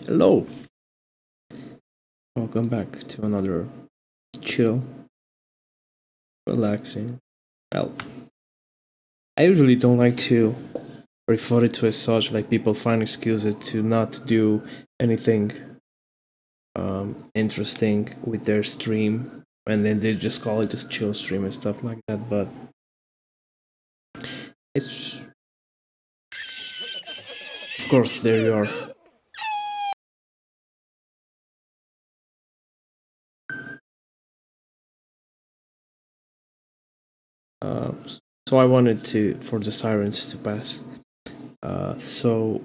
Hello, welcome back to another chill, relaxing. Well, I usually don't like to refer it to as such, like people find excuses to not do anything interesting with their stream, and then they just call it a chill stream and stuff like that. But it's, of course, there you are. So I wanted to for the sirens to pass. So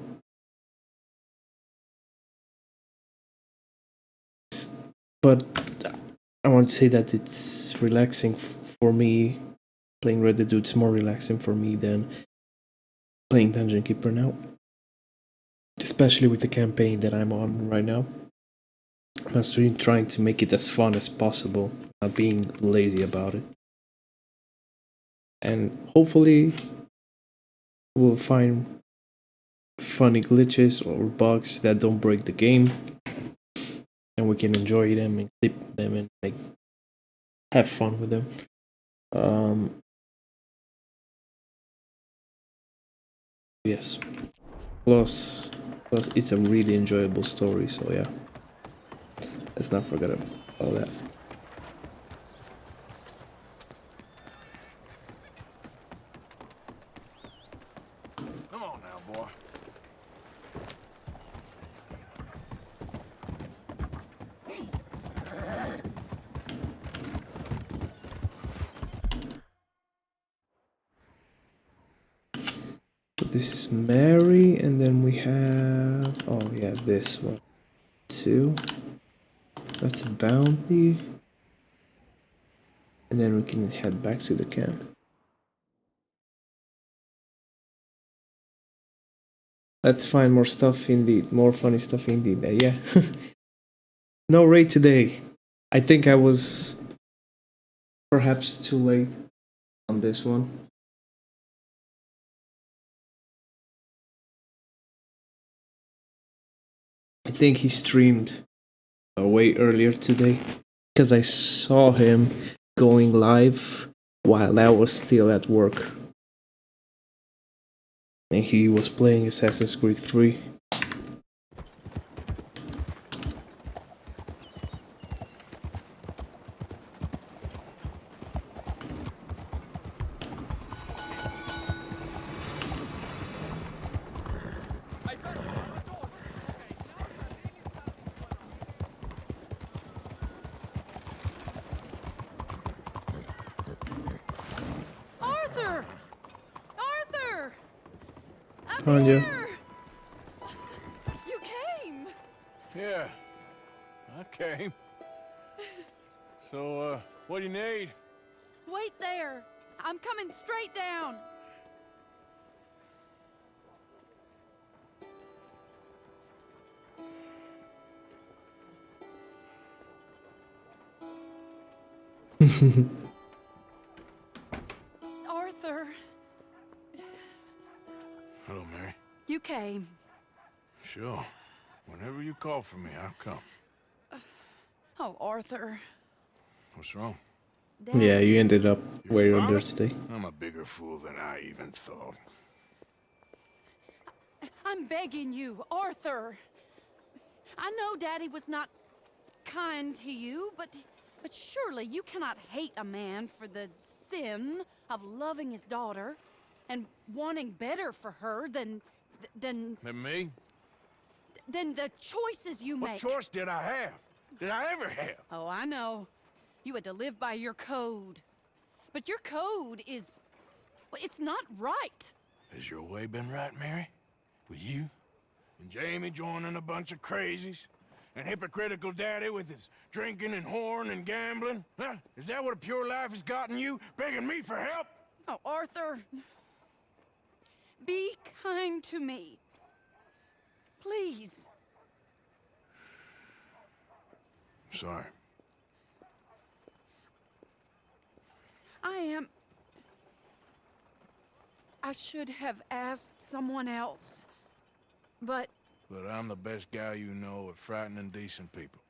but I want to say that it's relaxing for me. Playing Red Dead 2 it's more relaxing for me than playing Dungeon Keeper now, especially with the campaign that I'm on right now. I'm actually trying to make it as fun as possible, not being lazy about it, and hopefully we'll find funny glitches or bugs that don't break the game, and we can enjoy them and clip them and like have fun with them. Yes. Plus, plus it's a really enjoyable story. So yeah, let's not forget about that. Come on now, boy. So this is Mary, and then we have, oh yeah, this one too. That's a bounty, and then we can head back to the camp. Let's find more stuff indeed. More funny stuff indeed. Yeah. No raid today. I think I was perhaps too late on this one. I think he streamed way earlier today because I saw him going live while I was still at work. And he was playing Assassin's Creed 3. Arthur! Arthur! I'm Anya. here! You came! Yeah, I came. So, what do you need? Wait there! I'm coming straight down! Arthur, Hello, Mary. you came. Sure. Whenever you call for me, I'll come. Oh, Arthur. What's wrong? Dad, Yeah, you ended up Your way father? under today. I'm a bigger fool than I even thought. I'm begging you, Arthur. I know Daddy was not kind to you, but surely you cannot hate a man for the sin of loving his daughter and wanting better for her than And me? the choices you What make. choice did I have? Did I ever have? Oh, I know. You had to live by your code. But your code is... well, it's not right. Has your way been right, Mary? With you? And Jamie joining a bunch of crazies? And hypocritical daddy with his drinking and whoring and gambling? Huh? Is that what a pure life has gotten you? Begging me for help? Oh, Arthur. Be kind to me. Please. Sorry. I should have asked someone else. But But I'm the best guy you know at frightening decent people.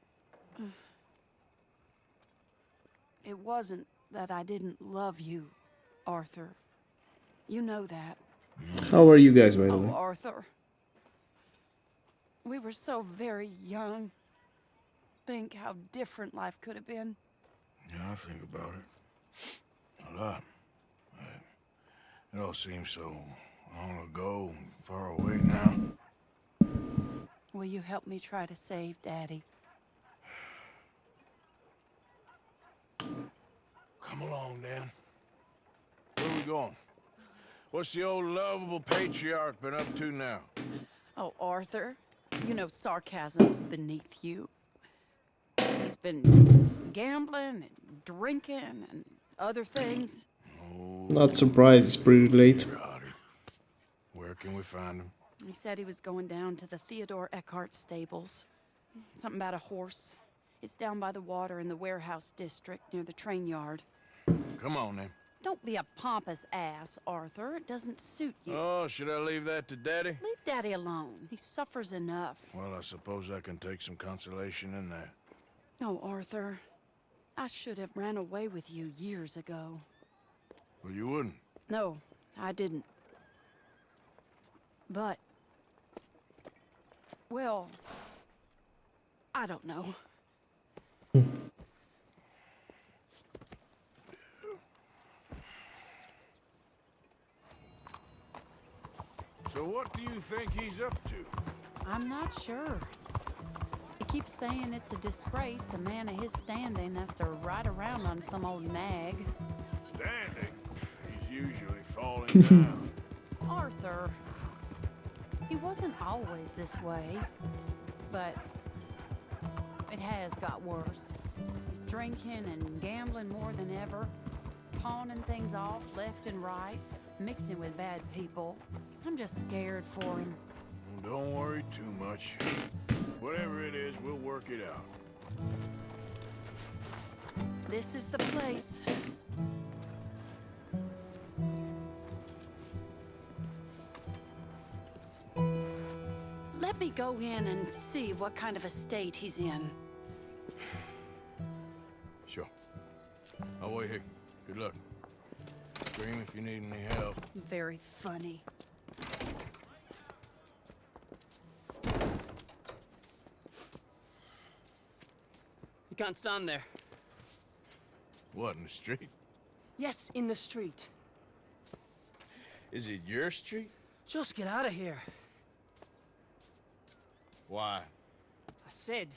it wasn't that I didn't love you, Arthur. You know that. How are you guys, by the Oh, way? Arthur. We were so very young. Think how different life could have been. Yeah, I think about it. A lot. It all seems so long ago and far away now. Will you help me try to save Daddy? Come along, Dan. Where are we going? What's the old lovable patriarch been up to now? Oh, Arthur, you know sarcasm's beneath you. He's been gambling and drinking and other things. Not surprised, it's pretty late. Roddy. Where can we find him? He said he was going down to the Theodore Eckhart stables. Something about a horse. It's down by the water in the warehouse district near the train yard. Come on, then. Don't be a pompous ass, Arthur. It doesn't suit you. Oh, should I leave that to Daddy? Leave Daddy alone. He suffers enough. Well, I suppose I can take some consolation in that. No, Arthur. I should have ran away with you years ago. Well, you wouldn't. No, I didn't. But... well... I don't know. So what do you think he's up to? I'm not sure. He keeps saying it's a disgrace a man of his standing has to ride around on some old nag. Standing. He's usually falling down. Arthur. He wasn't always this way, but it has got worse. He's drinking and gambling more than ever, pawning things off left and right, mixing with bad people. I'm just scared for him. Don't worry too much. Whatever it is, we'll work it out. This is the place. Let me go in and see what kind of a state he's in. Sure. I'll wait here. Good luck. Scream if you need any help. Very funny. You can't stand there. What, in the street? Yes, in the street. Is it your street? Just get out of here. Why? I said,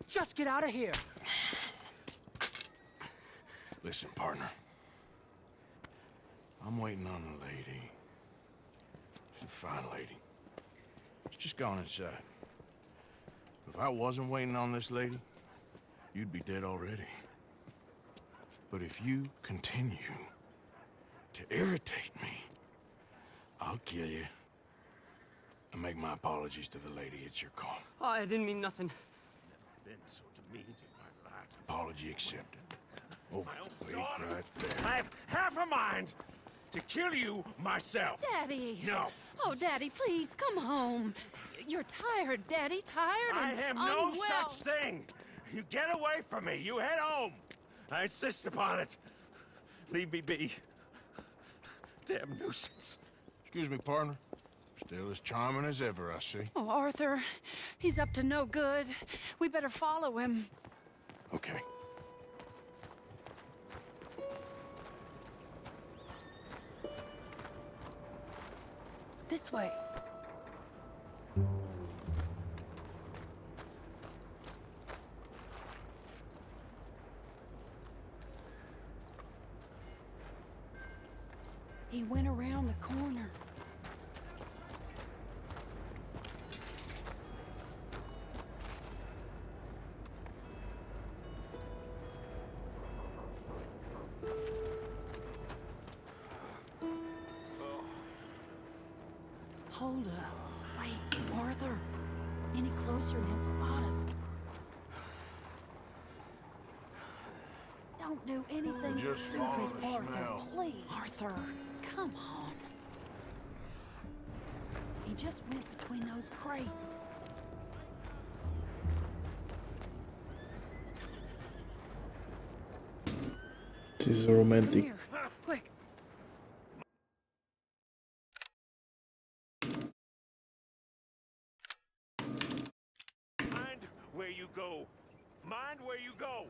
just get out of here. Listen, partner. I'm waiting on the lady. She's a fine lady. She's just gone inside. If I wasn't waiting on this lady, you'd be dead already. But if you continue to irritate me, I'll kill you. And make my apologies to the lady. It's your call. Oh, I didn't mean nothing. Been so demeaned in my life. Apology accepted. Oh, wait right there. I have half a mind to kill you myself. Daddy! No. Oh, Daddy, please, come home. You're tired, Daddy, tired I and am no unwell. such thing. You get away from me. You head home. I insist upon it. Leave me be. Damn nuisance. Excuse me, partner. Still as charming as ever, I see. Oh, Arthur, he's up to no good. We better follow him. Okay. This way. He went around the corner. Hold up. Wait, Arthur. Any closer and he'll spot us. Don't do anything Just follow stupid, the Arthur. smell. Please. Arthur, come on. He just went between those crates. This is Come romantic. here, quick. Mind where you go. Mind where you go.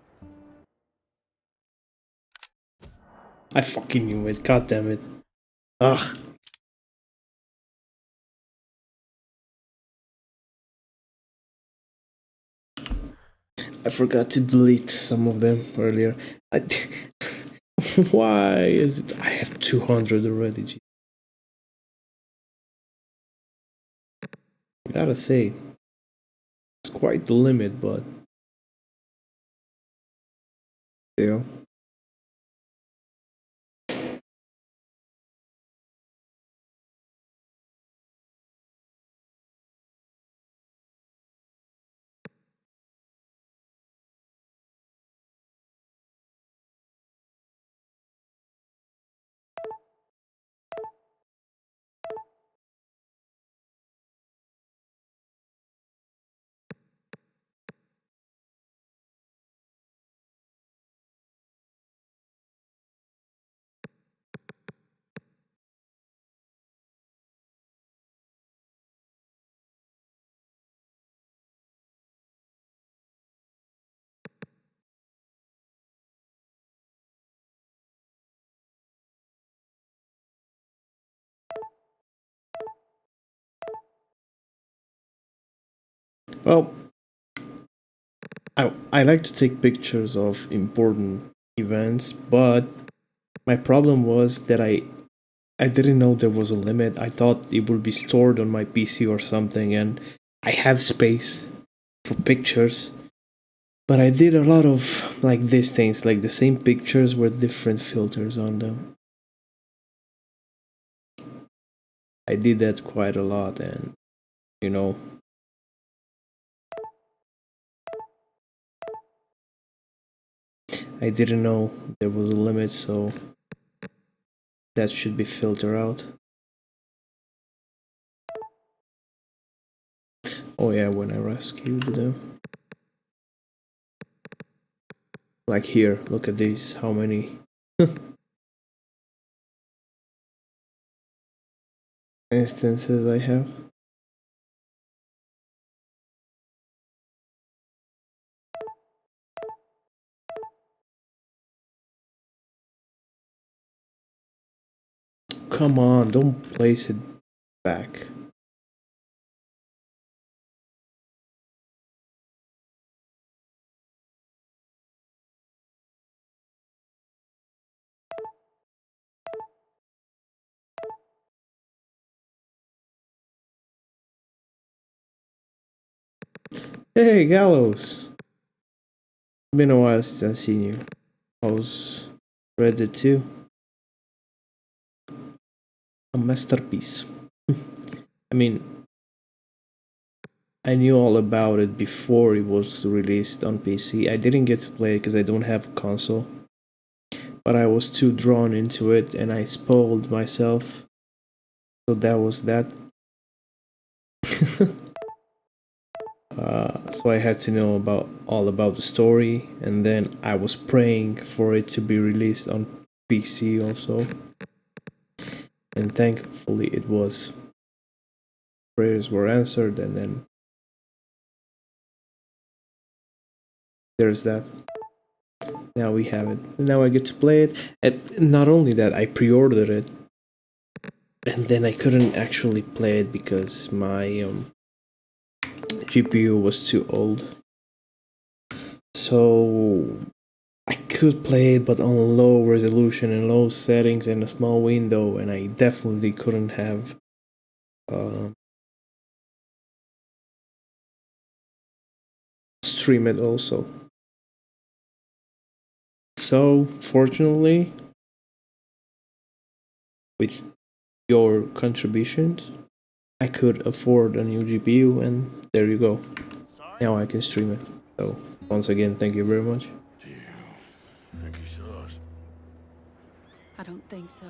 I fucking knew it. God damn it. Ugh. I forgot to delete some of them earlier. Why is it? I have 200 already. Gee. I gotta say, it's quite the limit, but still. Well, I like to take pictures of important events, but my problem was that I didn't know there was a limit. I thought it would be stored on my PC or something, and I have space for pictures. But I did a lot of like these things, like the same pictures with different filters on them. I did that quite a lot, and you know. I didn't know there was a limit, so that should be filtered out. Oh yeah, when I rescued them. Like here, look at these, how many instances I have. Come on, don't place it back. Hey, Gallows! Been a while since I've seen you. How's Reddit 2? A masterpiece. I mean, I knew all about it before it was released on PC. I didn't get to play it because I don't have a console. But I was too drawn into it and I spoiled myself. So that was that. So I had to know all about the story, and then I was praying for it to be released on PC also. And thankfully it was. Prayers were answered, and then there's that. Now we have it. Now I get to play it. And not only that, I pre-ordered it, and then I couldn't actually play it because my GPU was too old. So I could play it, but on low resolution and low settings and a small window, and I definitely couldn't have stream it also. So fortunately, with your contributions, I could afford a new GPU, and there you go. Now I can stream it. So once again, thank you very much. Do you think he saw us? I don't think so.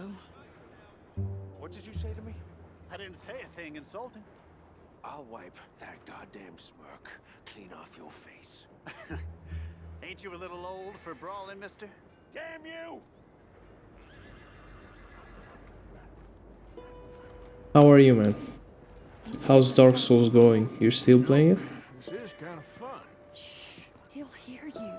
What did you say to me? I didn't say a thing insulting. I'll wipe that goddamn smirk clean off your face. Ain't you a little old for brawling, mister? Damn you! How are you, man? How's Dark Souls going? You're still playing it? This is kind of fun. Shh, he'll hear you.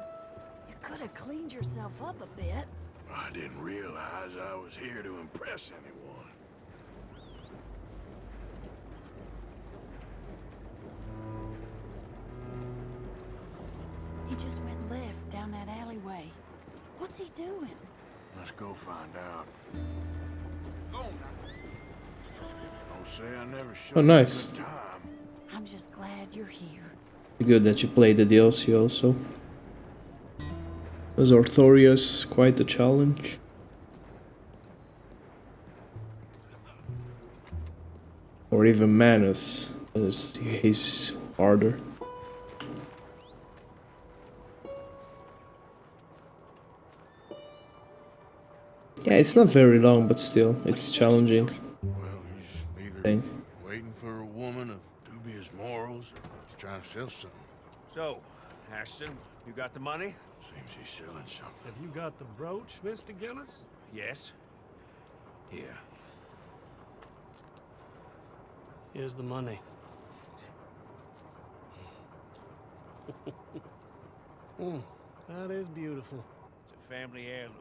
You could have cleaned yourself up a bit. I didn't realize I was here to impress anyone. He just went left down that alleyway. What's he doing? Let's go find out. Don't say I never showed Oh, nice. you a good time. I'm just glad you're here. Good that you played the DLC also. Was Arthurius quite a challenge? Or even Manus, as he's harder. Yeah, it's not very long, but still, it's challenging. Well, he's either Thing. waiting for a woman of dubious morals or he's trying to sell something. So, Ashton, you got the money? Seems he's selling something. Have you got the brooch, Mr. Gillis? Yes. Here. Here's the money. That is beautiful. It's a family heirloom.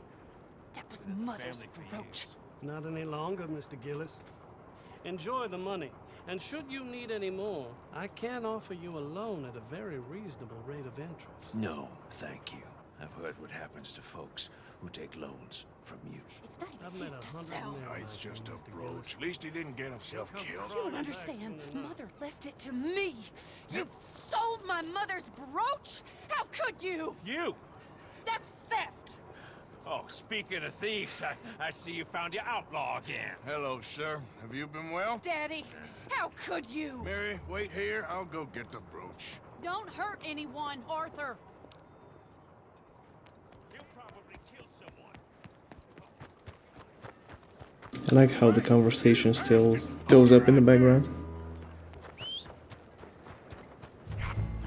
That was Mother's Family for brooch. years. Not any longer, Mr. Gillis. Enjoy the money, and should you need any more, I can offer you a loan at a very reasonable rate of interest. No, thank you. I've heard what happens to folks who take loans from you. It's not I've even made his to 100 sell. million. No, it's just Mr. a Gillis. brooch. At least he didn't get himself killed. You don't understand. Mother left it to me. You sold my mother's brooch? How could you? You! That's theft. Oh, speaking of thieves, I see you found your outlaw again. Hello, sir. Have you been well? Daddy, how could you? Mary, wait here. I'll go get the brooch. Don't hurt anyone, Arthur. He'll probably kill someone. I like how the conversation still goes up in the background.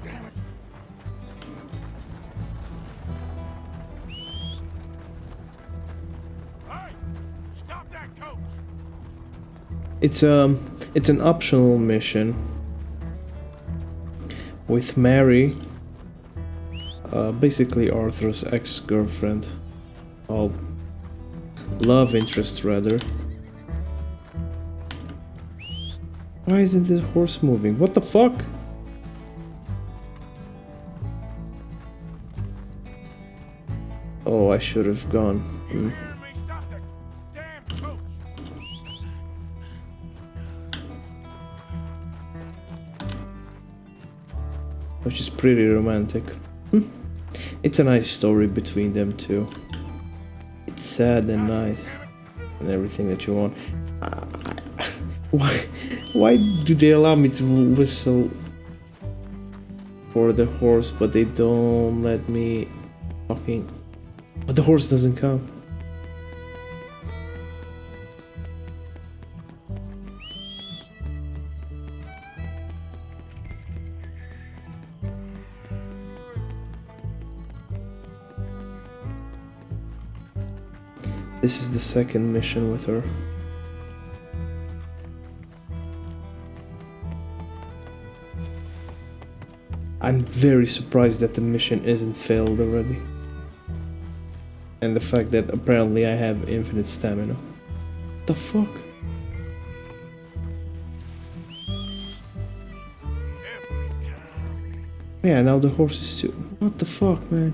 Damn it. Hey! Stop that coach! It's an optional mission with Mary, basically Arthur's ex-girlfriend, oh, love interest rather. Why isn't this horse moving? What the fuck? Oh, I should have gone. You hear me? Stop that damn coach! Which is pretty romantic. It's a nice story between them two. It's sad and nice, and everything that you want. Why do they allow me to whistle for the horse, but they don't let me fucking... But the horse doesn't come. This is the second mission with her. I'm very surprised that the mission isn't failed already. And the fact that apparently I have infinite stamina. What the fuck? Every time. Yeah, now the horse is too... What the fuck, man?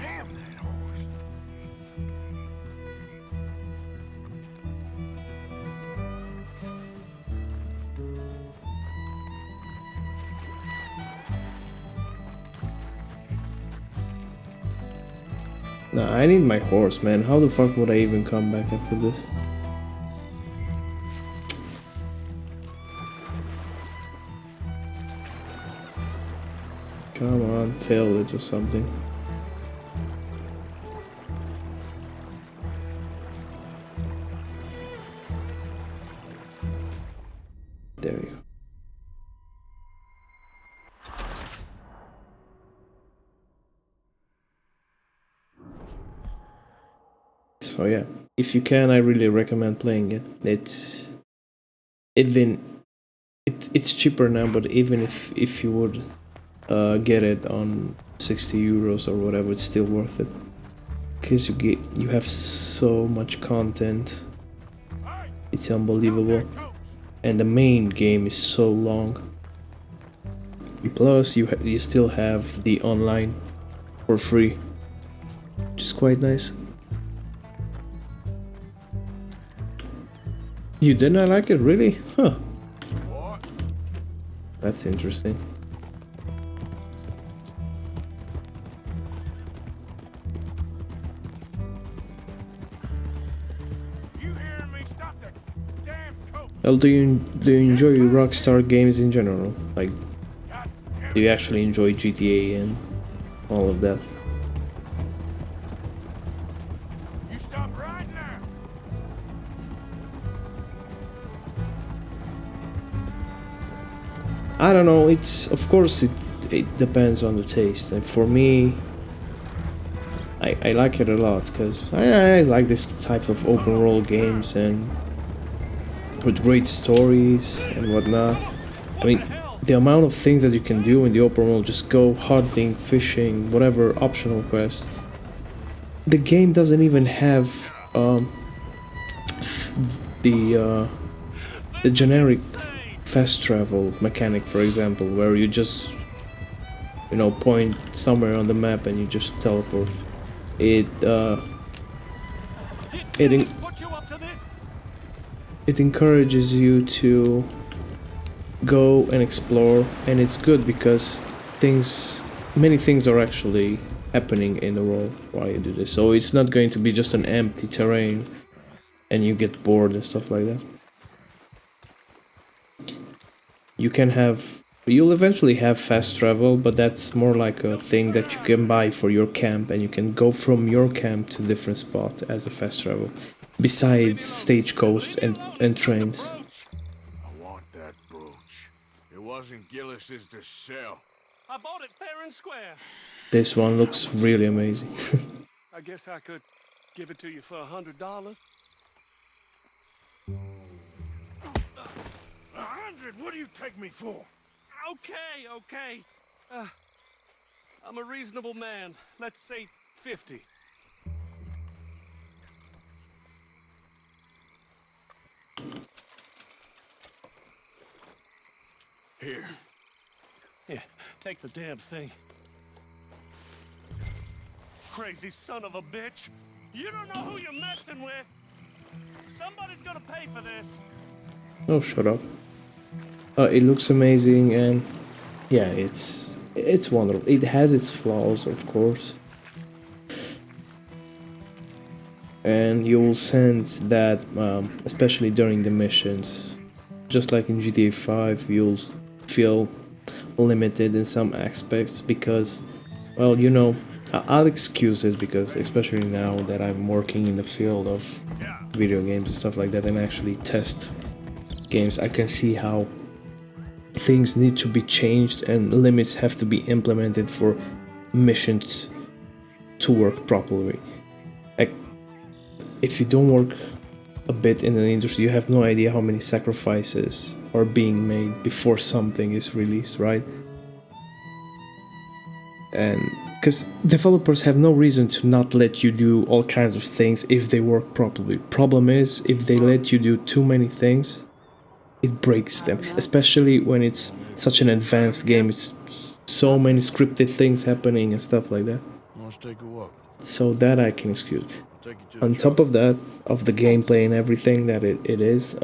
Damn that horse. Nah, I need my horse, man. How the fuck would I even come back after this? Come on, fail it or something. There you go. So yeah, if you can, I really recommend playing it. It's cheaper now, but even if you would get it on 60 euros or whatever, it's still worth it, because you have so much content. It's unbelievable, and the main game is so long. Plus, you still have the online for free, which is quite nice. You didn't like it, really? Huh. What? That's interesting. You hearing me? Stop that damn coach! Well, do you enjoy Rockstar games in general? Like, God damn do you actually enjoy GTA and all of that? You stop right now! I don't know. It's, of course, it depends on the taste, and for me, I like it a lot because I like this type of open world games and with great stories and whatnot. I mean, the amount of things that you can do in the open world, just go hunting, fishing, whatever optional quest. The game doesn't even have the generic fast travel mechanic, for example, where you just you know, point somewhere on the map and you just teleport. It Did it Gillis put you up to this? it encourages you to go and explore, and it's good because many things are actually happening in the world while you do this. So it's not going to be just an empty terrain and you get bored and stuff like that. You'll eventually have fast travel, but that's more like a thing that you can buy for your camp, and you can go from your camp to different spot as a fast travel, besides stagecoach and trains. I want that brooch. It wasn't Gillis's to sell. I bought it fair and square. This one looks really amazing. I guess I could give it to you for $100. 100? What do you take me for? Okay. I'm a reasonable man. Let's say 50. Here. Here, take the damn thing. Crazy son of a bitch. You don't know who you're messing with. Somebody's gonna pay for this. Oh, shut up. It looks amazing, and yeah, it's wonderful. It has its flaws, of course, and you will sense that, especially during the missions, just like in GTA 5, you'll feel limited in some aspects because, well, you know, I'll excuse it because, especially now that I'm working in the field of video games and stuff like that, and actually test games, I can see how things need to be changed and limits have to be implemented for missions to work properly. Like, if you don't work a bit in the industry, you have no idea how many sacrifices are being made before something is released, right? And because developers have no reason to not let you do all kinds of things if they work properly. Problem is, if they let you do too many things, it breaks them, especially when it's such an advanced game. It's so many scripted things happening and stuff like that. Let's take a walk. So that I can excuse. Take you to the On top of that, of the gameplay and everything that it is,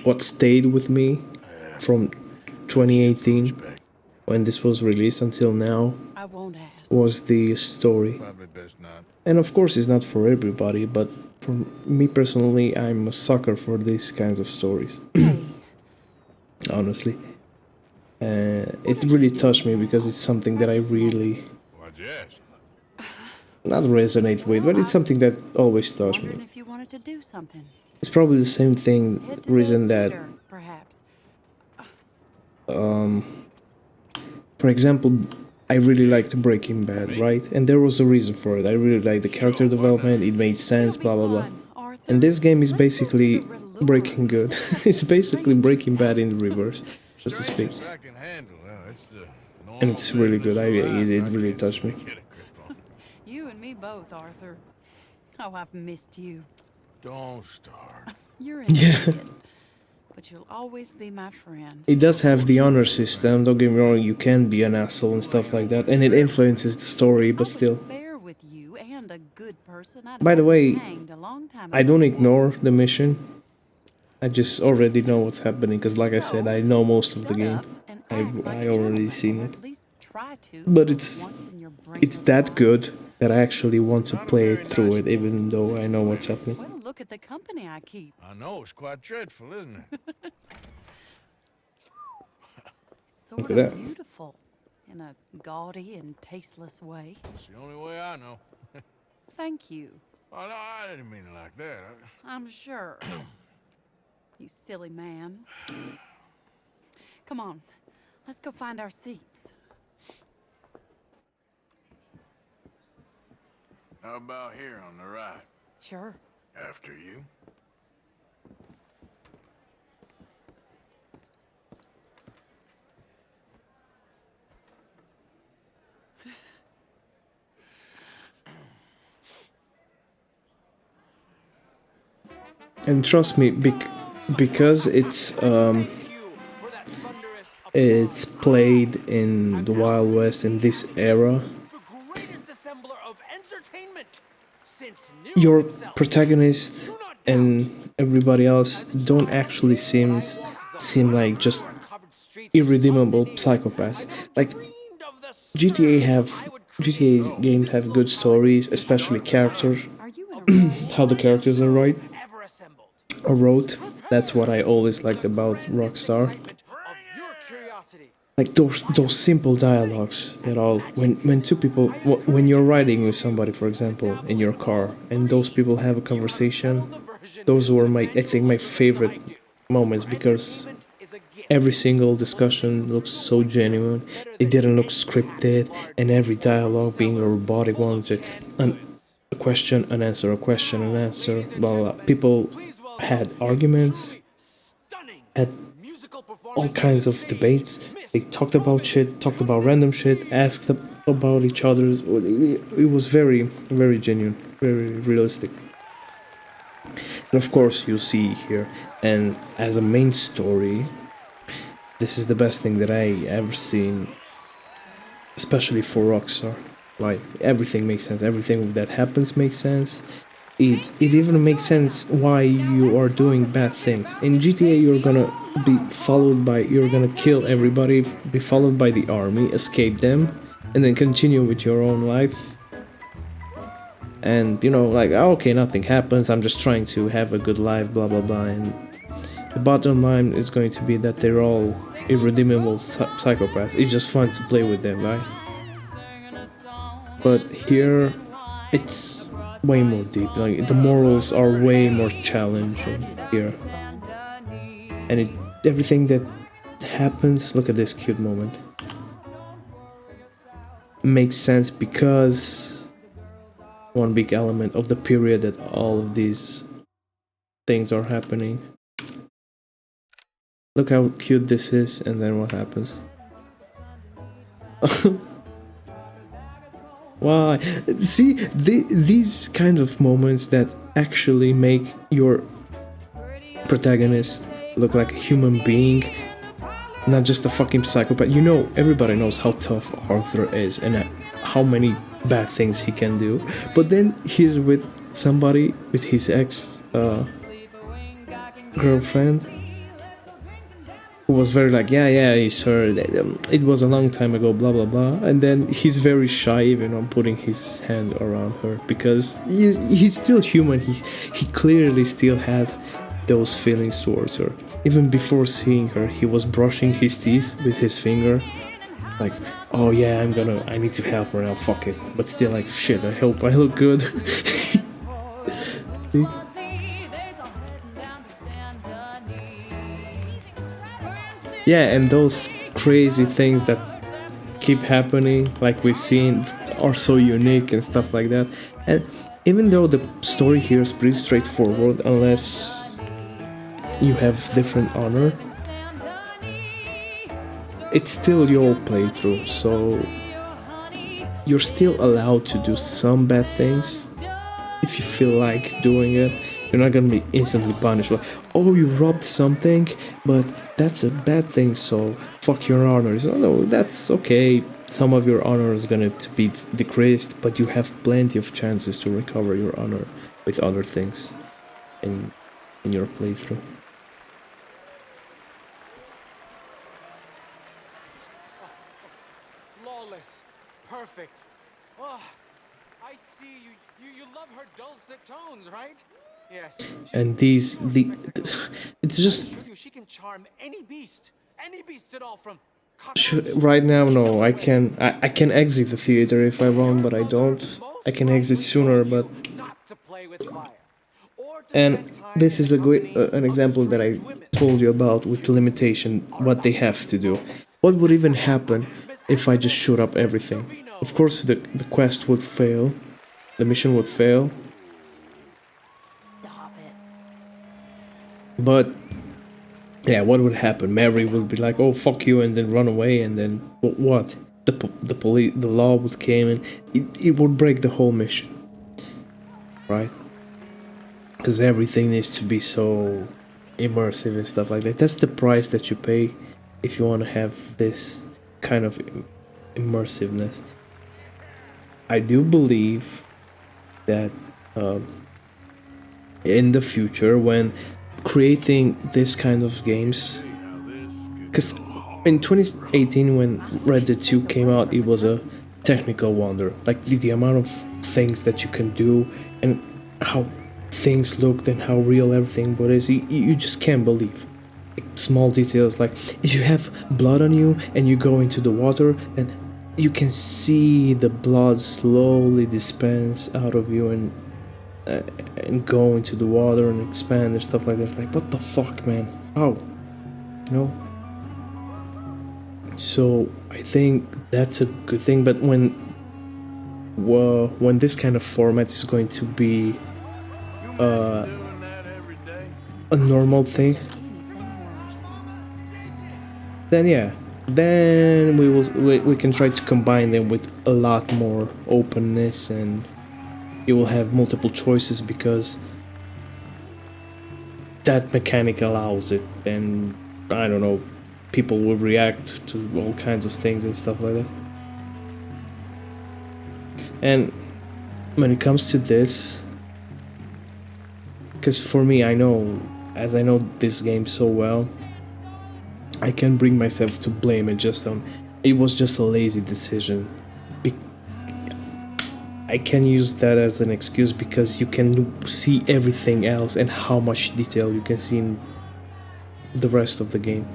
what stayed with me from 2018 when this was released until now I won't ask. was the story. Probably best not. And of course, it's not for everybody, but for me personally, I'm a sucker for these kinds of stories. Honestly, it really touched me because it's something that I really Why'd you ask? not resonate with, but it's something that always touched Wondering me. if you wanted to do something. It's probably the same thing, Head to reason the that, theater, perhaps. for example, I really liked Breaking Bad, right? And there was a reason for it. I really liked the character development, it made sense, blah blah blah. And this game is basically Breaking Good. It's basically Breaking Bad in reverse, so to speak. I can handle. It's the And it's really good. It really touched me. You and me both, Arthur. Oh, I've missed you. Don't start. You're an idiot. But you'll always be my friend. It does have the honor system, don't get me wrong, you can be an asshole and stuff like that, and it influences the story, but still. Fair with you and a good person. I'd By the have way, you hanged a long time I ago. don't ignore the mission. I just already know what's happening, because like I said, I know most of the Shut game. up and I act like a already gentleman, seen or it. at least try to But for it's once in your brain it's of that life. good that I actually want to play through it, even though I know what's happening. Well, look at the company I keep. I know, it's quite dreadful, isn't it? It's sort Look at of that. beautiful in a gaudy and tasteless way. It's the only way I know. Thank you. Oh, no, I didn't mean it like that. I'm sure. You silly man. Come on, let's go find our seats. How about here on the right? Sure. After you. And trust me, because it's it's played in the Wild West in this era, The greatest assembler of entertainment since your protagonist and everybody else don't actually seem like just irredeemable psychopaths. Like GTA games have good stories, especially characters, Are you in a rush? how the characters are ever assembled. wrote. That's what I always liked about Rockstar. Of your curiosity. Like those simple dialogues that all when two people when you're riding with somebody, for example, in your car, and those people have a conversation, those were I think my favorite moments, because every single discussion looks so genuine. It didn't look scripted, and every dialogue being a robotic one, just a question, an answer, a question, an answer. Well, people had arguments, had all kinds of debates. They talked about shit, talked about random shit, asked about each other's. It was very, very genuine, very realistic. And of course, you see here, and as a main story, this is the best thing that I ever seen, especially for Rockstar. Like, everything makes sense. Everything that happens makes sense. It even makes sense why you are doing bad things. In GTA, you're gonna you're gonna kill everybody, be followed by the army, escape them, and then continue with your own life. And, you know, like, oh, okay, nothing happens, I'm just trying to have a good life, blah blah blah. And the bottom line is going to be that they're all irredeemable psychopaths. It's just fun to play with them, right? But here, it's way more deep. Like, the morals are way more challenging here, and everything that happens. Look at this cute moment. Makes sense because one big element of the period that all of these things are happening. Look how cute this is, and then what happens? Why? See, these kind of moments that actually make your protagonist look like a human being, not just a fucking psychopath. You know, everybody knows how tough Arthur is and how many bad things he can do. But then he's with somebody, with his ex girlfriend, who was very like, yeah, sir, it was a long time ago, blah blah blah. And then he's very shy even on putting his hand around her, because he's still human. He clearly still has those feelings towards her. Even before seeing her, he was brushing his teeth with his finger, like, oh yeah, I need to help her now, fuck it. But still, like, shit, I hope I look good. See? Yeah, and those crazy things that keep happening, like we've seen, are so unique and stuff like that. And even though the story here is pretty straightforward, unless you have different honor, it's still your playthrough, so you're still allowed to do some bad things if you feel like doing it. You're not gonna be instantly punished, like, oh, you robbed something, but that's a bad thing, so fuck your honor. No, that's okay. Some of your honor is gonna be decreased, but you have plenty of chances to recover your honor with other things in your playthrough. Flawless. Perfect. Oh, I see you. You love her dulcet tones, right? Yes. And it's just She can charm any beast at all, from. right now. No, I can exit the theater if I want, but I don't. I can exit sooner, but and this is an example that I told you about with limitation, what they have to do. What would even happen if I just shoot up everything? Of course, the quest would fail, the mission would fail. Stop it. But yeah, what would happen? Mary would be like, "Oh, fuck you," and then run away, and then what? The police, the law would came, and it would break the whole mission, right? Because everything needs to be so immersive and stuff like that. That's the price that you pay if you want to have this kind of immersiveness. I do believe that in the future, when creating this kind of games, because in 2018 when Red Dead 2 came out, it was a technical wonder. Like the amount of things that you can do and how things looked and how real everything was, you just can't believe. Like, small details, like if you have blood on you and you go into the water, then you can see the blood slowly dispense out of you and go into the water and expand and stuff like that. It's like, what the fuck, man? How? You know? So I think that's a good thing. But when this kind of format is going to be a normal thing, then yeah, then we can try to combine them with a lot more openness, and you will have multiple choices because that mechanic allows it. And I don't know, people will react to all kinds of things and stuff like that. And when it comes to this, because for me, I know this game so well, I can bring myself to blame it just on, it was just a lazy decision. I can use that as an excuse because you can see everything else and how much detail you can see in the rest of the game.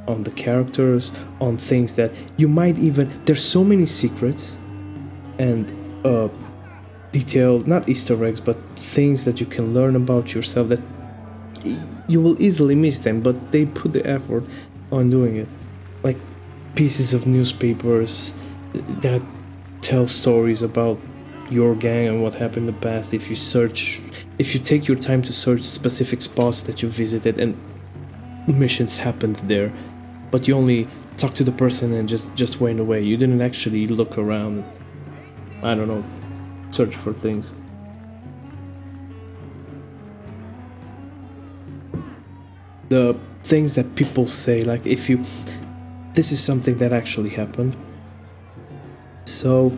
On the characters, on things that you might even, there's so many secrets and detailed, not Easter eggs, but things that you can learn about yourself that you will easily miss them, but they put the effort on doing it. Like pieces of newspapers that tell stories about your gang and what happened in the past. If you take your time to search specific spots that you visited and missions happened there, but you only talked to the person and just went away. You didn't actually look around, I don't know, search for things. The things that people say, like this is something that actually happened. So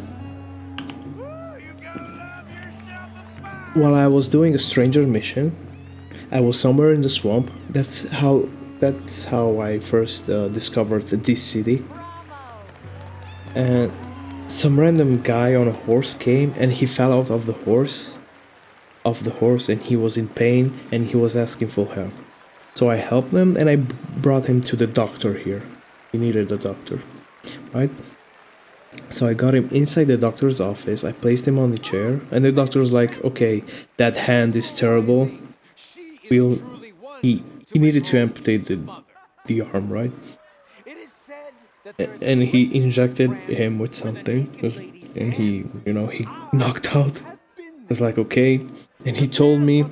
while I was doing a stranger mission, I was somewhere in the swamp. That's how I first discovered this city. And some random guy on a horse came and he fell out of the horse and he was in pain and he was asking for help. So I helped him and I brought him to the doctor here. He needed a doctor, right? So I got him inside the doctor's office. I placed him on the chair and the doctor was like, okay, that hand is terrible. He needed to amputate the arm, right? And he injected him with something and he knocked out. It's like, okay. And he told me,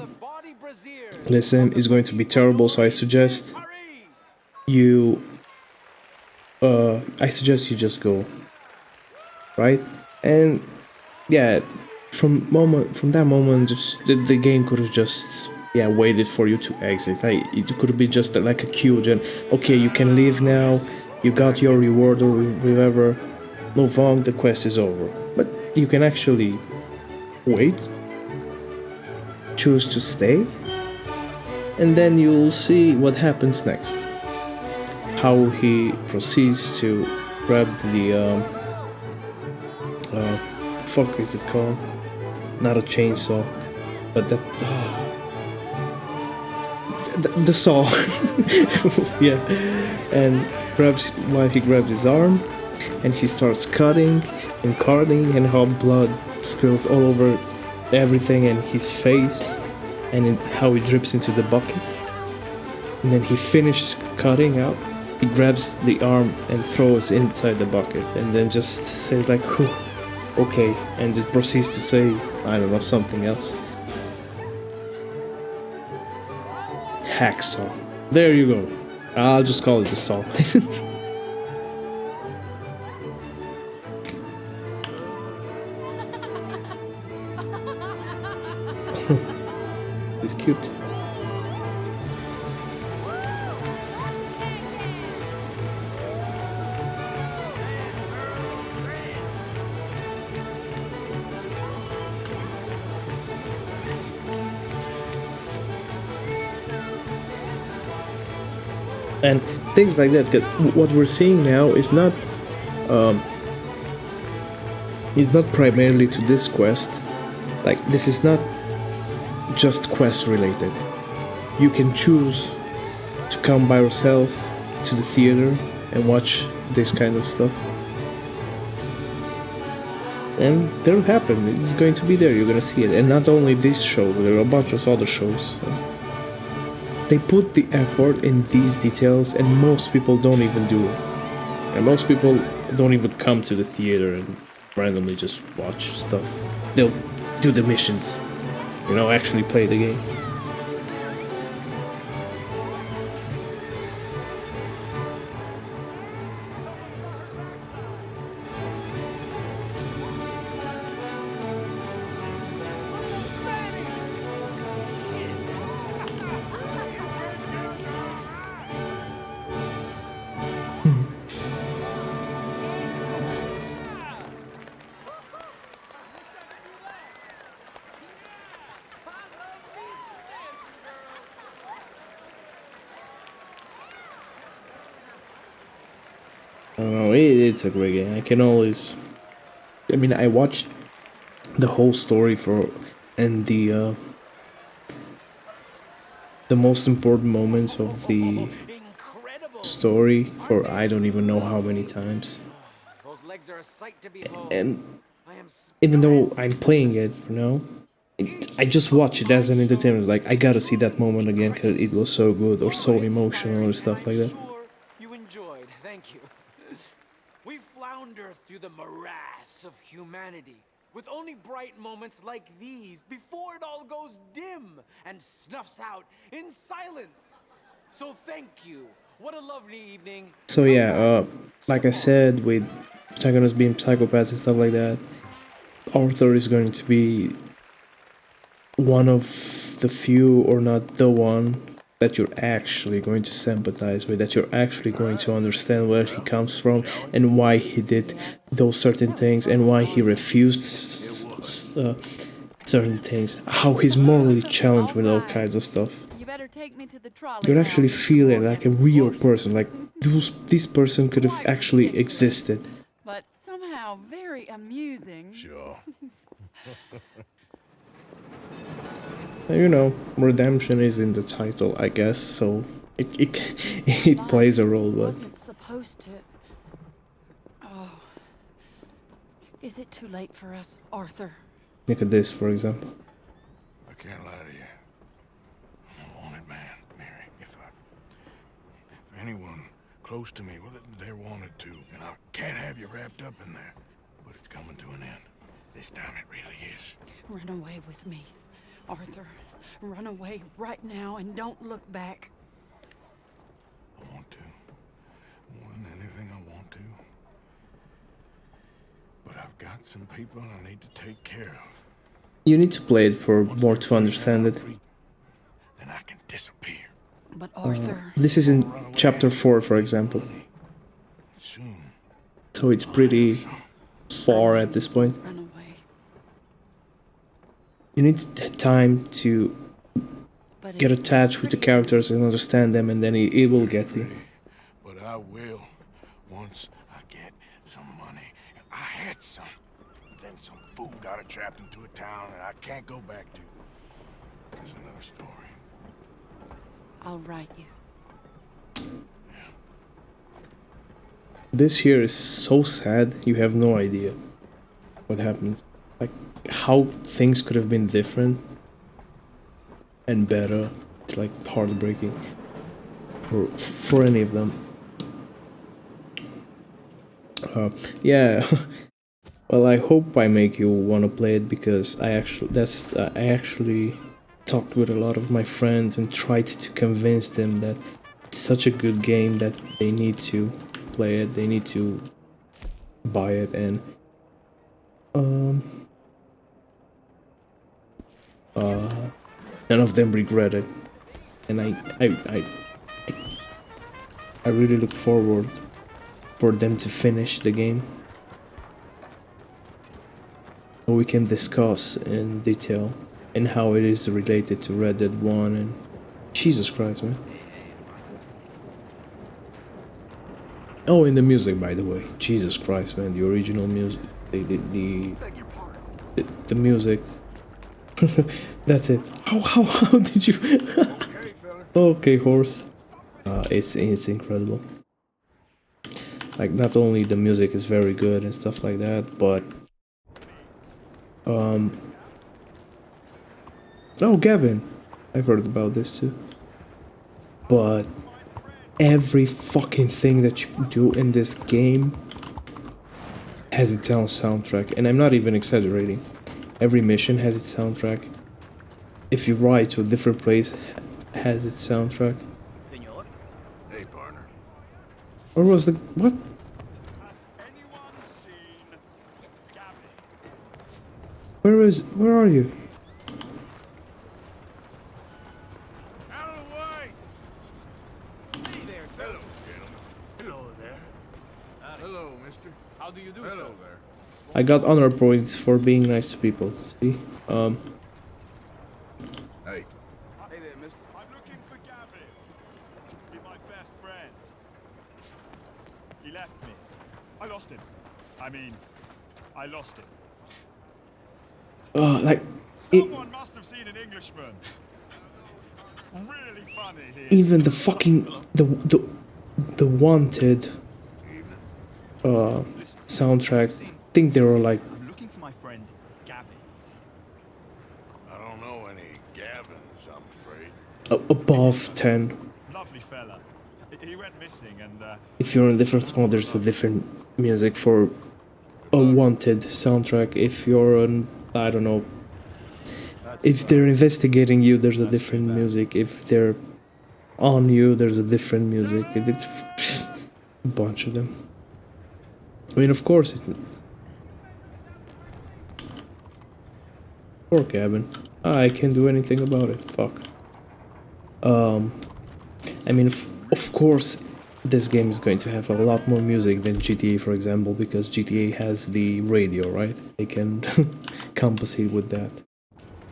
listen, it's going to be terrible, so I suggest you just go, right? And yeah, from that moment, just the game could have just waited for you to exit. It could be just like a cue, and okay, you can leave now. You got your reward or whatever. Move on. The quest is over. But you can actually wait, choose to stay, and then you'll see what happens next. How he proceeds to grab the fuck is it called? Not a chainsaw, but the saw. Yeah, and he grabs his arm, and he starts cutting and carving, and how blood spills all over everything and his face, and how it drips into the bucket. And then he finished cutting out. He grabs the arm and throws inside the bucket, and then just says like, okay, and just proceeds to say, I don't know, something else. Hacksaw. There you go. I'll just call it the saw. It's cute. and things like that. Because what we're seeing now is not primarily to this quest. Like, this is not just quest related. You can choose to come by yourself to the theater and watch this kind of stuff. And that'll happen. It's going to be there. You're gonna see it. And not only this show, there are a bunch of other shows. They put the effort in these details, and most people don't even do it. And most people don't even come to the theater and randomly just watch stuff. They'll do the missions, you know, actually play the game. I don't know, it's a great game. I can always... I mean, I watched the whole story and the most important moments of the story for I don't even know how many times. And even though I'm playing it, you know, I just watch it as an entertainment. Like, I gotta see that moment again because it was so good or so emotional or stuff like that. You enjoyed, thank you. We flounder through the morass of humanity with only bright moments like these before it all goes dim and snuffs out in silence. So thank you. What a lovely evening. So yeah, like I said, with protagonists being psychopaths and stuff like that, Arthur is going to be one of the few, or not the one, that you're actually going to sympathize with, that you're actually going to understand where he comes from and why he did those certain things and why he refused certain things, how he's morally challenged with all kinds of stuff. You better take me to the trolley. You're now actually feeling before like a it real gets person, like this person could have actually existed. but somehow very amusing. Sure. You know, redemption is in the title, I guess, so it plays a role, but Wasn't supposed to. Oh, is it too late for us, Arthur? look at this, for example. I can't lie to you. I'm a wanted man, Mary. If anyone close to me, well, they're wanted to, and I can't have you wrapped up in there. But it's coming to an end. This time it really is. Run away with me, Arthur. Run away right now and don't look back. I want to. More than anything, I want to. But I've got some people I need to take care of. You need to play it for more to understand it. Then I can disappear. But Arthur, This is in chapter 4, for example, Soon. so it's pretty far at this point. run away. You need time to But get it's attached with the characters and understand them, and then it will get you. But I will once I get some money. I had some. But then some fool got it trapped into a town that I can't go back to. That's another story. I'll write you. This here is so sad, you have no idea what happens. Like, how things could have been different and better. It's like heartbreaking for any of them. Yeah. Well, I hope I make you want to play it, because I actually talked with a lot of my friends and tried to convince them that it's such a good game that they need to play it, they need to buy it, and none of them regret it. And I really look forward for them to finish the game, so we can discuss in detail and how it is related to Red Dead 1 and Jesus Christ, man. Oh, and the music, by the way. Jesus Christ, man, the original music, the music. That's it. How did you? Okay, horse. It's incredible. Like, not only the music is very good and stuff like that, but oh, Gavin, I've heard about this too. But every fucking thing that you do in this game has its own soundtrack, and I'm not even exaggerating. Every mission has its soundtrack. If you ride to a different place, has its soundtrack. Senor? Hey, partner. Or was the what? Where are you? Out of the way! Hey there, sir. Hello, gentlemen. Hello there. Hello, mister. How do you do, Hello there. I got honor points for being nice to people. See? Hey. Hey there, mister. I'm looking for Gavin. He's my best friend. He left me. I lost him. I lost him. Like Someone must have seen an Englishman. Really funny here. even the fucking the Wanted soundtrack. I think they were like I'm looking for my friend Gavin. I don't know any Gavins, I'm afraid. above 10. Lovely fella. He went missing and If you're in a different spawn, there's a different music for a Wanted soundtrack. If you're on, I don't know, if they're investigating you, there's a different music. If they're on you, there's a different music. It's a bunch of them. I mean, of course, it's poor Gavin. I can't do anything about it. Fuck. I mean, of course, this game is going to have a lot more music than GTA, for example, because GTA has the radio, right? They can compensate with that.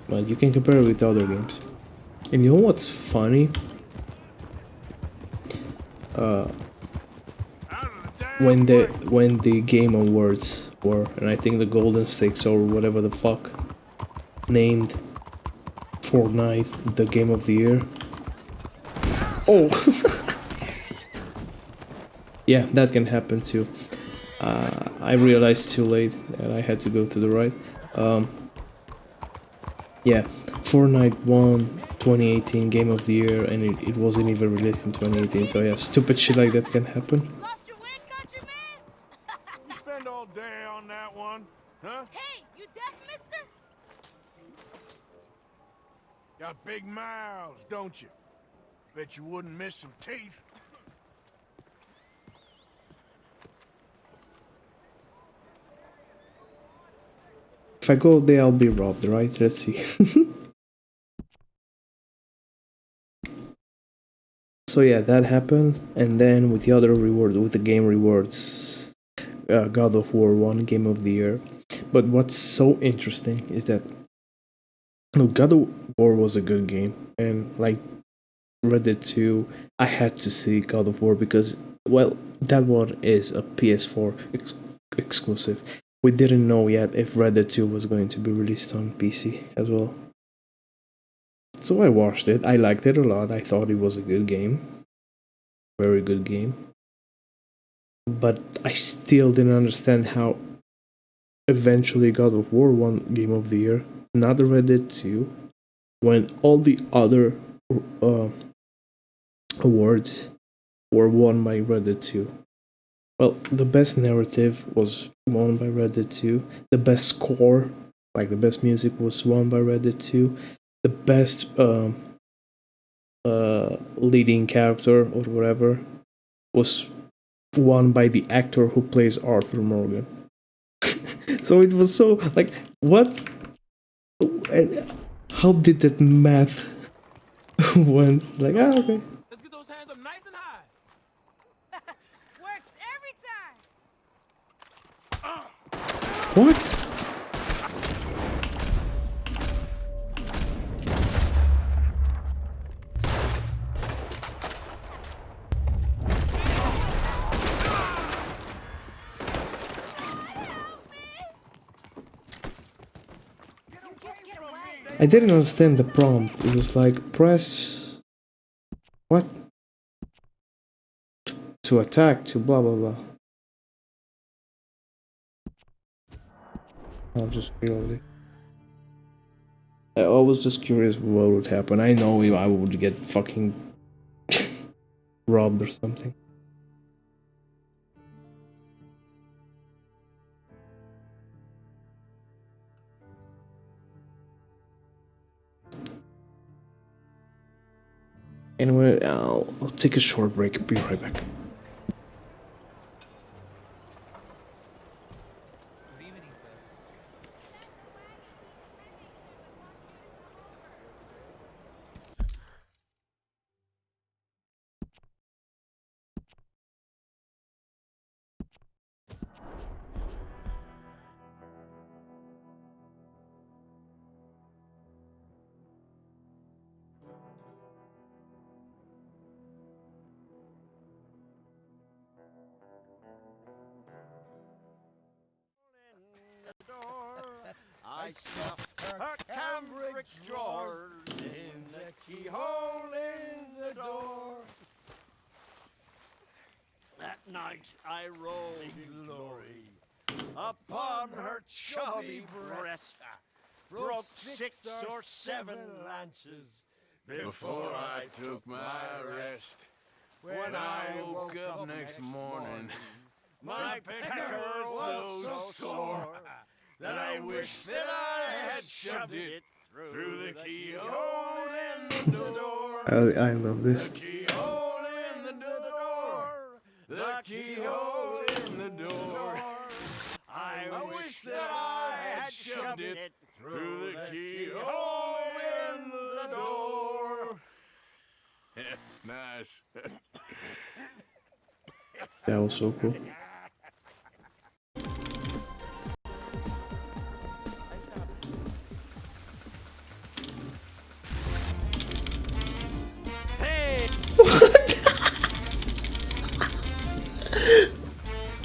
But you can compare it with other games. And you know what's funny? When the Game Awards were, and I think the Golden Sticks or whatever the fuck named Fortnite the Game of the Year. Oh! Yeah, that can happen too. I realized too late that I had to go to the right. Yeah, Fortnite won 2018 Game of the Year, and it wasn't even released in 2018, so yeah, stupid shit like that can happen. Lost your wind, countryman? You spend all day on that one, huh? Hey, you deaf, mister? Got big mouths, don't you? Bet you wouldn't miss some teeth. If I go there, I'll be robbed, right? Let's see. So yeah, that happened, and then with the other reward, with the game rewards, God of War won Game of the Year. But what's so interesting is that God of War was a good game, and like Red Dead 2, I had to see God of War because, well, that one is a PS4 exclusive. We didn't know yet if Red Dead 2 was going to be released on PC as well. So I watched it. I liked it a lot. I thought it was a good game. Very good game. But I still didn't understand how eventually God of War won Game of the Year, not Red Dead 2, when all the other awards were won by Red Dead 2. Well, the best narrative was won by Red Dead 2. The best score, like the best music, was won by Red Dead 2. The best leading character or whatever was won by the actor who plays Arthur Morgan. So it was so like, what? How did that math went? Like, okay. Let's get those hands up nice and high. Works every time. What? I didn't understand the prompt. It was like, press... What? To attack, to blah blah blah. I'll just reload it. I was just curious what would happen. I know I would get fucking robbed or something. Anyway, I'll take a short break. Be right back. I stuffed her cambric drawers in the keyhole in the door. That night I rolled in glory upon her chubby breast, broke 6 or 7 lances before I took my rest. When I woke up next morning, my pecker was so sore that I wish that I had shoved it through the keyhole in the door. I love this. The keyhole in the door. The keyhole in the door. I wish that I had shoved it through the keyhole in the door. Nice. That was so cool.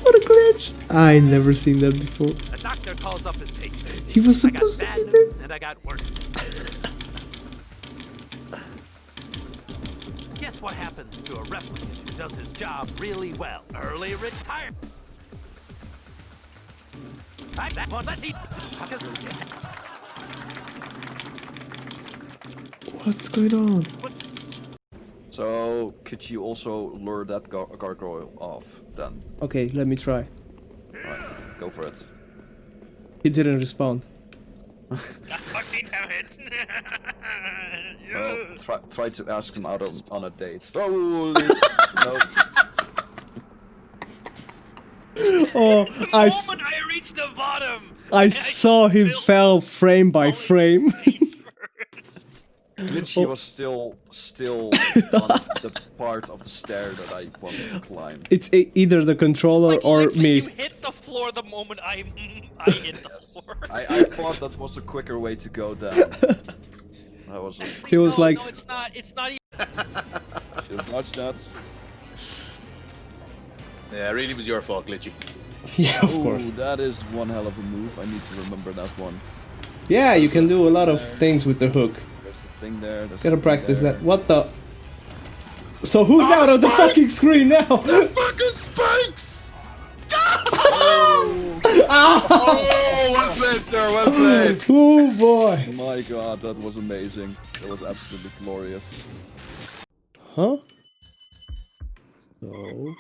What a glitch! I never seen that before. A doctor calls up his patient. He was supposed to be there. And I got worse. Guess what happens to a replicant who does his job really well? Early retirement. That one, let me. What's going on? So, could you also lure that gargoyle off, then? Okay, let me try. Alright, go for it. He didn't respond. Fucking damn it. Well, try to ask him out on a date. Oh, no. Oh, The moment I reached the bottom, I saw him fell frame by frame. Glitchy was still on the part of the stair that I wanted to climb. It's either the controller or me. You hit the floor the moment I hit the floor. I thought that was a quicker way to go down. That was a... He was like... No, it's not. It's not even... Should watch that. Yeah, it really was your fault, Glitchy. Yeah, of course. That is one hell of a move. I need to remember that one. Yeah, you can do a lot of things with the hook. There's a thing there. Gotta practice that. What the? So who's out of the fucking screen now? The fucking spikes! Oh, well played, sir, well played. Oh boy. Oh my god, that was amazing. That was absolutely glorious. Huh? So...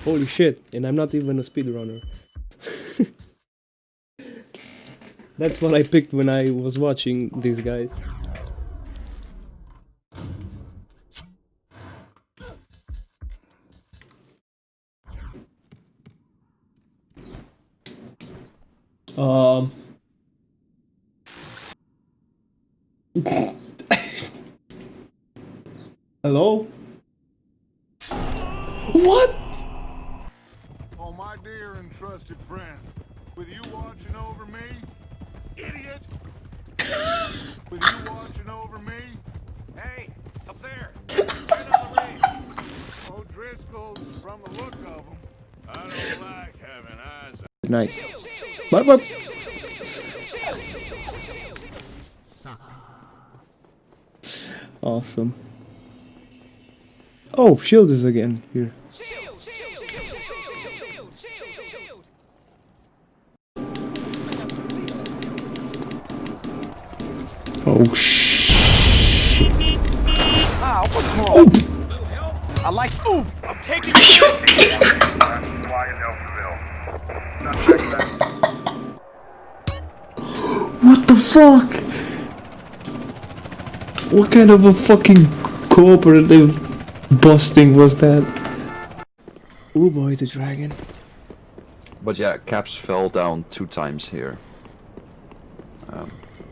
Holy shit, and I'm not even a speedrunner. That's what I picked when I was watching these guys. Hello? What? Oh, my dear and trusted friend, with you watching over me, idiot! With you watching over me? Hey, up there! Right on the ridge. O'Driscoll's, from the look of them. I don't like having eyes. Good night. Bye bye. Awesome. Oh, shield is again here. Oh shit! Ah, what's wrong? I like. Ooh, I'm taking. What the fuck? What kind of a fucking cooperative busting was that? Oh boy, the dragon. But yeah, Caps fell down 2 times here.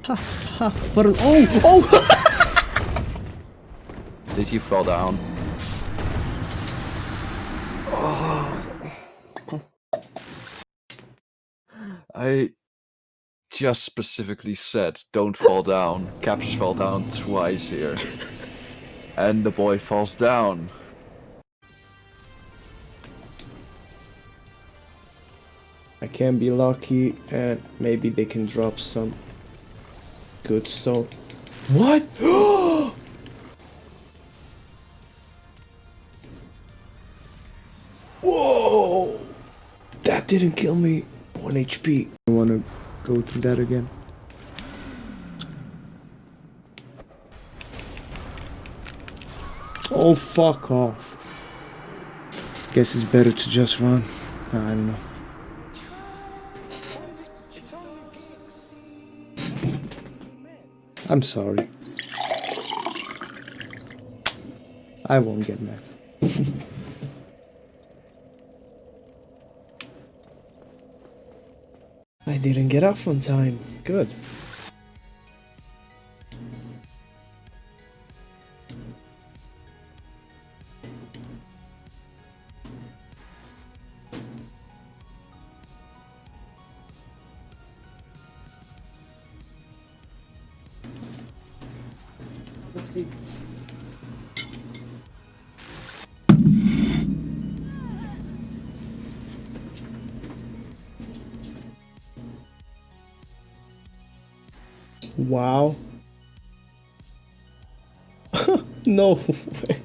Ha ha! What an oh! Did you fall down? I just specifically said don't fall down. Caps fell down twice here. And the boy falls down. I can be lucky and maybe they can drop some good stuff. What? Whoa! That didn't kill me. 1 HP. I wanna go through that again. Oh, fuck off. Guess it's better to just run. I don't know. I'm sorry. I won't get mad. I didn't get off on time. Good. Wow. No way.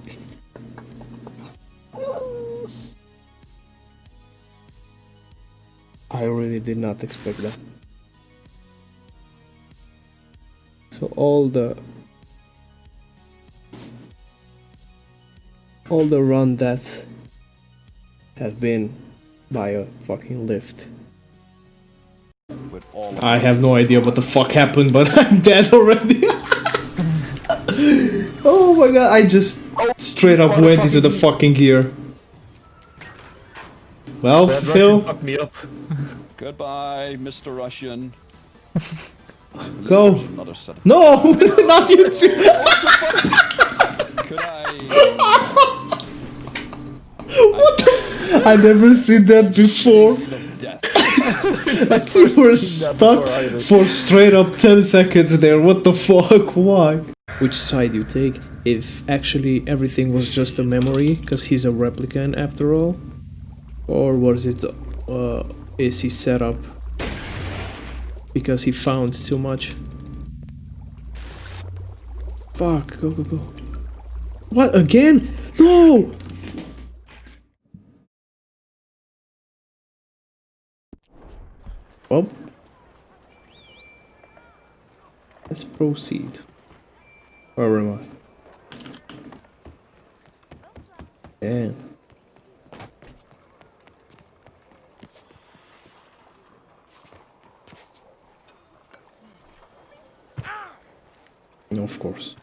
I really did not expect that. So all the run deaths have been by a fucking lift. I have no idea what the fuck happened, but I'm dead already. Oh my god, I just straight up went into the fucking gear. Well, Phil. Fuck me up. Goodbye, Mr. Russian. Go. Another set of No, not you too. Could I? What the? I never seen that before. Like you were stuck for straight up 10 seconds there. What the fuck? Why? Which side you take? If actually everything was just a memory, because he's a replicant after all, or was it? Is he set up because he found too much? Fuck! Go go go! What again? No! Well, let's proceed. Where am I? Damn. Of course.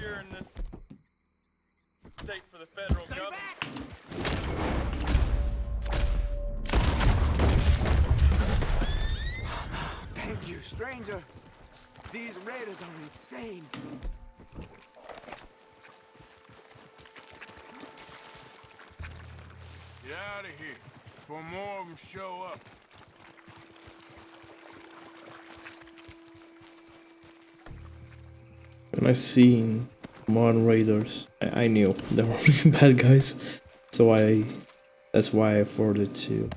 you're in this state for the federal government. Thank you, stranger. These raiders are insane. Get out of here before more of them show up. When I seen Modern Raiders, I knew they were really bad guys, so that's why I afforded to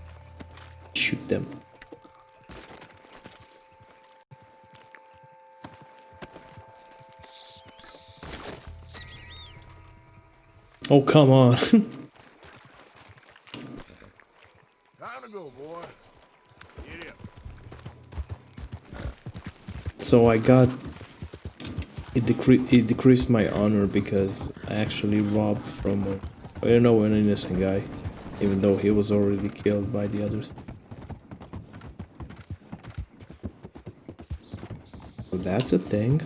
shoot them. Oh, come on. Time to go, boy. Get up. So I got it decreased my honor because I actually robbed from an innocent guy, even though he was already killed by the others. So that's a thing.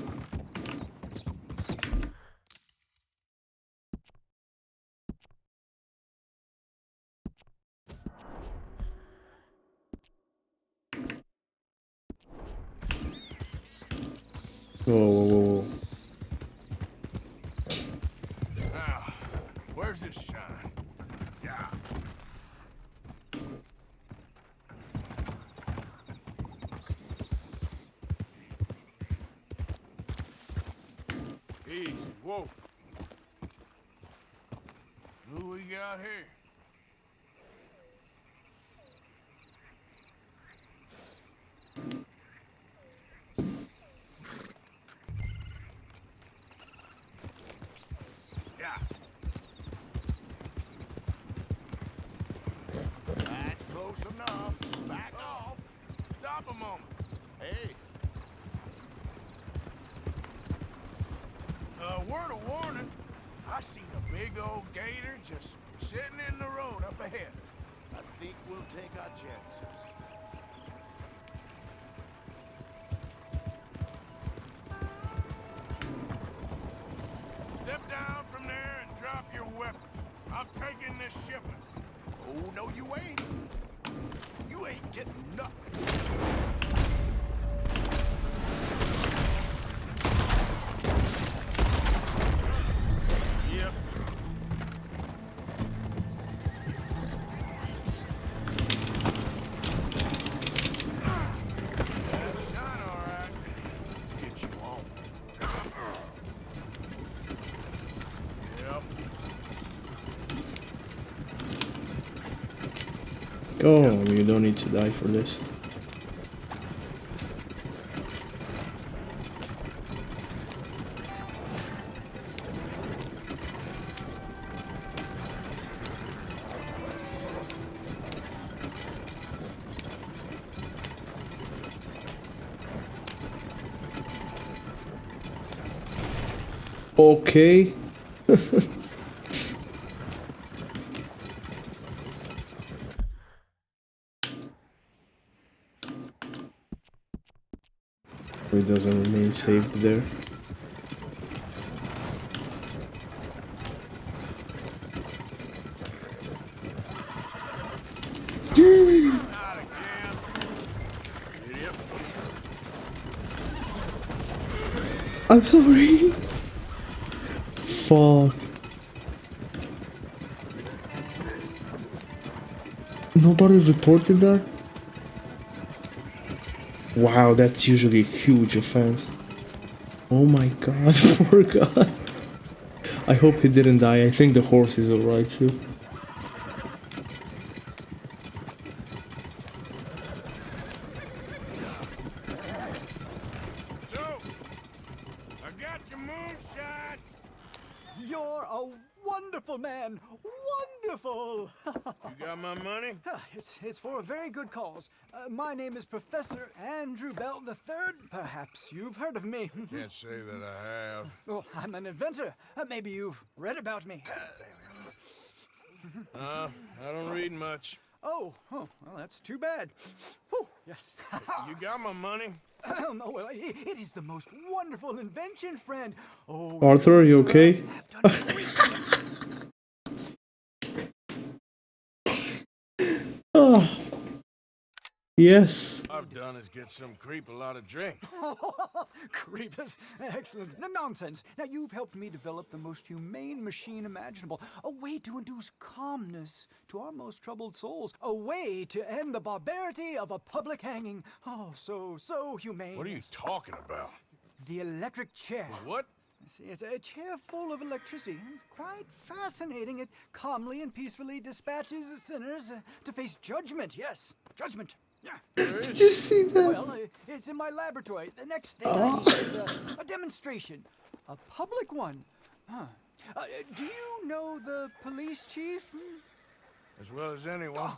Whoa. Now, where's this shine? Yeah. Easy, whoa. Who we got here? Yeah. That's close enough. Back off. Stop a moment. Hey, Word of warning. I seen a big old gator just sitting in the road up ahead. I think we'll take our chances. Step down from there and drop your weapons. I'm taking this shipment. Oh, no, you ain't. You ain't getting nothing. Yep. That's shine, all right. Let's get you home. Yep. Go, you don't need to die for this. Okay. It doesn't remain saved there. Not again. Yep. I'm sorry. Fuck. Nobody reported that? Wow, that's usually a huge offense. Oh my god, poor guy. I hope he didn't die. I think the horse is alright too. So, I got your moonshine. You're a wonderful man. Wonderful. You got my money? It's for a very good cause. My name is Professor Andrew Bell III. Perhaps you've heard of me. Can't say that I have. Oh, I'm an inventor. Maybe you've read about me. I don't read much. Oh, well, that's too bad. Whew. Yes. You got my money? Oh, well, it is the most wonderful invention, friend. Oh, Arthur, you sir, okay? have done great. Oh, yes. All I've done is get some creep a lot of drink. Creepers. Excellent. No, nonsense. Now, you've helped me develop the most humane machine imaginable. A way to induce calmness to our most troubled souls. A way to end the barbarity of a public hanging. Oh, so humane. What are you talking about? The electric chair. What? See, it's a chair full of electricity. Quite fascinating. It calmly and peacefully dispatches the sinners to face judgment. Yes, judgment. Yeah. Did you see that? Well, it's in my laboratory. The next thing I need is a demonstration. A public one. Huh. Do you know the police chief? As well as anyone. Oh,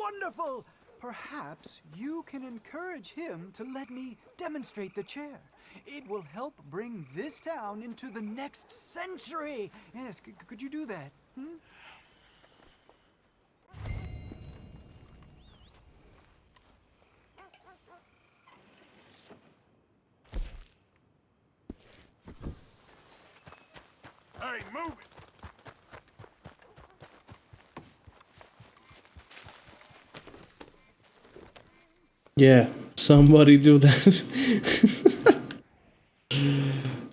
wonderful! Perhaps you can encourage him to let me demonstrate the chair. It will help bring this town into the next century. Yes, could you do that? Hmm? Hey, move it! Yeah, somebody do that.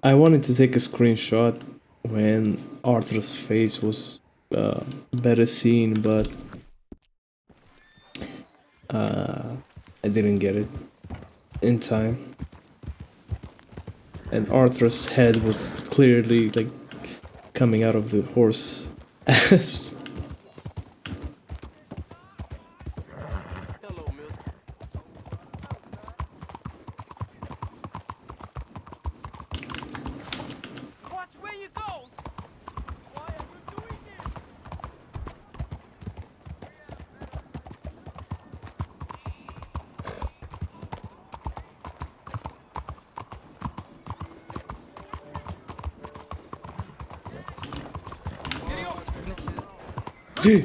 I wanted to take a screenshot when Arthur's face was better seen, but I didn't get it in time. And Arthur's head was clearly like coming out of the horse ass. Hello, mister. Watch where you go! Why are you doing this?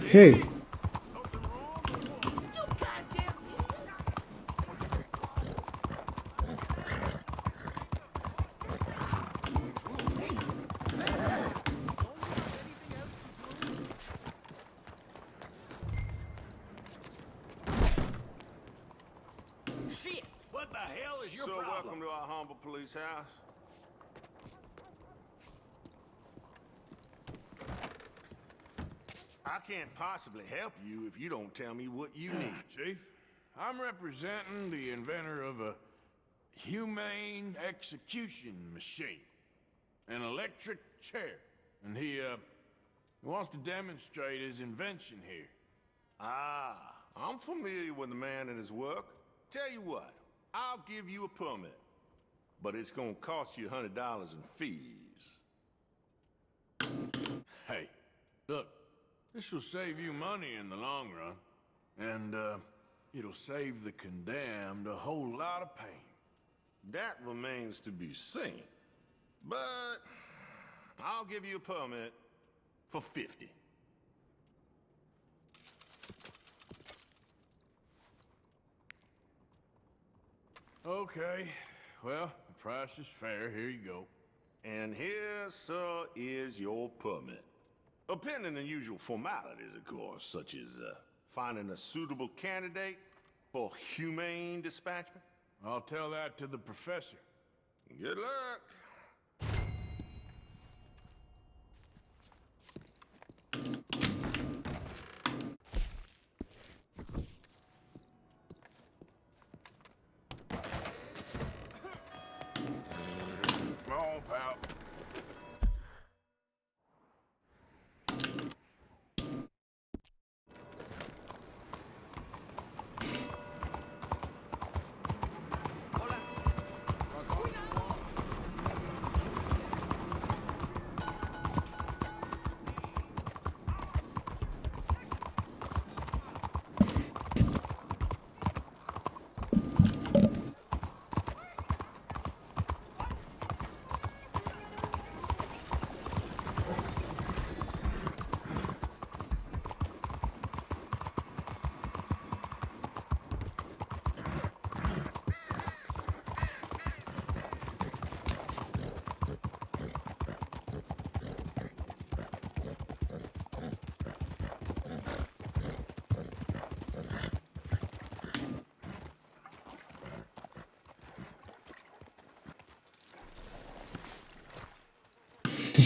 Hey! Shit! What the hell is your So problem? welcome to our humble police house. I can't possibly help you if you don't tell me what you need. Chief, I'm representing the inventor of a humane execution machine. An electric chair. And he wants to demonstrate his invention here. Ah, I'm familiar with the man and his work. Tell you what, I'll give you a permit. But it's gonna cost you $100 in fees. Hey, look, this will save you money in the long run. And, it'll save the condemned a whole lot of pain. That remains to be seen. But I'll give you a permit for 50. Okay, well, the price is fair. Here you go. And here, sir, is your permit. Pending the usual formalities, of course, such as finding a suitable candidate for humane dispatchment. I'll tell that to the professor. Good luck. Come on, pal.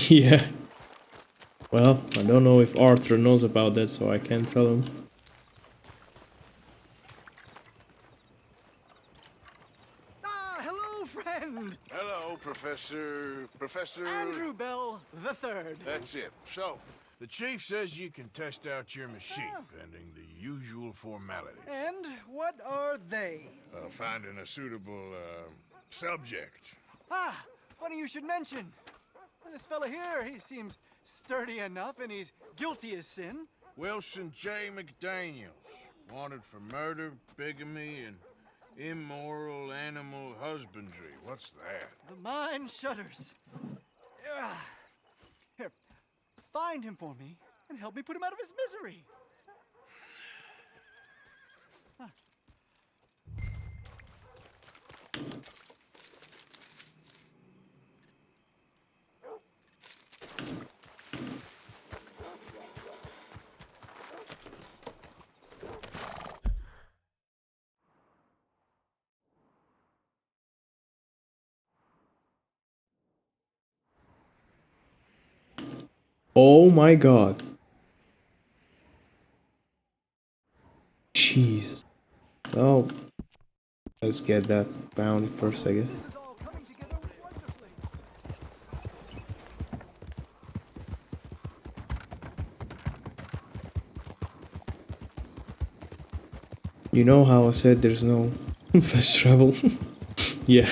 Yeah. Well, I don't know if Arthur knows about that, so I can't tell him. Ah, hello, friend! Hello, Professor... Andrew Bell the Third. That's it. So, the chief says you can test out your machine, pending the usual formalities. And what are they? Finding a suitable, subject. Ah, funny you should mention. This fella here, he seems sturdy enough, and he's guilty as sin. Wilson J. McDaniels, wanted for murder, bigamy, and immoral animal husbandry. What's that? The mind shudders. Ah. Here, find him for me, and help me put him out of his misery. Oh my god. Jesus. Oh. Let's get that bounty first, I guess. This is all coming together wonderfully. You know how I said there's no fast travel? Yeah.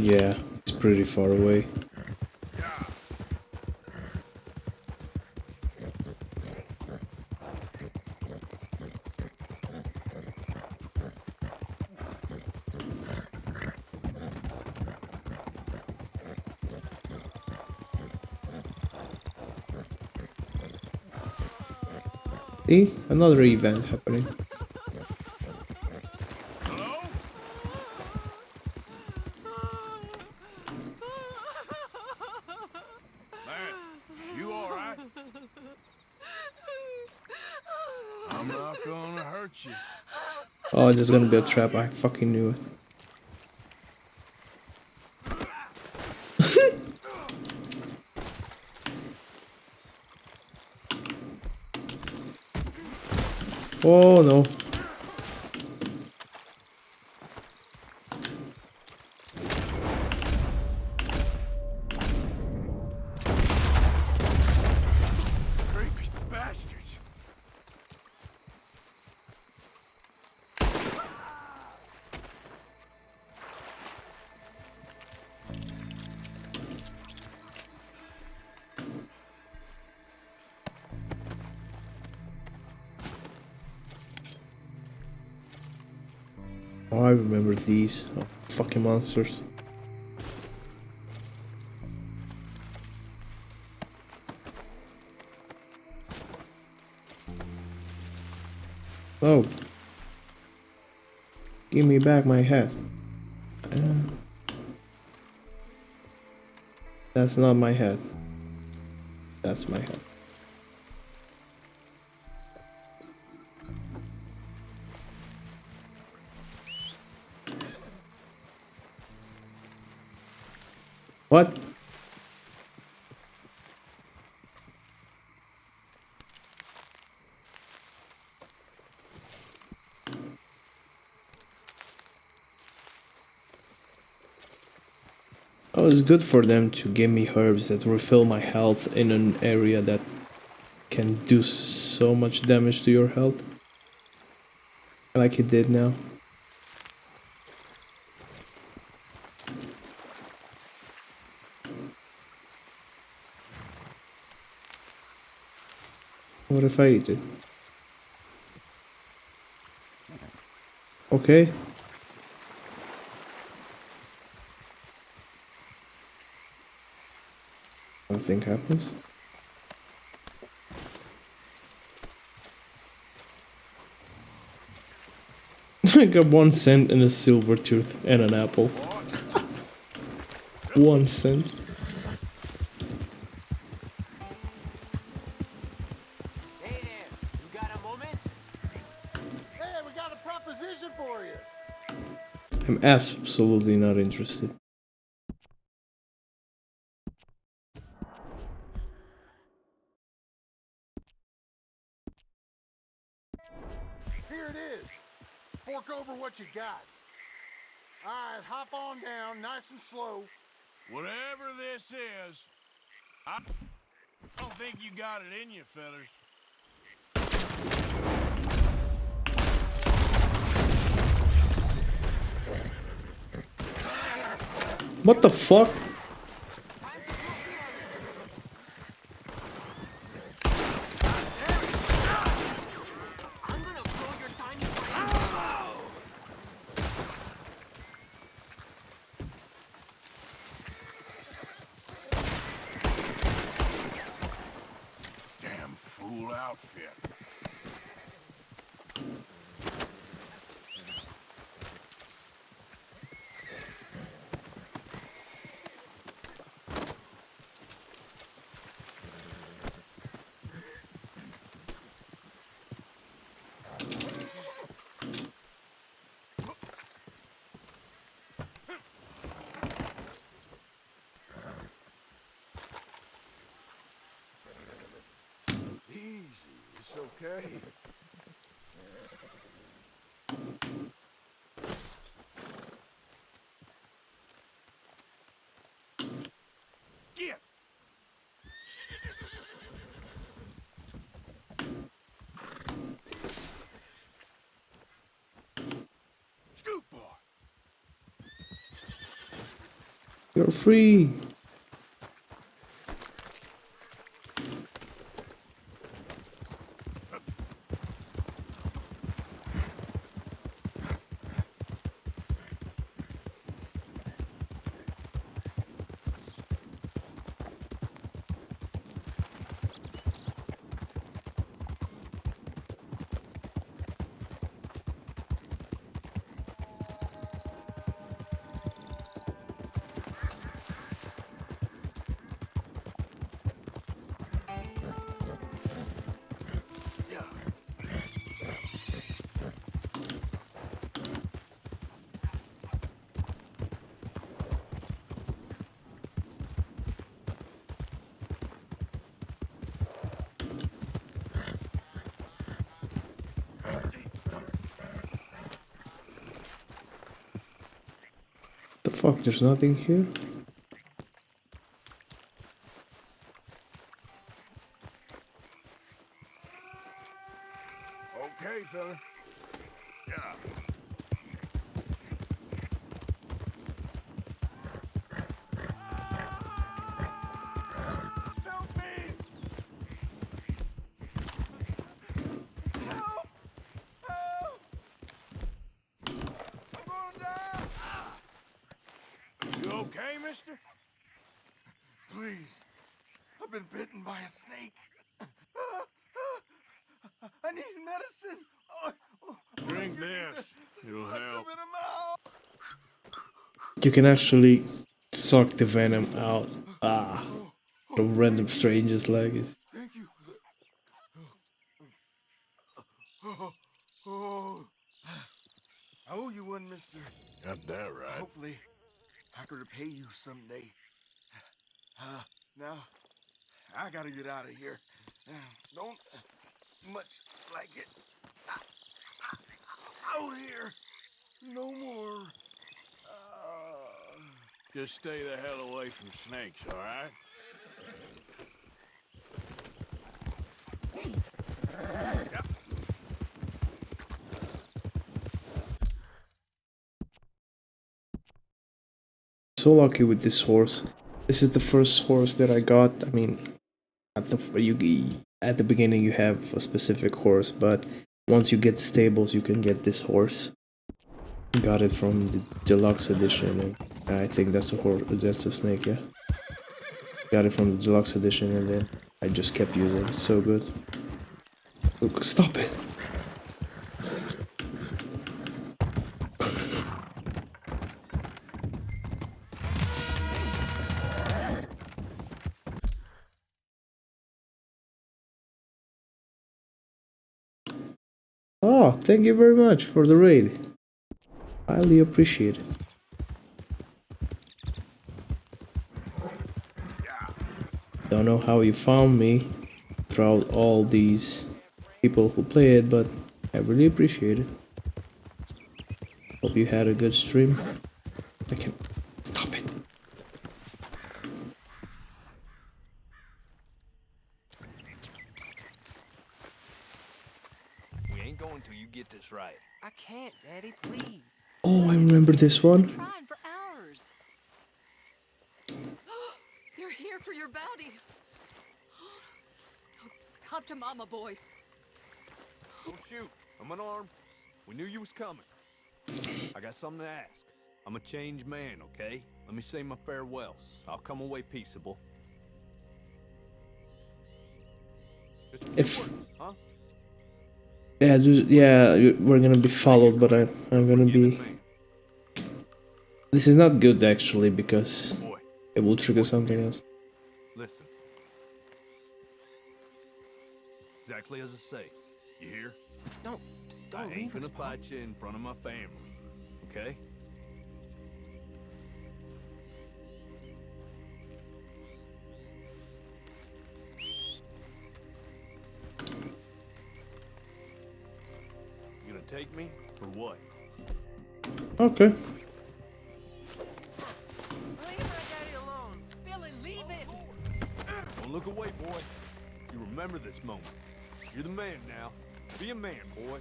Yeah, it's pretty far away. See? Another event happening. You all right? I'm not gonna hurt you. Oh, this is gonna be a trap. I fucking knew it. Oh no. Creepy bastards. Oh, I remember these. Oh, fucking monsters. Oh. Give me back my head. That's not my head. That's my head. What? Oh, it's good for them to give me herbs that refill my health in an area that can do so much damage to your health. Like it did now. What if I eat it? Okay. Nothing happens. I got 1 cent and a silver tooth and an apple. 1 cent. Hey there, you got a moment? Hey, we got a proposition for you. I'm absolutely not interested. Here it is. Fork over what you got. All right, hop on down, nice and slow. Whatever this is, I don't think you got it in you, fellas. What the fuck? Damn fool outfit. Easy, it's okay. Get! Scoop boy! You're free. The fuck, there's nothing here? Okay, fella. Yeah. Help me! Help! Help! I'm gonna die! You okay, mister? Please. I've been bitten by a snake. I need medicine. Drink this. It'll help. You can actually suck the venom out. Ah. The random stranger's leg is. Thank you. Oh. I owe you one, mister. Got that right. Hopefully, I could repay you someday. Now, I gotta get out of here. Don't much like it. Out here. No more. Just stay the hell away from snakes, all right? Yep. So lucky with this horse. This is the first horse that I got. I mean, at the beginning you have a specific horse, but once you get the stables, you can get this horse. Got it from the deluxe edition, and I think that's a horse. That's a snake, yeah. Got it from the deluxe edition, and then I just kept using it. So good. Look, stop it! Oh, thank you very much for the raid. Highly appreciate it. Don't know how you found me throughout all these people who play it, but I really appreciate it. Hope you had a good stream. I can stop it. We ain't going till you get this right. I can't, Daddy, please. Oh, I remember this one. Trying for hours. You're here for your bounty. Come to Mama, boy. Don't shoot. I'm unarmed. We knew you was coming. I got something to ask. I'm a changed man, okay? Let me say my farewells. I'll come away peaceable. Just a few words, huh? Yeah, we're gonna be followed, but I'm gonna be... This is not good, actually, because it will trigger something else. Listen. Exactly as I say. You hear? Don't I leave ain't us, gonna fight you in front of my family, okay? You gonna take me or what? Okay. Leave my daddy alone. Billy, leave it. Don't look away, boy. You remember this moment. You're the man now. Be a man, boy.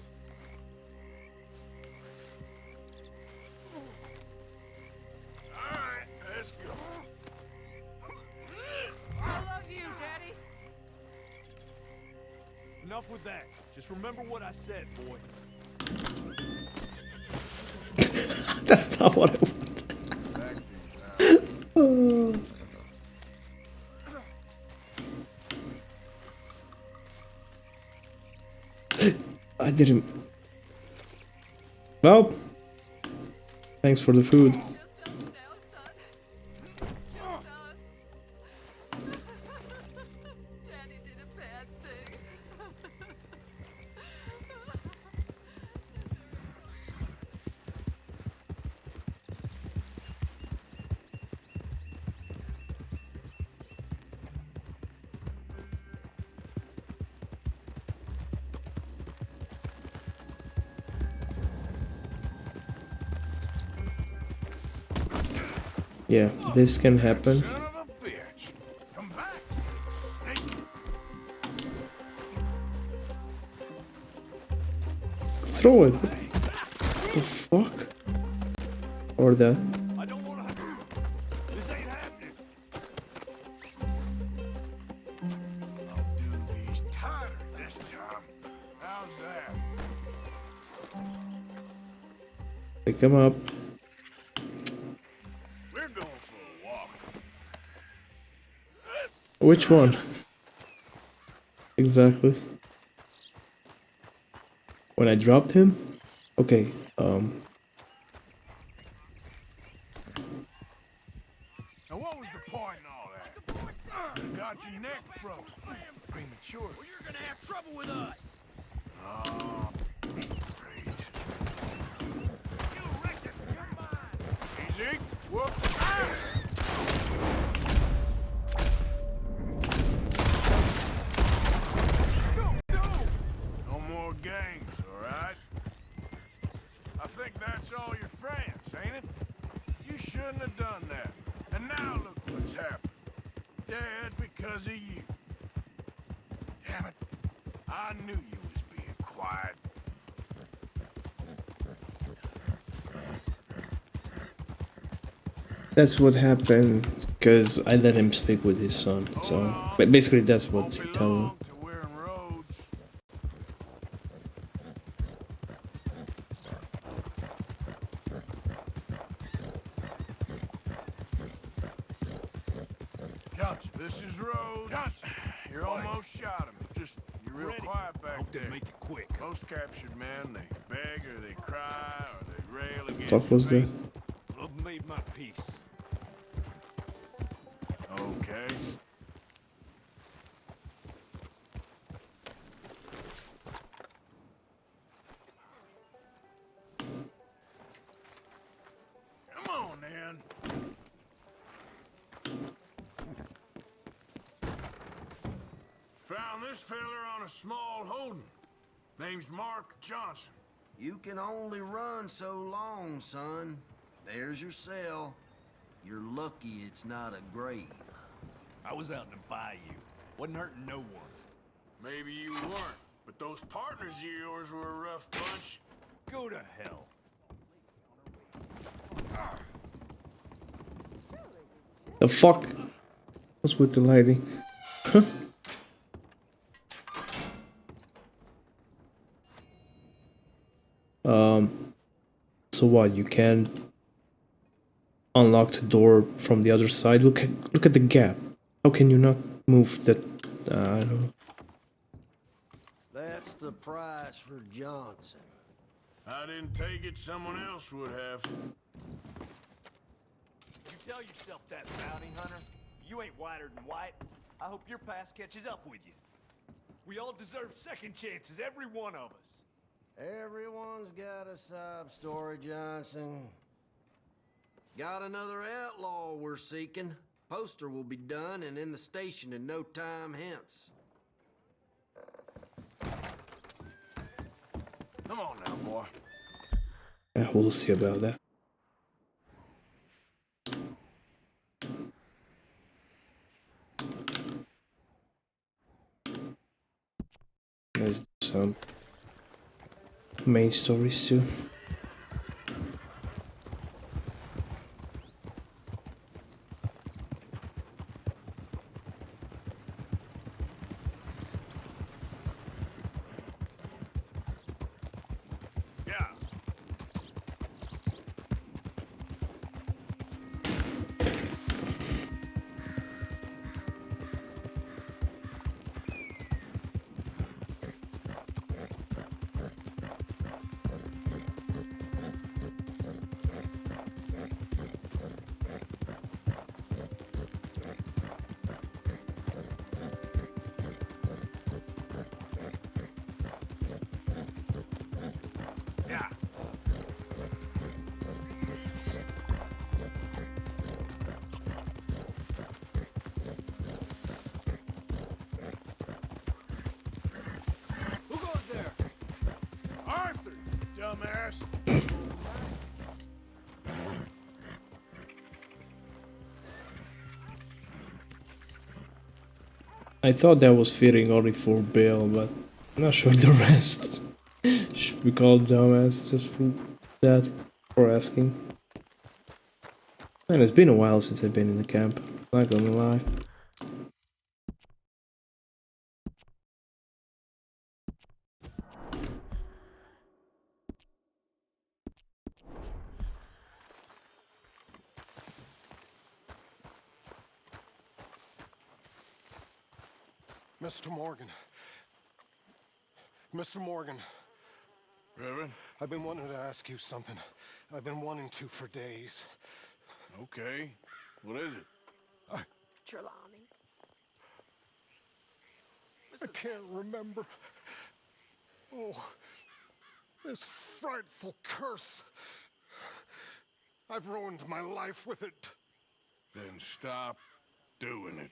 Alright, let's go. I love you, Daddy. Enough with that. Just remember what I said, boy. That's not what I want. I didn't... Well, thanks for the food. Daddy did a bad thing. Yeah, this can happen. Son of a bitch. Come back, snake. Throw it. What the fuck? Or that. I don't want to. This ain't happening. I'll do these tighter this time. How's that? Pick him up. We're going for a walk. Which one? Exactly. When I dropped him? Okay, Now what was the point in all that? Got your neck broke. Premature. Well, you're gonna have trouble with us. Oh, great. You wrecked it. You're mine. Easy. Whoop. No more games, alright? I think that's all your friends, ain't it? You shouldn't have done that. And now look what's happened. Dead because of you. Damn it. I knew you was being quiet. that's what happened because I let him speak with his son. So, but basically, that's what you tell him. Johnson, this is Rhodes. Johnson, you're almost shot him. Just, you're real quiet back Hope there. they make it quick. Most captured men, they beg or they cry or they rail against Fuck was fate. that? I've made my peace. Okay. Found this feller on a small holding. Name's Mark Johnson. You can only run so long, son. There's your cell. You're lucky it's not a grave. I was out in the bayou. Wasn't hurting no one. Maybe you weren't, but those partners of yours were a rough bunch. Go to hell. The fuck? What's with the lady? So what? You can unlock the door from the other side. Look at the gap. How can you not move that? I don't know. That's the price for Johnson. I didn't take it, someone else would have. You tell yourself that, bounty hunter. You ain't whiter than white. I hope your past catches up with you. We all deserve second chances, every one of us. Everyone's got a sob story, Johnson. Got another outlaw we're seeking. Poster will be done and in the station in no time hence. Come on now, boy. Yeah, we'll see about that. Let's do some main stories too. Dumbass. I thought that was fitting only for Bill, but I'm not sure the rest should be called dumbass just for that, for asking. Man, it's been a while since I've been in the camp, not gonna lie. Mr. Morgan. Mr. Morgan. Reverend? I've been wanting to ask you something. I've been wanting to for days. Okay. What is it? Trelawney. I can't remember. Oh, this frightful curse. I've ruined my life with it. Then stop doing it.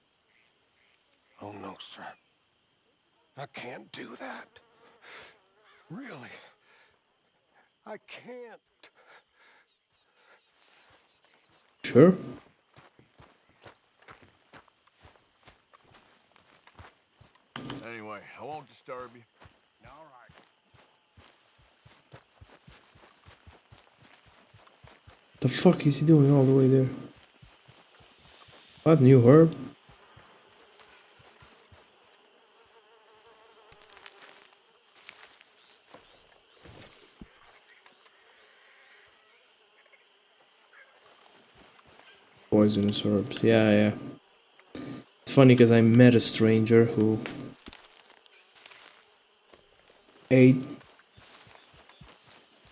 Oh, no, sir. I can't do that. Really. I can't. Sure. Anyway, I won't disturb you. All right. The fuck is he doing all the way there? What, new herb? Poisonous herbs, yeah. It's funny because I met a stranger who ate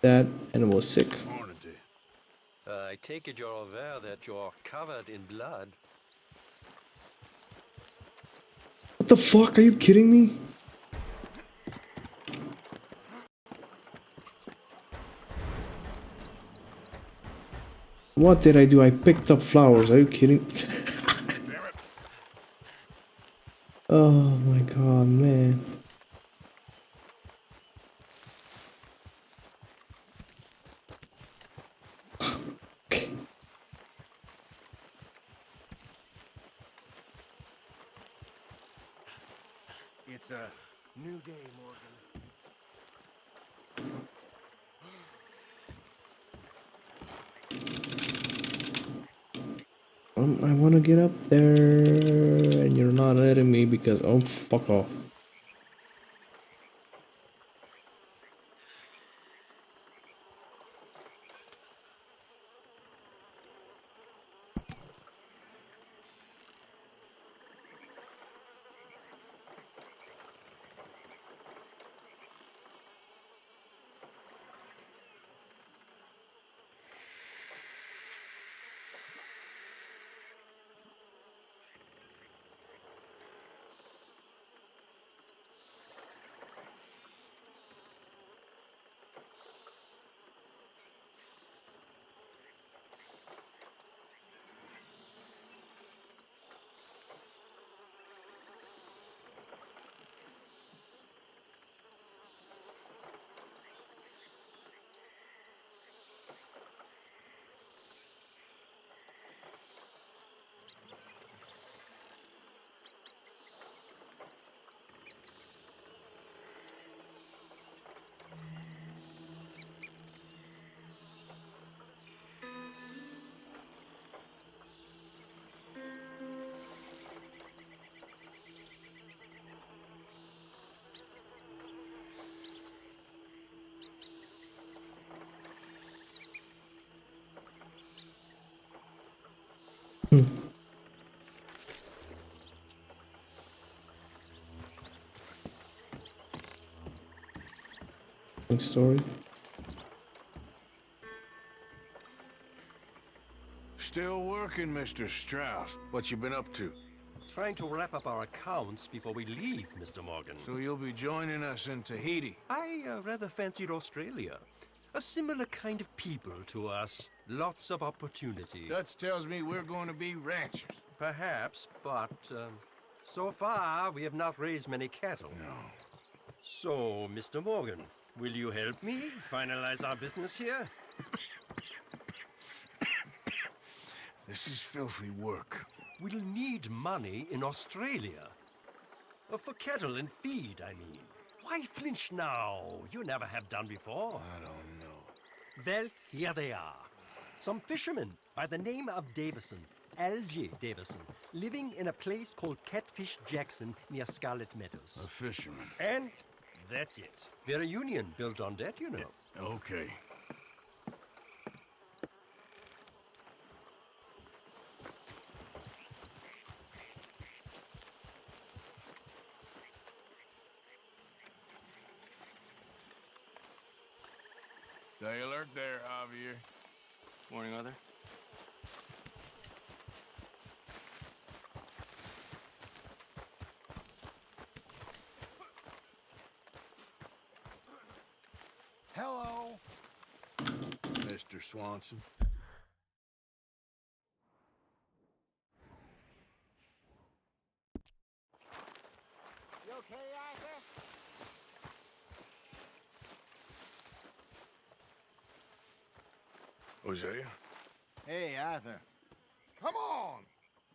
that and was sick. I take it you're aware that you're covered in blood. What the fuck? Are you kidding me? What did I do? I picked up flowers. Are you kidding? Oh my god, man. It's a new day, Morgan. I want to get up there, and you're not letting me because oh fuck off. Long story. Still working, Mr. Strauss. What you been up to? Trying to wrap up our accounts before we leave, Mr. Morgan. So you'll be joining us in Tahiti? I rather fancied Australia. A similar kind of people to us. Lots of opportunity. Dutch tells me we're going to be ranchers. Perhaps, but so far we have not raised many cattle. No. So, Mr. Morgan, will you help me finalize our business here? This is filthy work. We'll need money in Australia. For cattle and feed, I mean. Why flinch now? You never have done before. I don't know. Well, here they are. Some fishermen by the name of Davison, L.J. Davison, living in a place called Catfish Jackson near Scarlet Meadows. A fisherman. And that's it. We're a union built on that, you know. Okay. Stay alert there, Javier. Morning, Arthur. Hello. Mr. Swanson. You okay, Arthur? Hosea? Hey, Arthur. Come on!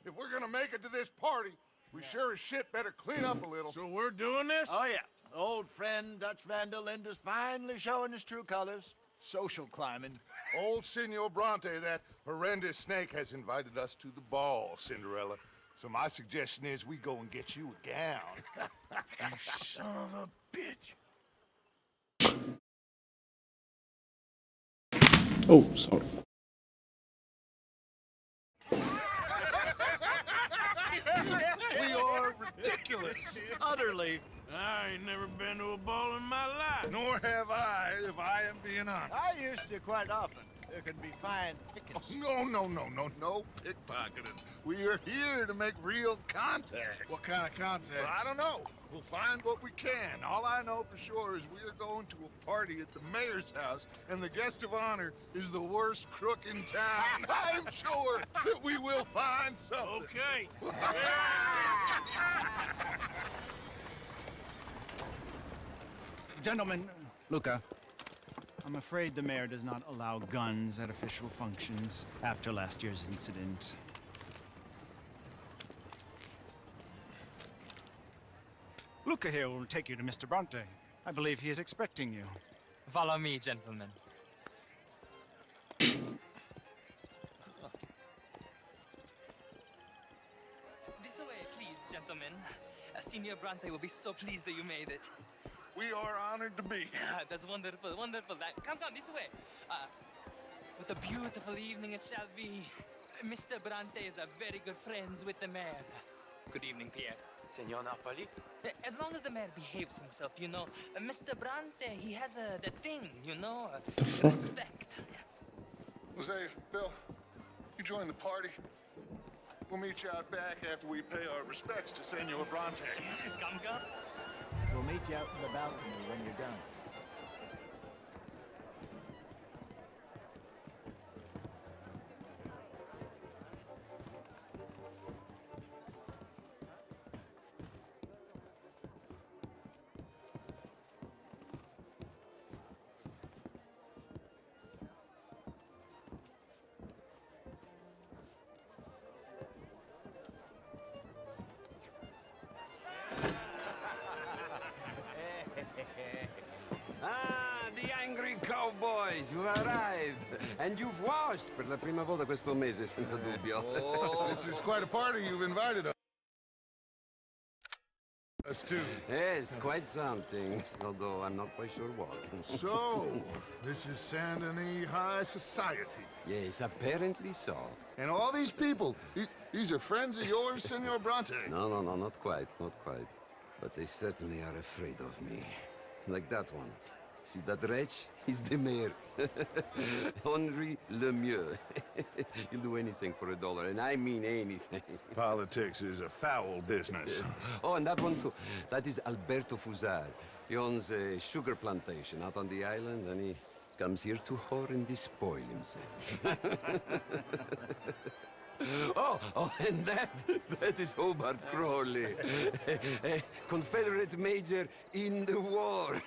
If we're gonna make it to this party, we sure as shit better clean up a little. So we're doing this? Oh, yeah. Old friend Dutch Van der Linde's finally showing his true colors. Social climbing. Old Senor Bronte, that horrendous snake, has invited us to the ball, Cinderella. So my suggestion is we go and get you a gown. You son of a bitch. Oh, sorry. We are ridiculous. Utterly. I ain't never been to a ball in my life. Nor have I, if I am being honest. I used to quite often. there can be fine pickings. Oh, no pickpocketing. We are here to make real contact. What kind of contact? Well, I don't know. We'll find what we can. All I know for sure is we are going to a party at the mayor's house, and the guest of honor is the worst crook in town. I'm sure that we will find something. Okay. Gentlemen, Luca, I'm afraid the mayor does not allow guns at official functions after last year's incident. Luca here will take you to Mr. Bronte. I believe he is expecting you. Follow me, gentlemen. This way, please, gentlemen. Senior Bronte will be so pleased that you made it. We are honored to be here. That's wonderful, wonderful. Come, this way. What a beautiful evening it shall be. Mr. Bronte is a very good friends with the mayor. Good evening, Pierre. Senor Napoli? As long as the mayor behaves himself, you know. Mr. Bronte, he has the thing, you know. Respect. Jose, Bill, you join the party. We'll meet you out back after we pay our respects to Senor Bronte. Come. We'll meet you out in the balcony when you're done. The angry cowboys, you arrived! And you've washed per la prima volta questo mese, senza dubbio. This is quite a party you've invited us to. Yes, quite something. Although I'm not quite sure what. So, this is Saint Denis High Society. Yes, apparently so. And all these people, these are friends of yours, Senor Bronte? No, not quite, not quite. But they certainly are afraid of me. Like that one. See that wretch? He's the mayor. Henri Lemieux. He'll do anything for $1, and I mean anything. Politics is a foul business. Yes. Oh, and that one too. That is Alberto Fusar. He owns a sugar plantation out on the island, and he comes here to whore and despoil himself. Oh, and that is Hobart Crawley, a Confederate major in the war.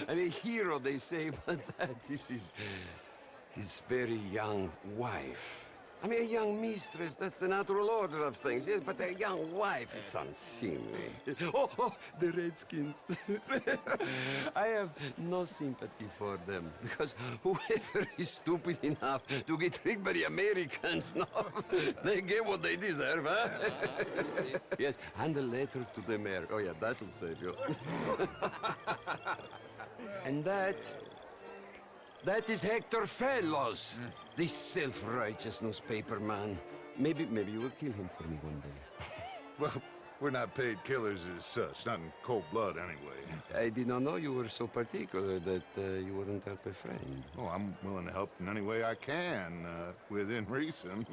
I mean, hero, they say, but that is his very young wife. I mean, a young mistress, that's the natural order of things, yes, but a young wife is unseemly. Oh, the Redskins. I have no sympathy for them, because whoever is stupid enough to get tricked by the Americans, no, they get what they deserve, huh? Yes, and a letter to the mayor. Oh, yeah, that'll save you. And that is Hector Fellows, this self-righteous newspaper man. Maybe you will kill him for me one day. Well, we're not paid killers as such, not in cold blood anyway. I did not know you were so particular that you wouldn't help a friend. Oh, I'm willing to help in any way I can, within reason.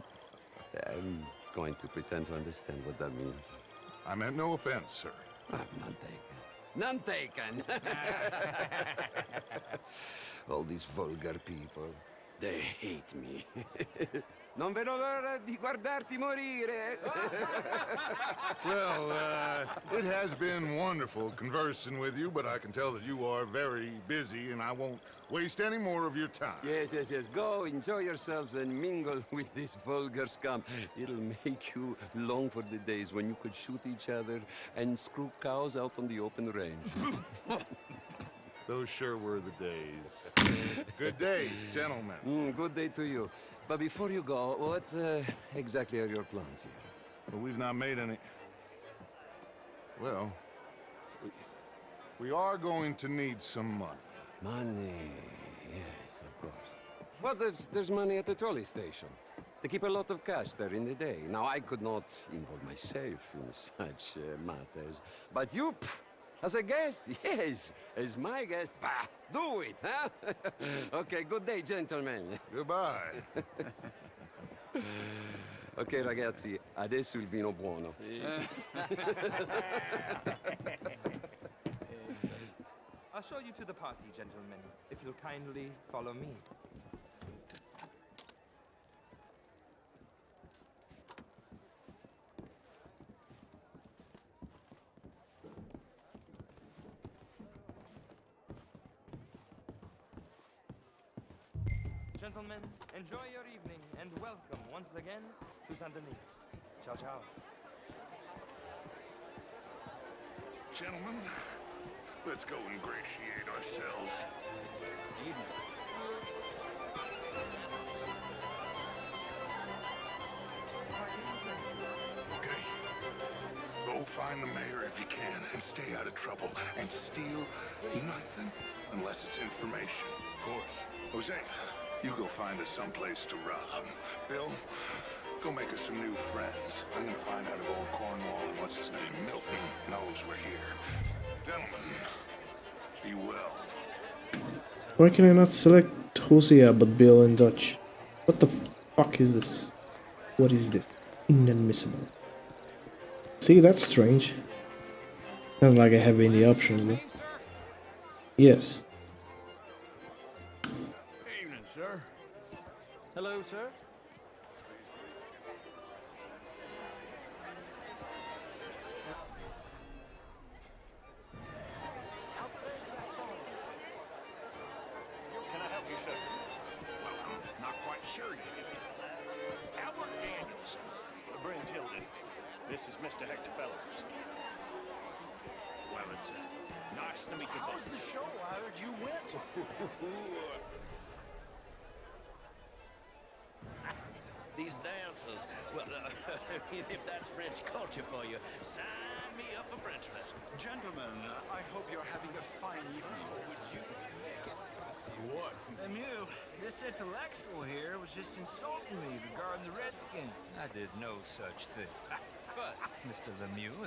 I'm going to pretend to understand what that means. I meant no offense, sir. None taken. None taken! All these vulgar people, they hate me. Non vedo l'ora di guardarti morire. Well, it has been wonderful conversing with you, but I can tell that you are very busy, and I won't waste any more of your time. Yes. Go, enjoy yourselves, and mingle with this vulgar scum. It'll make you long for the days when you could shoot each other and screw cows out on the open range. Those sure were the days. Good day, gentlemen. Good day to you. But before you go, what exactly are your plans here? Well, we've not made any... Well, we are going to need some money. Money, yes, of course. Well, there's money at the trolley station. They keep a lot of cash there in the day. Now, I could not involve myself in such matters. But you, As a guest? Yes. As my guest? Bah, do it, huh? Okay, good day, gentlemen. Goodbye. Ok, ragazzi, adesso il vino buono. I'll show you to the party, gentlemen, if you'll kindly follow me. Gentlemen, enjoy your evening and welcome once again to Saint Denis. Ciao, ciao. Gentlemen, let's go ingratiate ourselves. Okay. Go find the mayor if you can and stay out of trouble. And steal nothing unless it's information. Of course. Jose, you go find us someplace to rob. Bill, go make us some new friends. I'm gonna find out if old Cornwall and what's his name, Milton, knows we're here. Gentlemen, be well. Why can I not select Hosea but Bill in Dutch? What the fuck is this? What is this? Inadmissible. See, that's strange. Not like I have any options, but... Yes. Evening, sir. Hello, sir. Can I help you, sir? Well, I'm not quite sure yet. Albert Daniels. Bryn Tilden. This is Mr. Hector Fellows. Well, it's nice to meet you both. How's the show? I heard you went. These dancers, well, if that's French culture for you, sign me up for French lesson. Gentlemen, I hope you're having a fine evening. Would you make it? What? Lemieux, this intellectual here was just insulting me regarding the Redskin. I did no such thing. But, Mr. Lemieux,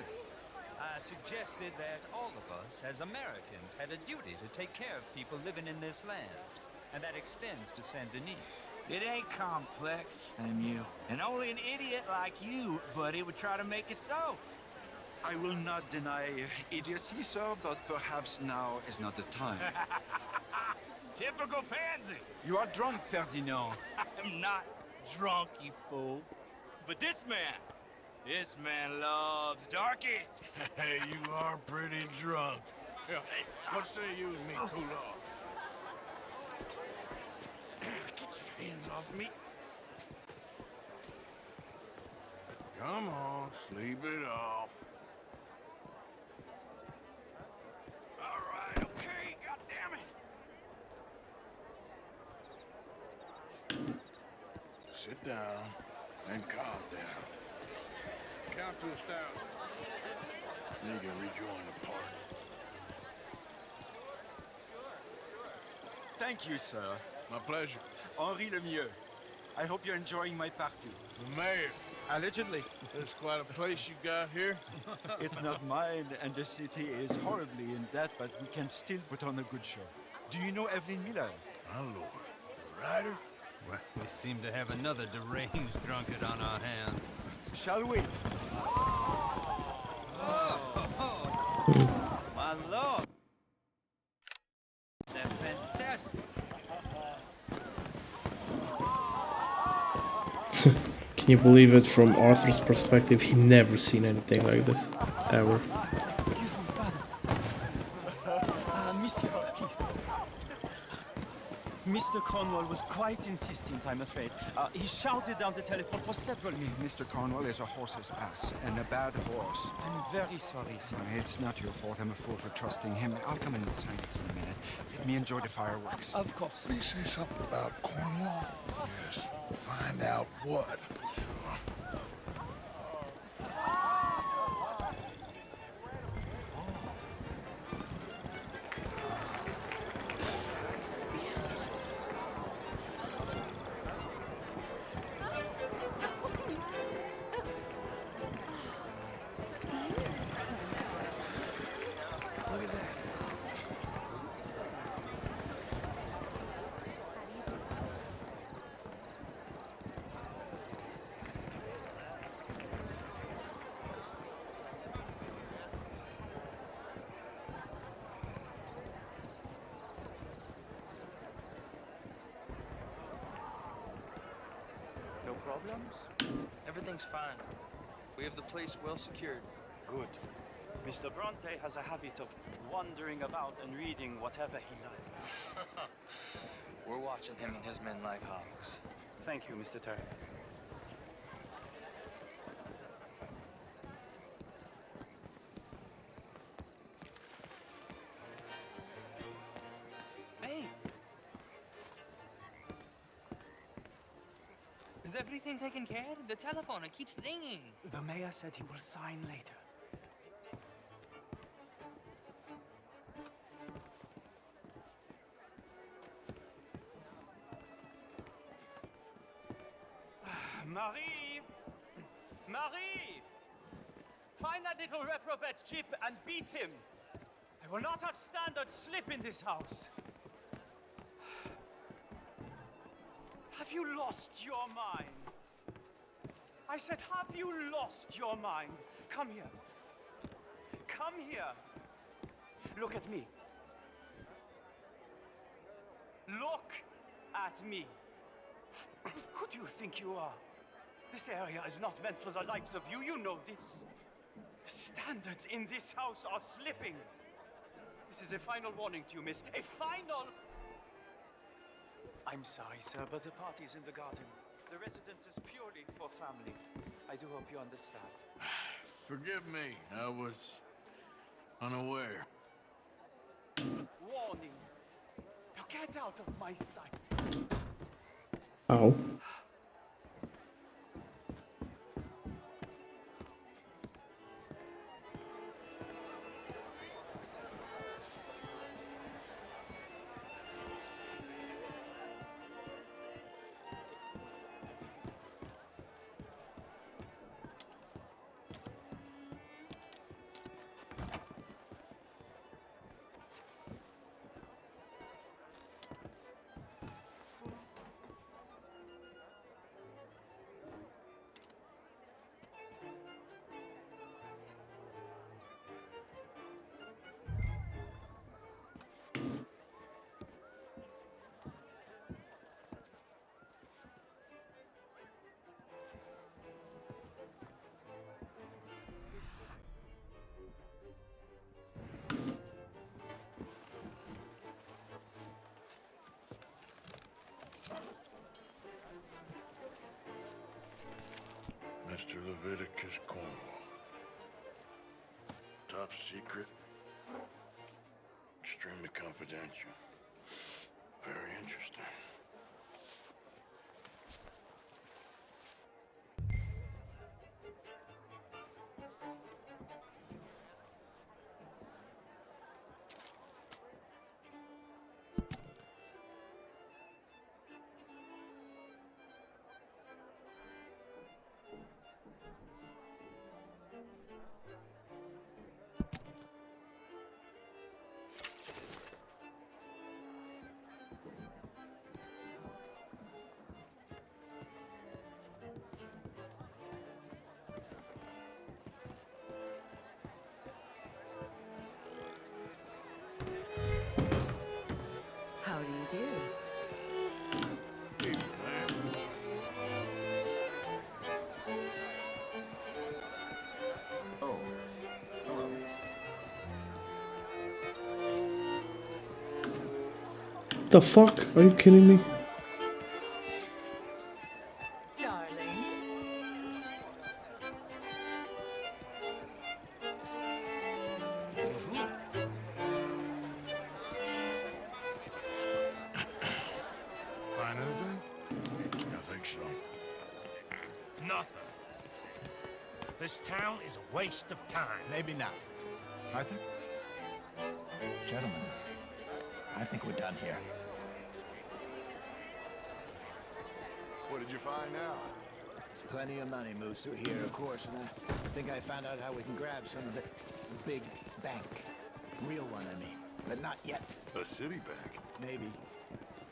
I suggested that all of us, as Americans, had a duty to take care of people living in this land. And that extends to Saint Denis. It ain't complex, Lemieux. And only an idiot like you, buddy, would try to make it so. I will not deny idiocy, sir, but perhaps now is not the time. Typical pansy. You are drunk, Ferdinand. I'm not drunk, you fool. But this man loves darkies. Hey, you are pretty drunk. Yeah, hey, what say you and me cool off? Get your hands off me. Come on, sleep it off. All right, okay, goddammit. Sit down and calm down. Count to 1,000. Then you can rejoin the party. Thank you, sir. My pleasure. Henri Lemieux. I hope you're enjoying my party. The mayor. Allegedly. There's quite a place you got here. It's not mine, and the city is horribly in debt, but we can still put on a good show. Do you know Evelyn Miller? My lord. The writer? Well, we seem to have another deranged drunkard on our hands. Shall we? My lord! They're fantastic. Can you believe it? From Arthur's perspective, he never seen anything like this. Ever. Excuse me, pardon. Monsieur, please. Mr. Cornwall was quite insistent, I'm afraid. He shouted down the telephone for several minutes. Mr. Cornwall is a horse's ass, and a bad horse. I'm very sorry, sir. It's not your fault. I'm a fool for trusting him. I'll come in and sign it in a minute. Let me enjoy the fireworks. Of course. Did he say something about Cornwall? Yes. Find out what. Sure. problems? Everything's fine. We have the place well secured. Good. Mr. Bronte has a habit of wandering about and reading whatever he likes. We're watching him and his men like hawks. Thank you, Mr. Terry. Hey! Is everything taken care of? The telephone, it keeps ringing. The mayor said he will sign later. Marie! Marie! Find that little reprobate Chip and beat him. I will not have standard slip in this house. Have you lost your mind? I said, have you lost your mind? Come here. Come here. Look at me. Look at me. Who do you think you are? This area is not meant for the likes of you. You know this. The standards in this house are slipping. This is a final warning to you, miss. A final... I'm sorry, sir, but the party's in the garden. The residence is purely for family. I do hope you understand. Forgive me. I was unaware. Warning. Now get out of my sight. Ow. Mr. Leviticus Cornwall. Top secret. Extremely confidential. Very interesting. How do you do? Oh, hello. The fuck? Are you kidding me? Darling. Find anything? I think so. Nothing. This town is a waste of time. Maybe not. Arthur? Gentlemen, I think we're done here. What did you find out? There's plenty of money moves through here, of course, and I think I found out how we can grab some of it. A big bank. Real one, I mean. But not yet. A city bank? Maybe.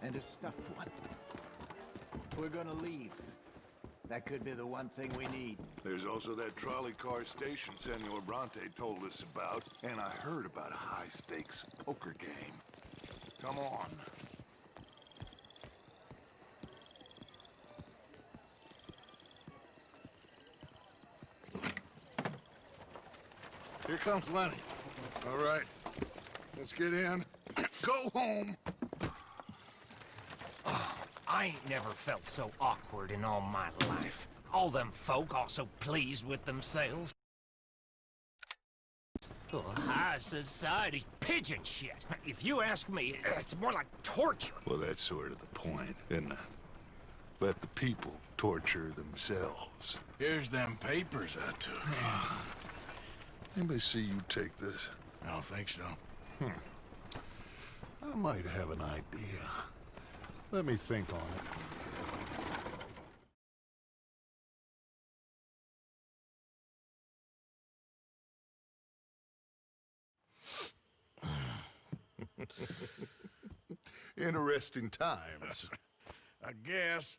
And a stuffed one. If we're gonna leave, that could be the one thing we need. There's also that trolley car station Senor Bronte told us about, and I heard about a high-stakes poker game. Come on. Here comes Lenny. All right, let's get in. Go home. I ain't never felt so awkward in all my life. All them folk all so pleased with themselves. Oh, high society's pigeon shit. If you ask me, it's more like torture. Well, that's sort of the point, isn't it? Let the people torture themselves. Here's them papers I took. Anybody see you take this? I don't think so. I might have an idea. Let me think on it. Interesting times. I guess.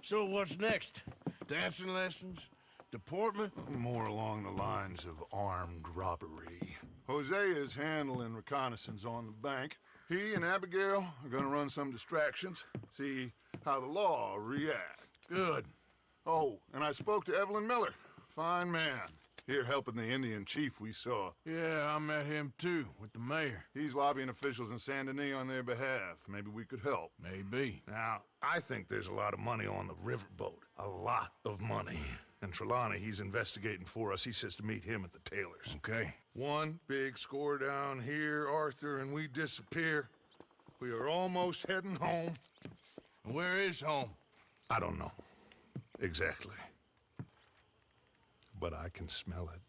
So what's next? Dancing lessons? Deportment? More along the lines of armed robbery. Hosea is handling reconnaissance on the bank. He and Abigail are gonna run some distractions, see how the law reacts. Good. Oh, and I spoke to Evelyn Miller. Fine man. Here helping the Indian chief we saw. Yeah, I met him too, with the mayor. He's lobbying officials in Saint Denis on their behalf. Maybe we could help. Maybe. Now, I think there's a lot of money on the riverboat. A lot of money. And Trelawney, he's investigating for us. He says to meet him at the Taylor's. Okay. One big score down here, Arthur, and we disappear. We are almost heading home. Where is home? I don't know. Exactly. But I can smell it.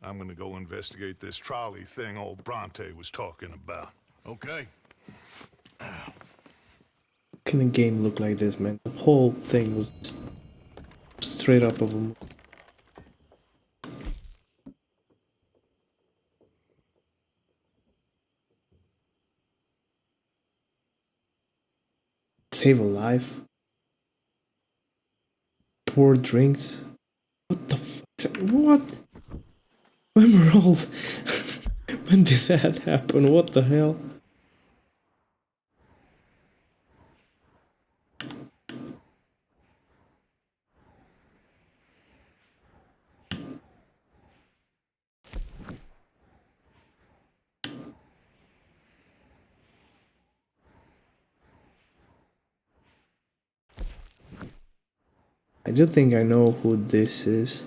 I'm gonna go investigate this trolley thing old Bronte was talking about. Okay. Can a game look like this, man? The whole thing was straight up of a... Save a life. Pour drinks. What the fuck? What? Emerald. When did that happen? What the hell? I do think I know who this is.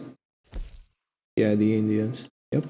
Yeah, the Indians. Yep.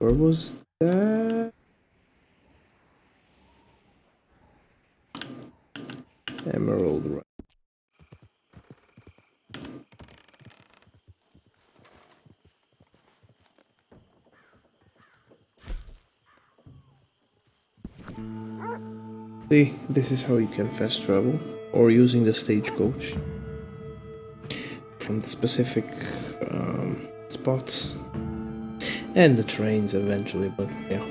Where was that? Emerald, right. See, this is how you can fast travel, or using the stagecoach from the specific spots, and the trains eventually, but yeah.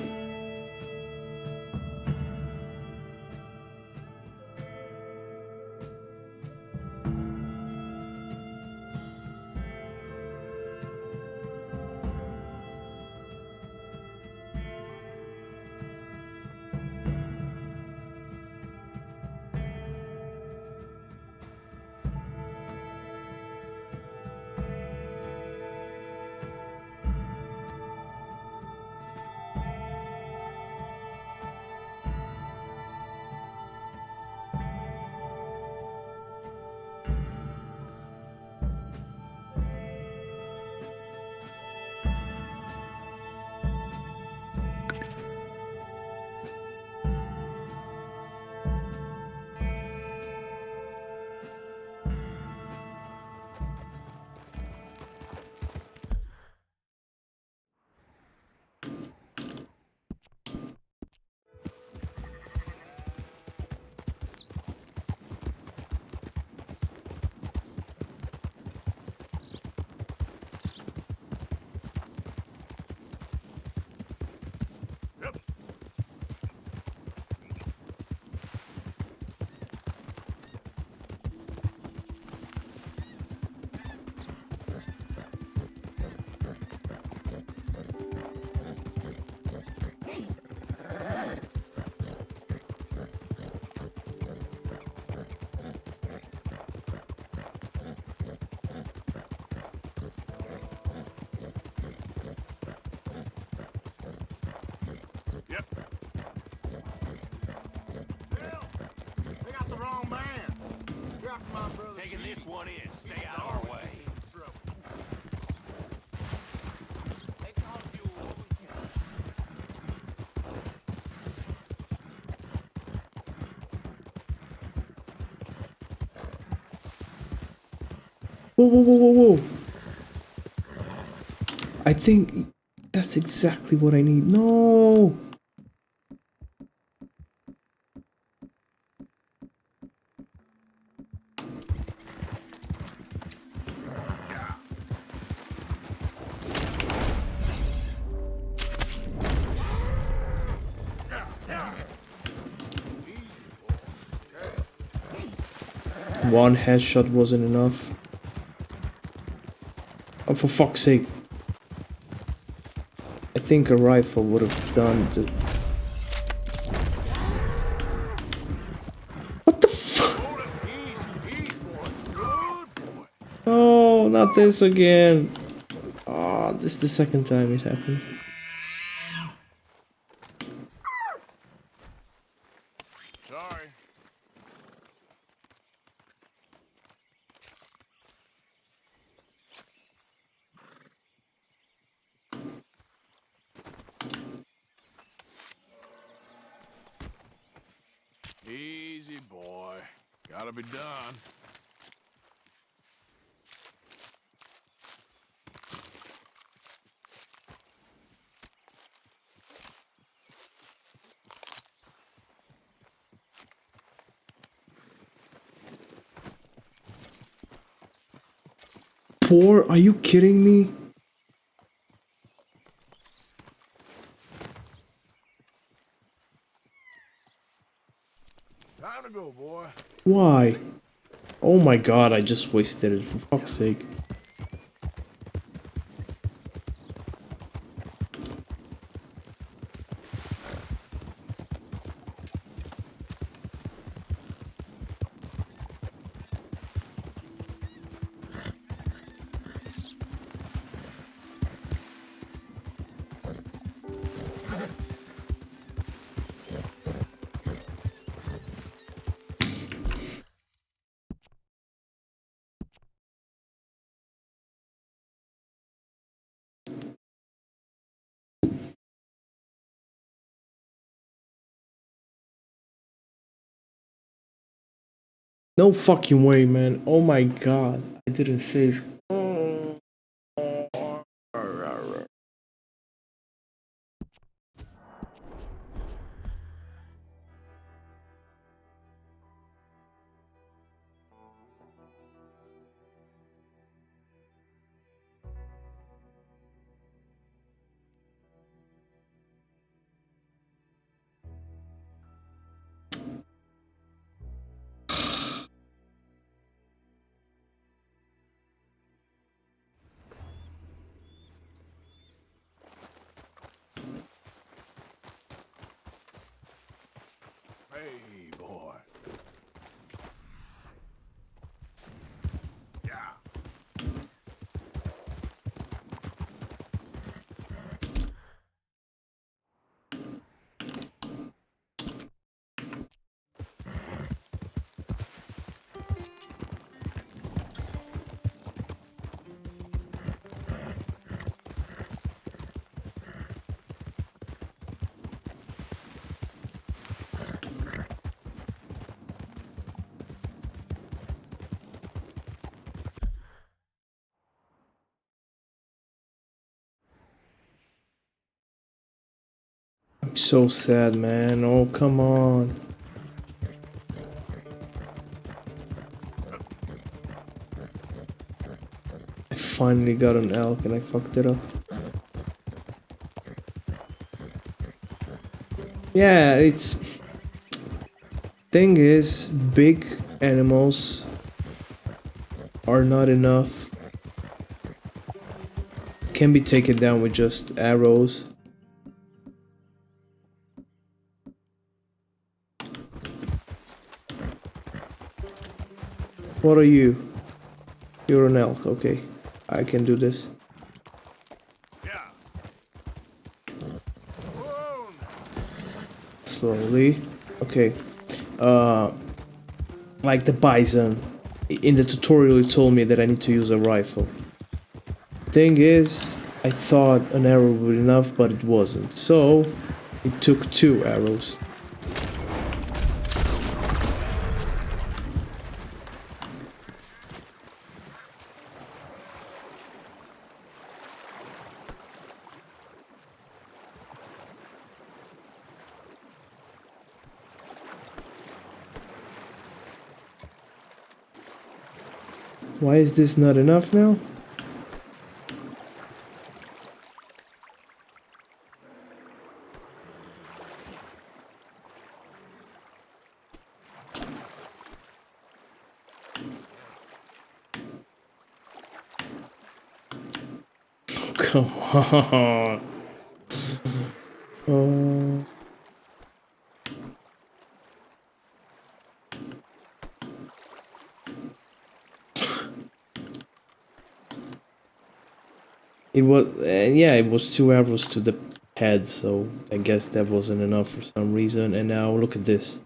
Taking this one in. Stay out of our way. Whoa, whoa, whoa, whoa, whoa. I think that's exactly what I need. No! One headshot wasn't enough. Oh, for fuck's sake. I think a rifle would have done the... What the fuck? Oh, not this again. Oh, this is the second time it happened. Sorry. Easy, boy. Gotta be done. Poor? Are you kidding me? Time to go, boy. Why? Oh my god, I just wasted it, for fuck's sake. No fucking way, man. Oh my god. I didn't save. Hey, boy. I'm so sad, man. Oh, come on. I finally got an elk and I fucked it up. Yeah, it's... Thing is, big animals are not enough. Can be taken down with just arrows. What are you? You're an elk, okay. I can do this. Slowly. Okay. Like the bison. In the tutorial it told me that I need to use a rifle. Thing is, I thought an arrow would be enough, but it wasn't. So, it took 2 arrows. Why is this not enough now? Come on. Oh. It was, yeah, it was 2 arrows to the head, so I guess that wasn't enough for some reason. And now look at this.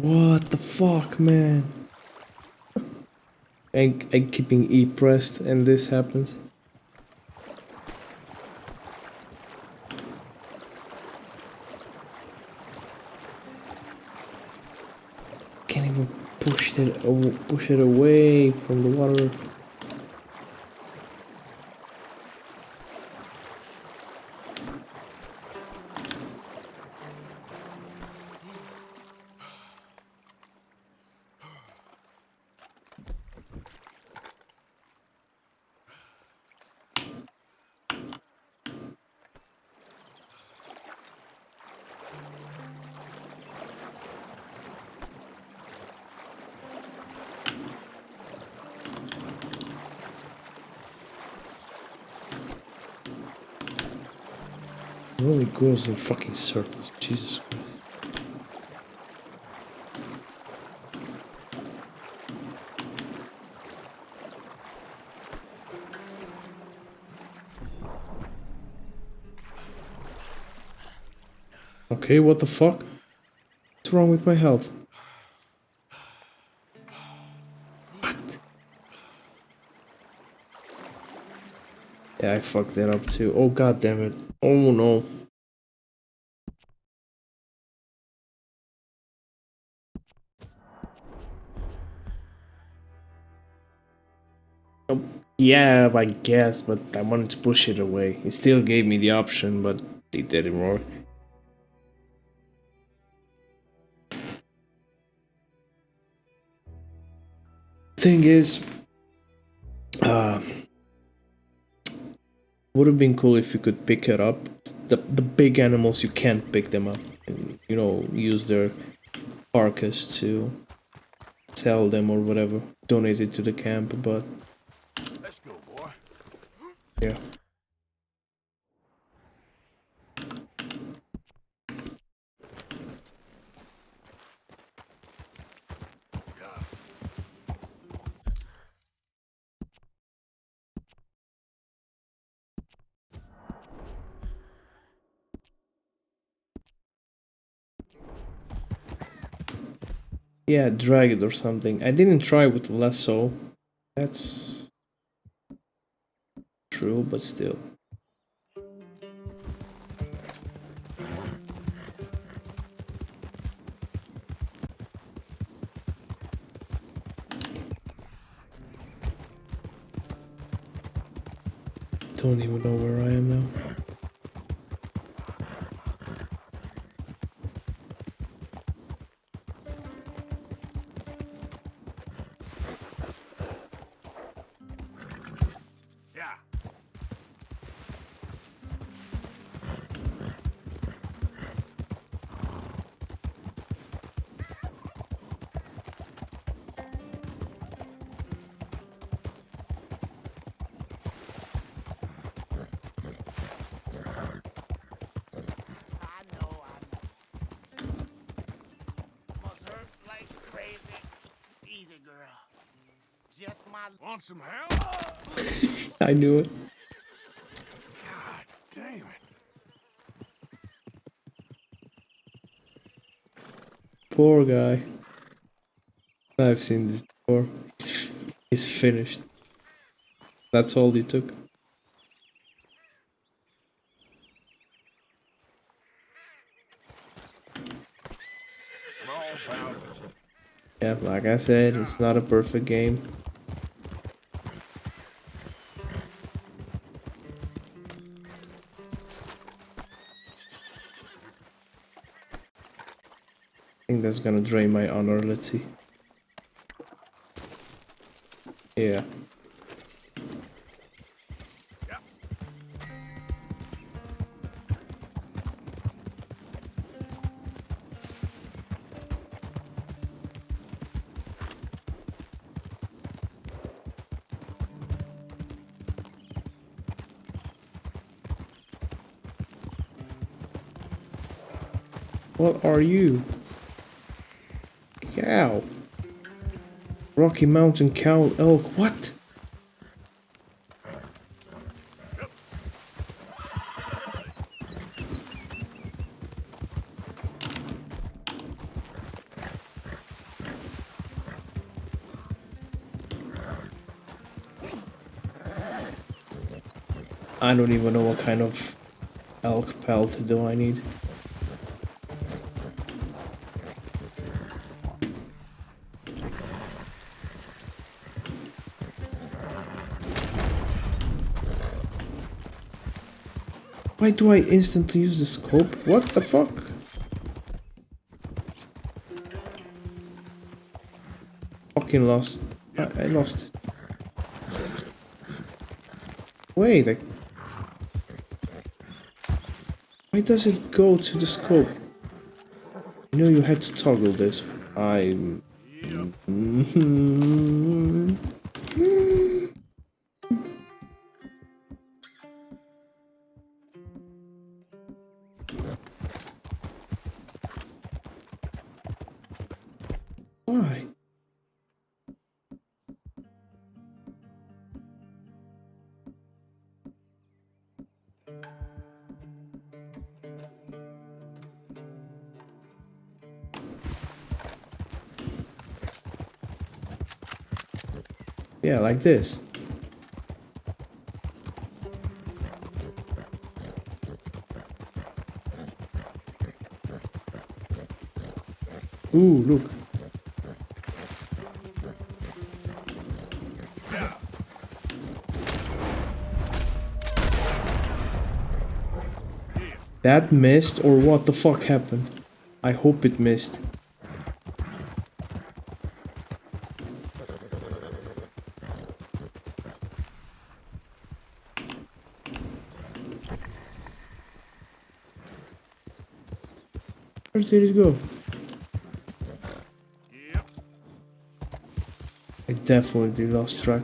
What the fuck, man? I'm keeping E pressed and this happens. Can't even push it away from the water. It only goes in fucking circles, Jesus Christ. Okay, what the fuck? What's wrong with my health? What? Yeah, I fucked that up too. Oh god damn it. Oh no. Yeah, I guess, but I wanted to push it away. It still gave me the option, but it didn't work. Thing is, would have been cool if you could pick it up. The big animals, you can't pick them up. And, you know, use their carcass to sell them or whatever. Donate it to the camp, but... Let's go, boy. Yeah. Yeah, drag it or something. I didn't try with the lasso. That's true, but still. Don't even know where I am now. Want some help? I knew it. God damn it. Poor guy. I've seen this before. He's finished. That's all he took. Yeah, like I said, it's not a perfect game. I think that's gonna drain my honor, let's see. Yeah. What are you? Cow. Rocky Mountain cow elk. What? I don't even know what kind of elk pelt do I need. Why do I instantly use the scope? What the fuck? Fucking lost. I lost. Wait, why does it go to the scope? You know you had to toggle this. I'm... Why? Yeah, like this. Ooh, look. That missed, or what the fuck happened? I hope it missed. Where did it go? I definitely lost track.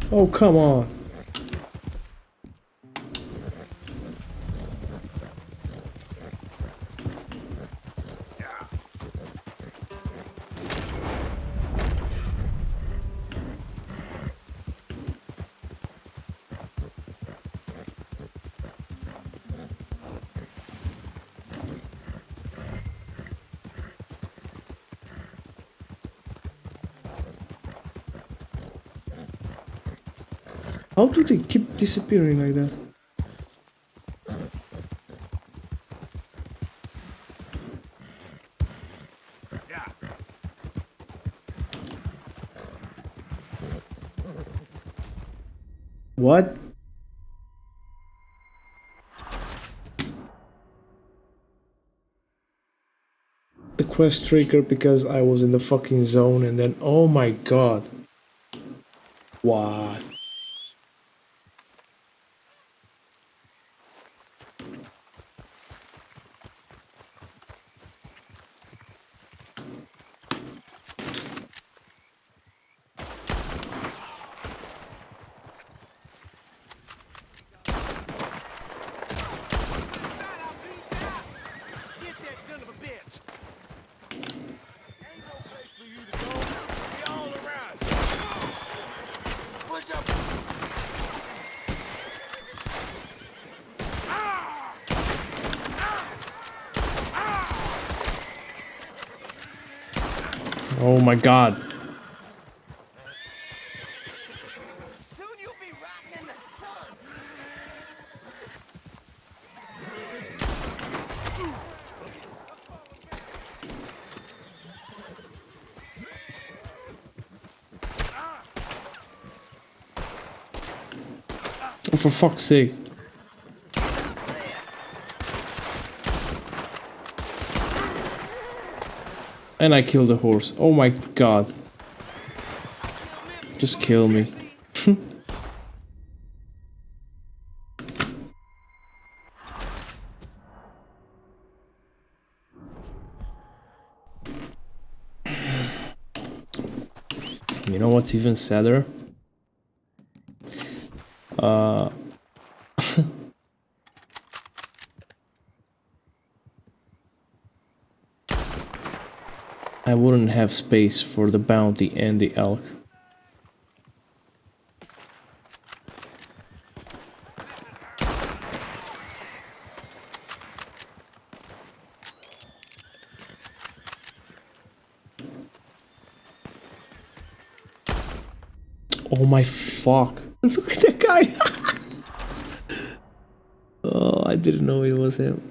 Oh, come on. How do they keep disappearing like that? What? The quest triggered because I was in the fucking zone and then, oh my god. What? Oh my god. Oh, for fuck's sake. And I killed the horse. Oh my god. Just kill me. You know what's even sadder? I wouldn't have space for the bounty and the elk. Oh my fuck. Look at that guy. Oh, I didn't know it was him.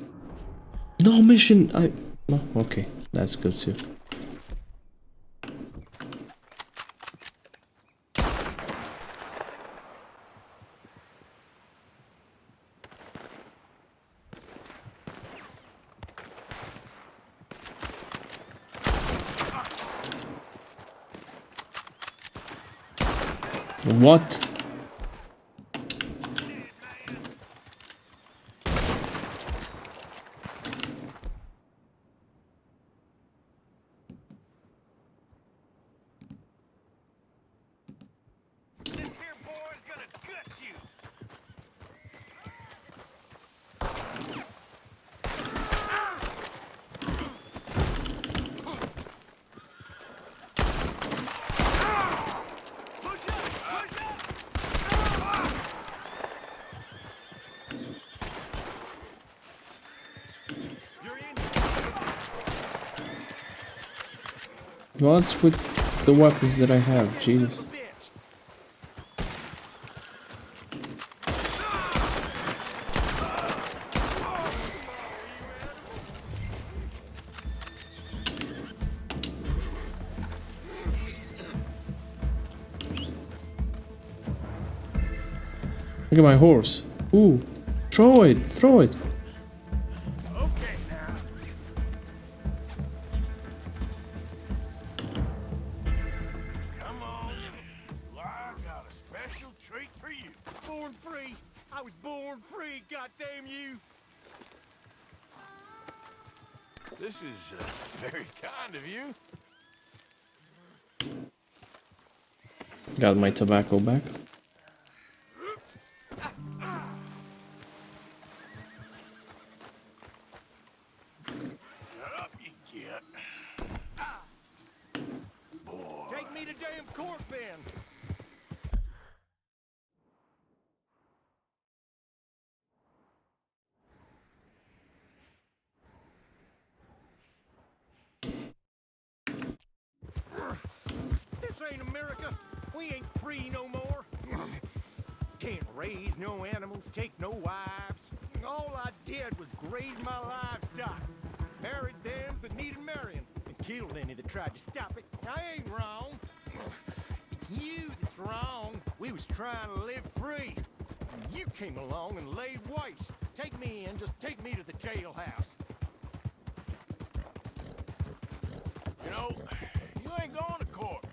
No mission. Oh, okay, that's good too. What? What's with the weapons that I have? Jesus. Look at my horse. Ooh. Throw it. Throw it. This is very kind of you. Got my tobacco back. Up you get. Boy. Take me to damn court, then. This ain't America. We ain't free no more. Can't raise no animals, take no wives. All I did was graze my livestock. Married them that needed marrying, and killed any that tried to stop it. I ain't wrong. It's you that's wrong. We was trying to live free. You came along and laid waste. Take me in, just take me to the jailhouse. You know, you ain't going to court.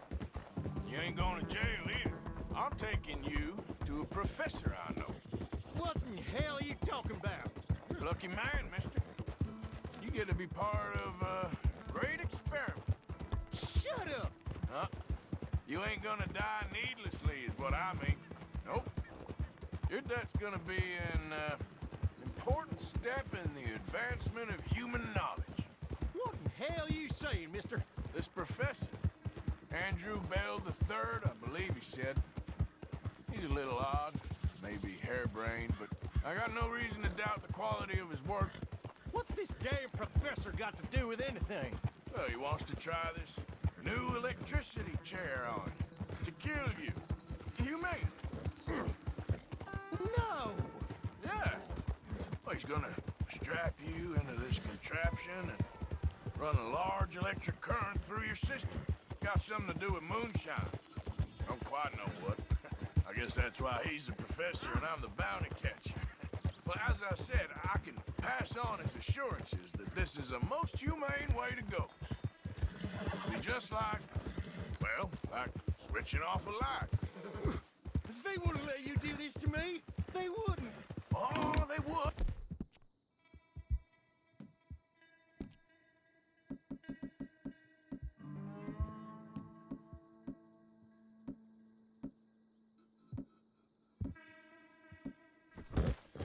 You ain't going to jail either. I'm taking you to a professor I know. What in hell are you talking about? You're a lucky man, mister. You get to be part of a great experiment. Shut up! Huh? You ain't gonna die needlessly is what I mean. Nope. Your death's gonna be an important step in the advancement of human knowledge. What in hell are you saying, mister? This professor, Andrew Bell III, I believe he said. He's a little odd, maybe harebrained, but I got no reason to doubt the quality of his work. What's this damn professor got to do with anything? Well, he wants to try this new electricity chair on you to kill you. Humane. No! Yeah. Well, he's gonna strap you into this contraption and run a large electric current through your system. Got something to do with moonshine. Don't quite know what. I guess that's why he's the professor and I'm the bounty catcher. Well, as I said, I can pass on his assurances that this is a most humane way to go. Be just like, well, like switching off a light. They wouldn't let you do this to me. They wouldn't. Oh, they would.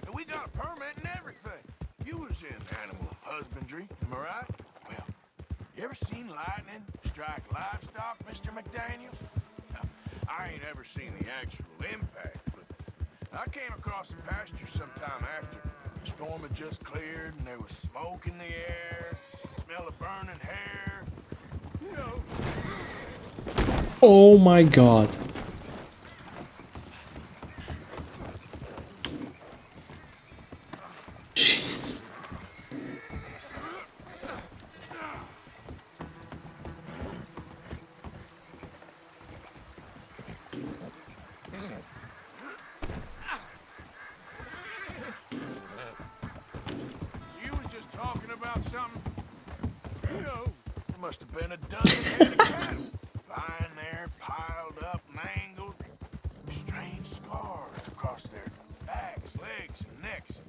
And we got a permit and everything. You was in animal husbandry, am I right? Well, you ever seen lightning strike livestock, Mr. McDaniels? Now, I ain't ever seen the actual impact, but I came across the pasture sometime after. The storm had just cleared and there was smoke in the air, smell of burning hair. You know. Oh my god. Jeez. So you was just talking about something? You know, there must have been a dozen head of cattle lying there, piled up, mangled. Strange scars across their backs, legs, and necks.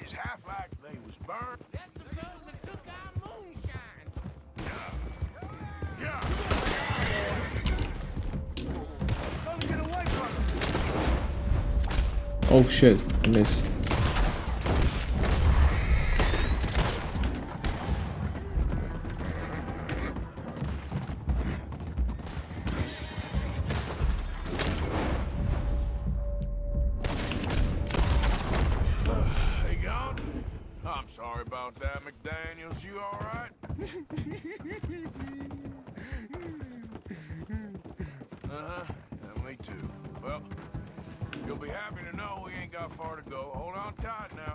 It's half like they was burned. That's the fellas that took our moonshine. Yeah. Don't get away from him. Oh shit, I missed. They gone? I'm sorry about that, McDaniels. You all right? Uh-huh. Yeah, me too. Well, you'll be happy to know we ain't got far to go. Hold on tight now.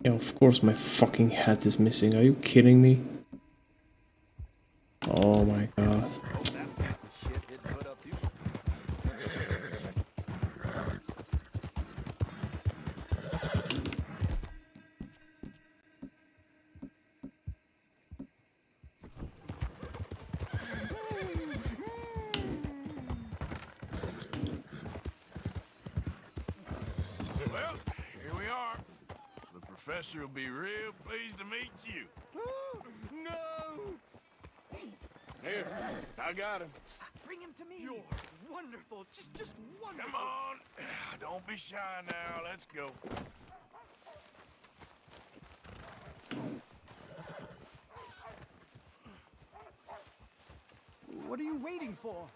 Yeah, of course my fucking hat is missing. Are you kidding me? Oh my god. Well, here we are. The professor will be real pleased to meet you. No! Here, I got him. Bring him to me. You're wonderful. Just wonderful. Come on. Don't be shy now. Let's go. What are you waiting for?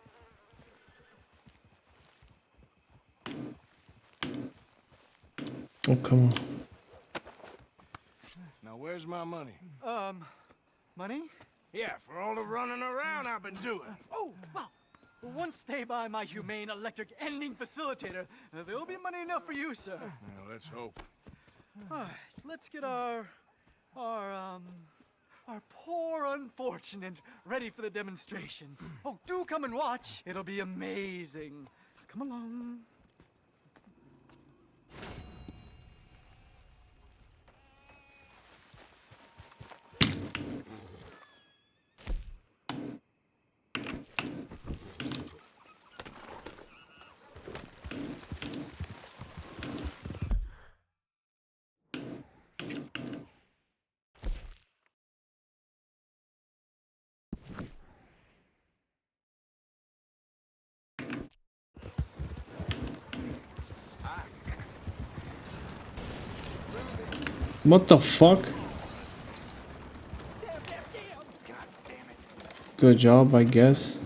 Oh, come on. Now, where's my money? Money? Yeah, for all the running around I've been doing. Oh, well, once they buy my humane electric ending facilitator, there'll be money enough for you, sir. Well, let's hope. All right, let's get our poor unfortunate ready for the demonstration. Oh, do come and watch. It'll be amazing. Come along. What the fuck? Good job, I guess.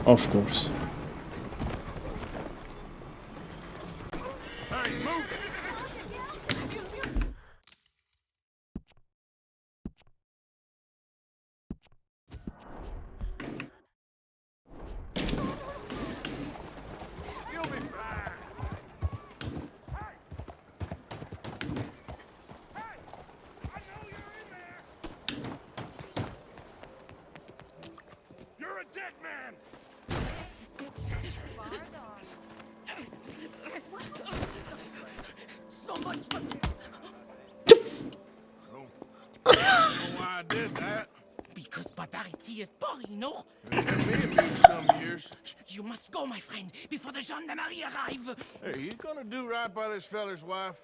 Of course. You're a dead man! So much for... Why I did that? Because barbarity is boring, no? It may have been some years. You must go, my friend, before the gendarmerie arrive. Hey, you gonna do right by this feller's wife?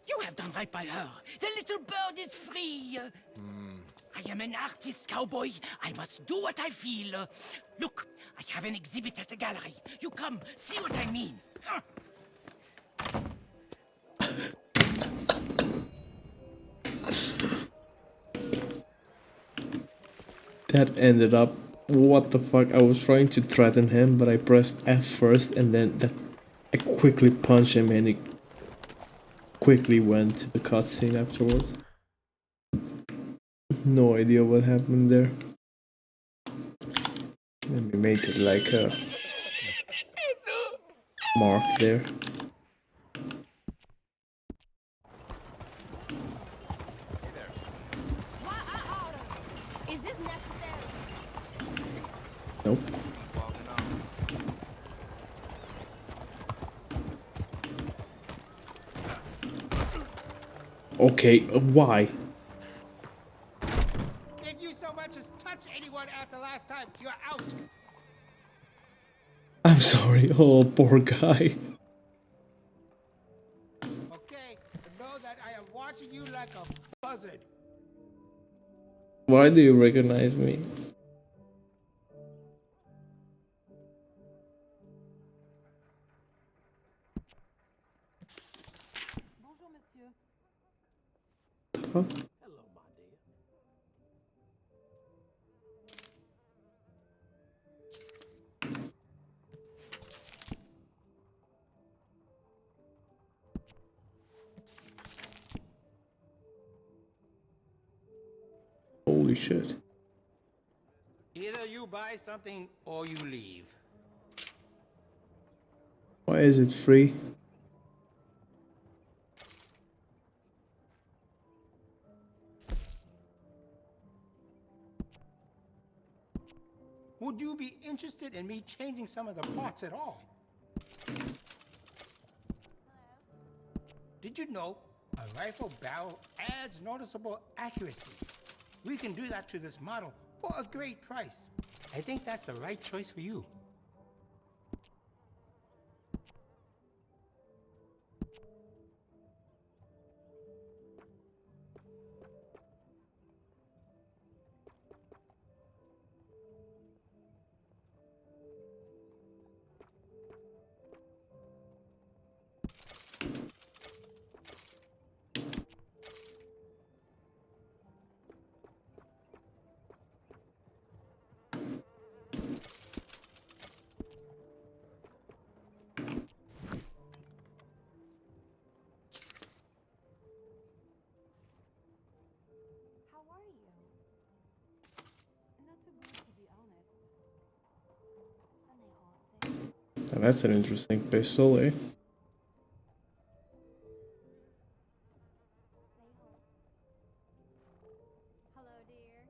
You have done right by her. The little bird is free. I am an artist, cowboy. I must do what I feel. Look, I have an exhibit at the gallery. You come, see what I mean. That ended up... What the fuck? I was trying to threaten him, but I pressed F first and then I quickly punched him and he quickly went to the cutscene afterwards. No idea what happened there. Let me make it like a mark there. Is this necessary? Nope. Okay, why? If you so much as touch anyone after last time, you're out. I'm sorry. Oh, poor guy. Okay, but know that I am watching you like a buzzard. Why do you recognize me? Bonjour, monsieur. The fuck? Hello, my dear. Holy shit. Either you buy something or you leave. Why is it free? Would you be interested in me changing some of the parts at all? Did you know a rifle barrel adds noticeable accuracy? We can do that to this model for a great price. I think that's the right choice for you. How are you? Not too good, to be honest. Now that's an interesting pistol, eh? Hello, dear.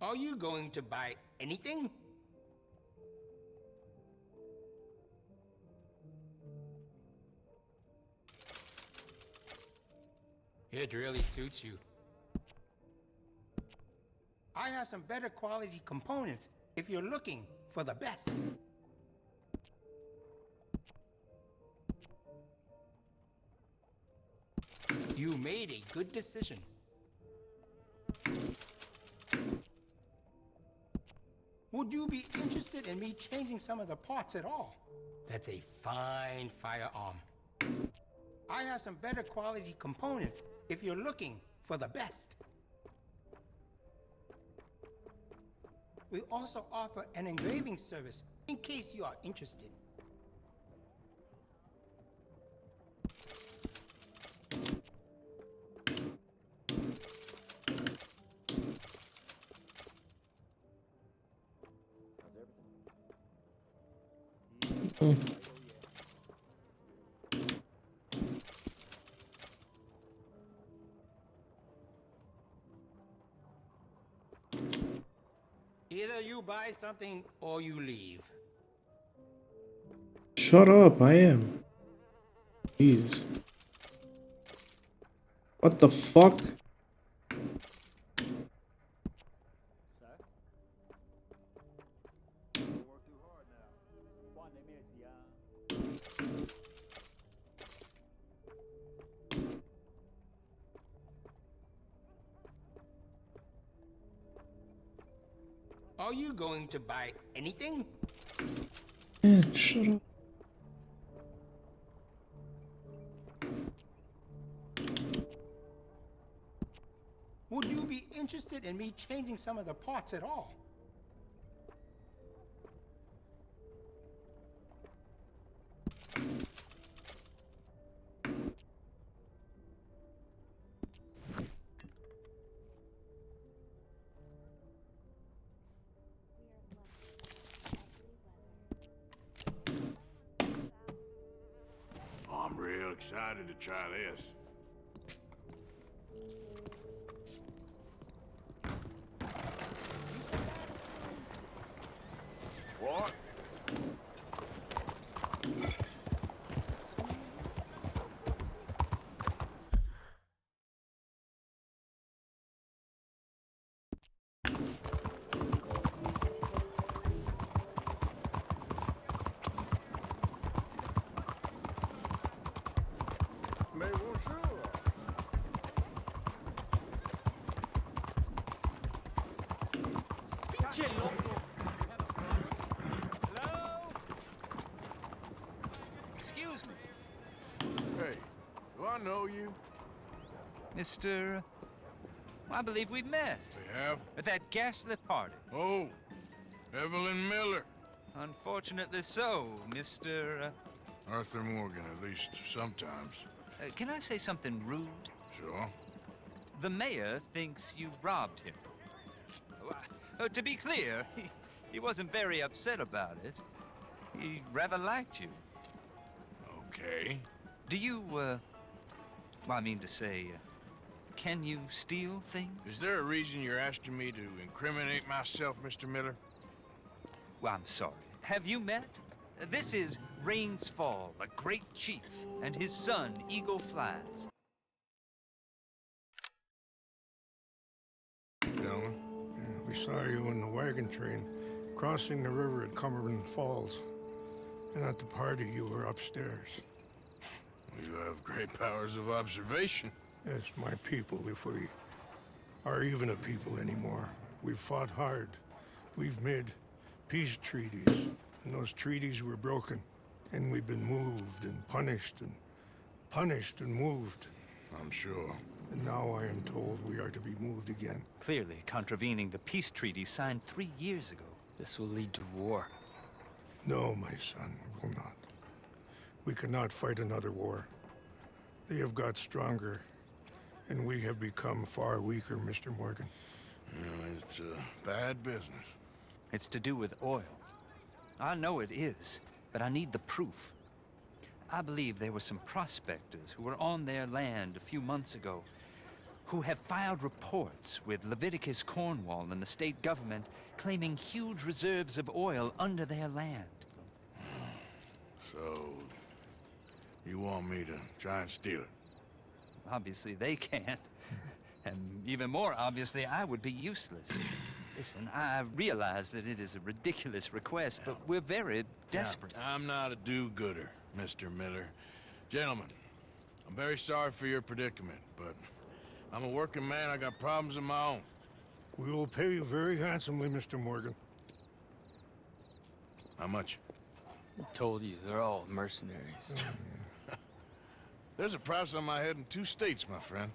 Are you going to buy anything? It really suits you. I have some better quality components if you're looking for the best. You made a good decision. Would you be interested in me changing some of the parts at all? That's a fine firearm. I have some better quality components if you're looking for the best. We also offer an engraving service in case you are interested. Either you buy something or you leave. Shut up, I am. Jesus. What the fuck? Are you going to buy anything? Man, shut up. Would you be interested in me changing some of the parts at all? I'm real excited to try this. What? Mais bonjour. Pinche loco. Hello? Excuse me, Hey, do I know you? Mr. I believe we've met. We have? At that gaslit party. Oh, Evelyn Miller. Unfortunately so, Mr. Arthur Morgan, at least sometimes. Can I say something rude? Sure. The mayor thinks you robbed him. To be clear, he wasn't very upset about it. He rather liked you. Okay. Do you, well, I mean to say, can you steal things? Is there a reason you're asking me to incriminate myself, Mr. Miller? Well, I'm sorry. Have you met? This is Rains Fall, a great chief, and his son, Eagle Flies. Gentlemen, we saw you in the wagon train crossing the river at Cumberland Falls. And at the party, you were upstairs. You have great powers of observation. Yes, my people, if we are even a people anymore. We've fought hard. We've made peace treaties, and those treaties were broken. And we've been moved and punished and moved. I'm sure. And now I am told we are to be moved again. Clearly contravening the peace treaty signed 3 years ago. This will lead to war. No, my son, it will not. We cannot fight another war. They have got stronger, and we have become far weaker, Mr. Morgan. Well, it's bad business. It's to do with oil. I know it is, but I need the proof. I believe there were some prospectors who were on their land a few months ago who have filed reports with Leviticus Cornwall and the state government claiming huge reserves of oil under their land. So, you want me to try and steal it? Obviously they can't. And even more obviously, I would be useless. Listen, I realize that it is a ridiculous request, but we're very desperate. Now, I'm not a do-gooder, Mr. Miller. Gentlemen, I'm very sorry for your predicament, but I'm a working man. I got problems of my own. We will pay you very handsomely, Mr. Morgan. How much? I told you, they're all mercenaries. There's a price on my head in 2 states, my friend.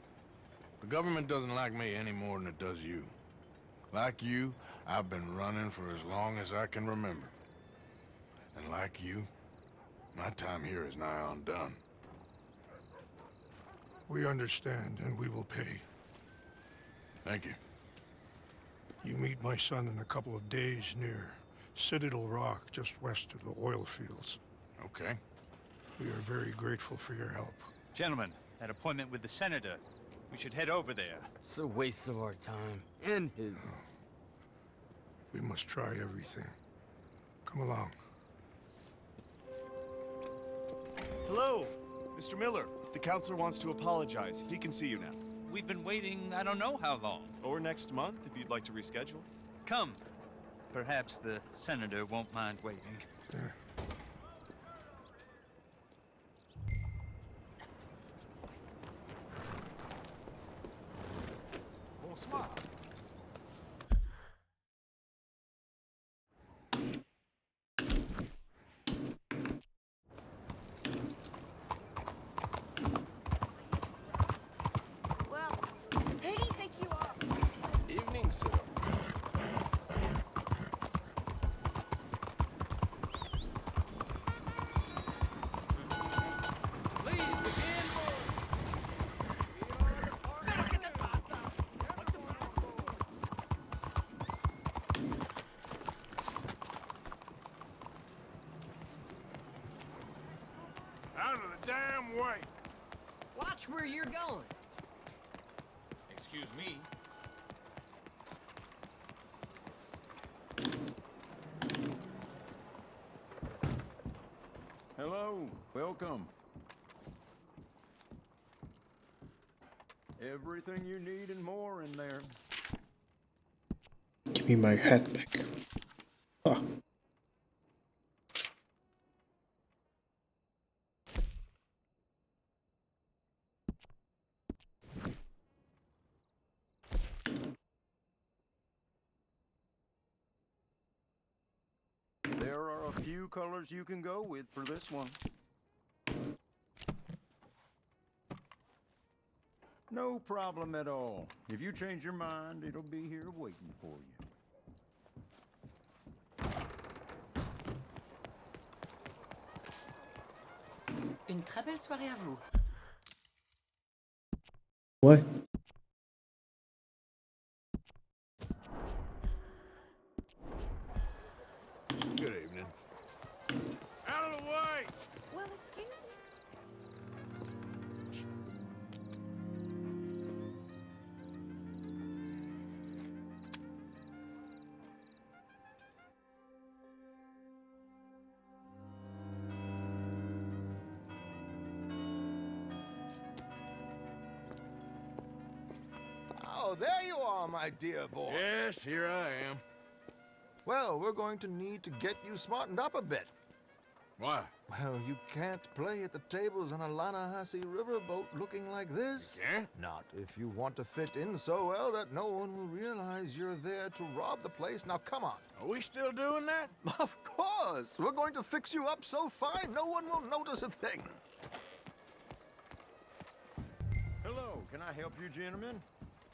The government doesn't like me any more than it does you. Like you, I've been running for as long as I can remember. And like you, my time here is nigh undone. We understand, and we will pay. Thank you. You meet my son in a couple of days near Citadel Rock, just west of the oil fields. Okay. We are very grateful for your help. Gentlemen, that appointment with the senator. We should head over there. It's a waste of our time. And his. We must try everything. Come along. Hello, Mr. Miller. The counselor wants to apologize. He can see you now. We've been waiting I don't know how long. Or next month, if you'd like to reschedule. Come. Perhaps the senator won't mind waiting. Bonsoir. Well, who do you think you are? Evening, sir. Out of the damn way! Watch where you're going. Excuse me. Hello, welcome. Everything you need and more in there. Give me my hat back. Ah. There are a few colors you can go with for this one. No problem at all. If you change your mind, it'll be here waiting for you. Une très belle soirée à vous. What? Good evening. Out of the way! Well, excuse me. Oh, there you are, my dear boy. Yes, here I am. Well, we're going to need to get you smartened up a bit. Why? Well, you can't play at the tables on a Lanahassee riverboat looking like this. You can't? Not if you want to fit in so well that no one will realize you're there to rob the place. Now, come on. Are we still doing that? Of course. We're going to fix you up so fine, no one will notice a thing. Hello, can I help you, gentlemen?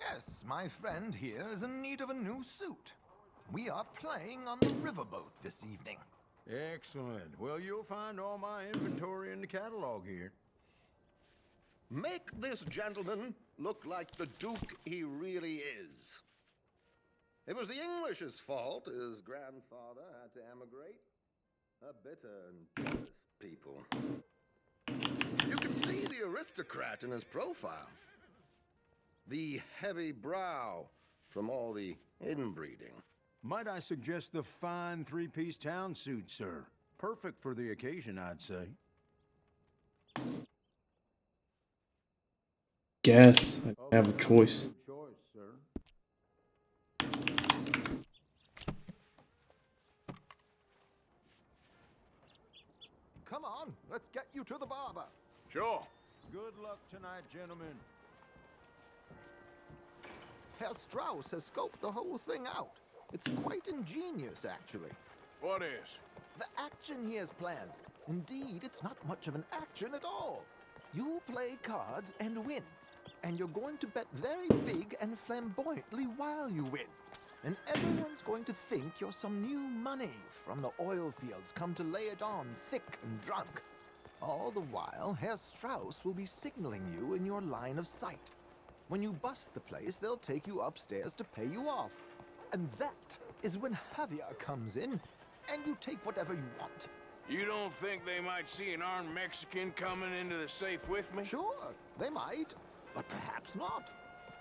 Yes, my friend here is in need of a new suit. We are playing on the riverboat this evening. Excellent. Well, you'll find all my inventory in the catalog here. Make this gentleman look like the Duke he really is. It was the English's fault his grandfather had to emigrate. A bitter and jealous people. You can see the aristocrat in his profile. The heavy brow from all the inbreeding. Might I suggest the fine three-piece town suit, sir? Perfect for the occasion, I'd say. Guess I have a choice. Good choice, sir. you to the barber. Sure. Good luck tonight, gentlemen. Herr Strauss has scoped the whole thing out. It's quite ingenious, actually. What is? The action he has planned. Indeed, it's not much of an action at all. You play cards and win. And you're going to bet very big and flamboyantly while you win. And everyone's going to think you're some new money from the oil fields come to lay it on thick and drunk. All the while, Herr Strauss will be signaling you in your line of sight. When you bust the place, they'll take you upstairs to pay you off. And that is when Javier comes in, and you take whatever you want. You don't think they might see an armed Mexican coming into the safe with me? Sure, they might, but perhaps not.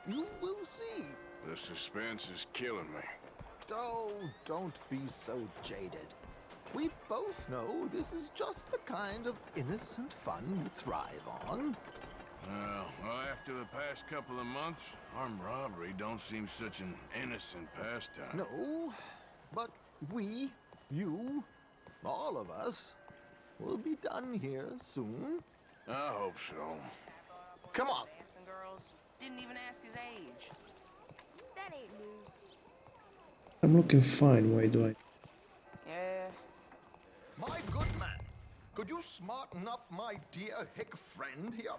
You will see. The suspense is killing me. Oh, don't be so jaded. We both know this is just the kind of innocent fun you thrive on. Well, after the past couple of months, armed robbery don't seem such an innocent pastime. No, but we, you, all of us, will be done here soon. I hope so. Come on. Dancing girls. Didn't even ask his age. That ain't news. I'm looking fine, why do I? Yeah. My good man, could you smarten up my dear hick friend here?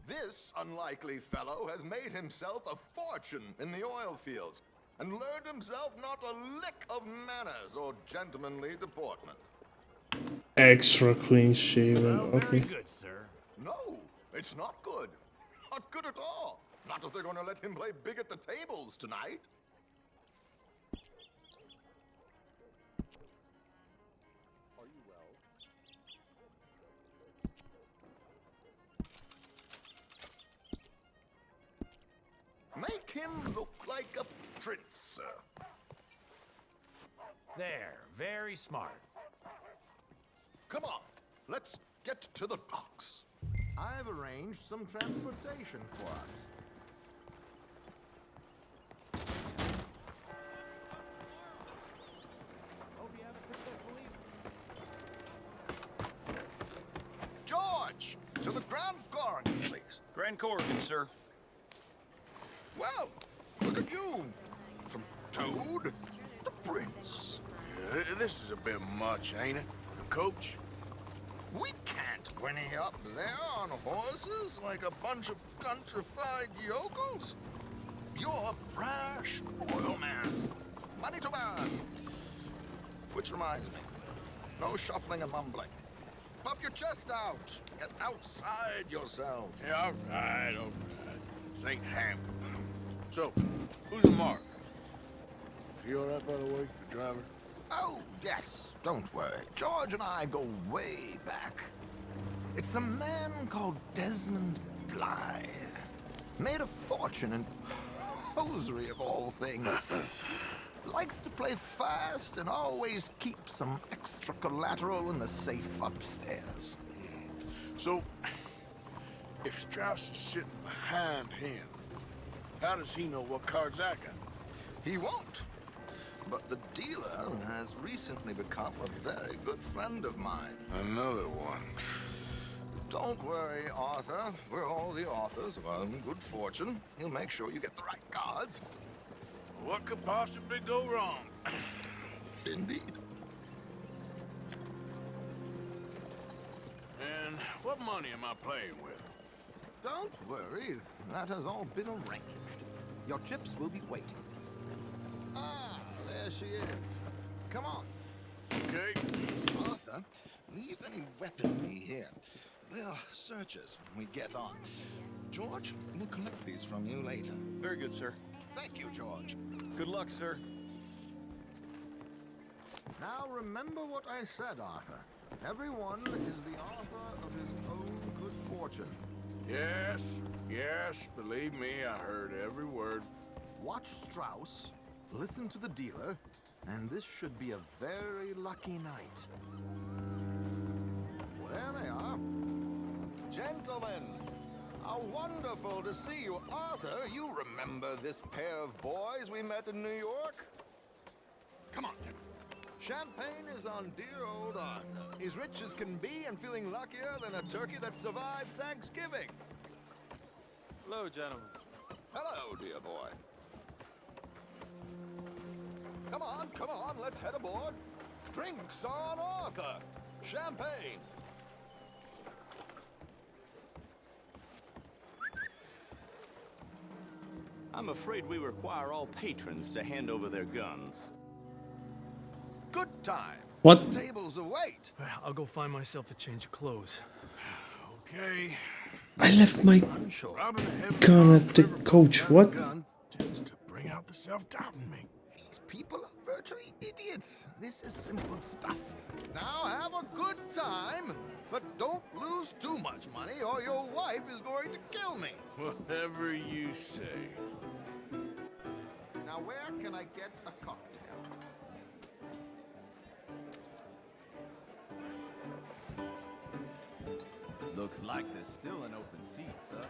This unlikely fellow has made himself a fortune in the oil fields and learned himself not a lick of manners or gentlemanly deportment. Extra clean shaven, Well, very okay. good, sir. No, it's not good. Not good at all. Not if they're going to let him play big at the tables tonight. Are you well? Make him look like a prince, sir. There, very smart. Come on, let's get to the docks. I've arranged some transportation for us. George, to the Grand Corrigan, please. Grand Corrigan, sir. Well, look at you. From Toad to Prince. Yeah, this is a bit much, ain't it? The coach? We can't whinny up there on horses like a bunch of countrified yokels. You're a brash oil man. Money to burn. Which reminds me, no shuffling and mumbling. Puff your chest out. Get outside yourself. Yeah, all right. This ain't Hamlet. So, who's the mark? Is he all right, by the way, the driver? Oh, yes. Don't worry. George and I go way back. It's a man called Desmond Blythe. Made a fortune in hosiery of all things. Likes to play fast and always keeps some extra collateral in the safe upstairs. So, if Strauss is sitting behind him, how does he know what cards I got? He won't. But the dealer has recently become a very good friend of mine. Another one. Don't worry, Arthur. We're all the authors of our good fortune. He'll make sure you get the right cards. What could possibly go wrong? Indeed. And what money am I playing with? Don't worry. That has all been arranged. Your chips will be waiting. Ah, there she is. Come on. Okay. Arthur, leave any weaponry here. They'll search us when we get on. George, we'll collect these from you later. Very good, sir. Thank you, George. Good luck, sir. Now remember what I said, Arthur. Everyone is the author of his own good fortune. Yes, believe me, I heard every word. Watch Strauss, listen to the dealer, and this should be a very lucky night. There they are. Gentlemen, how wonderful to see you. Arthur, you remember this pair of boys we met in New York? Come on, Champagne is on dear old Arthur. He's rich as can be and feeling luckier than a turkey that survived Thanksgiving. Hello, gentlemen. Hello, dear boy. Come on, let's head aboard. Drinks on Arthur. Champagne. I'm afraid we require all patrons to hand over their guns. Good time. What? Tables await. I'll go find myself a change of clothes. Okay. I left my gun at the coach. What? Tends to bring out the self-doubt in me. These people are virtually idiots. This is simple stuff. Now have a good time, but don't lose too much money or your wife is going to kill me. Whatever you say. Now where can I get a cocktail? Looks like there's still an open seat, sir.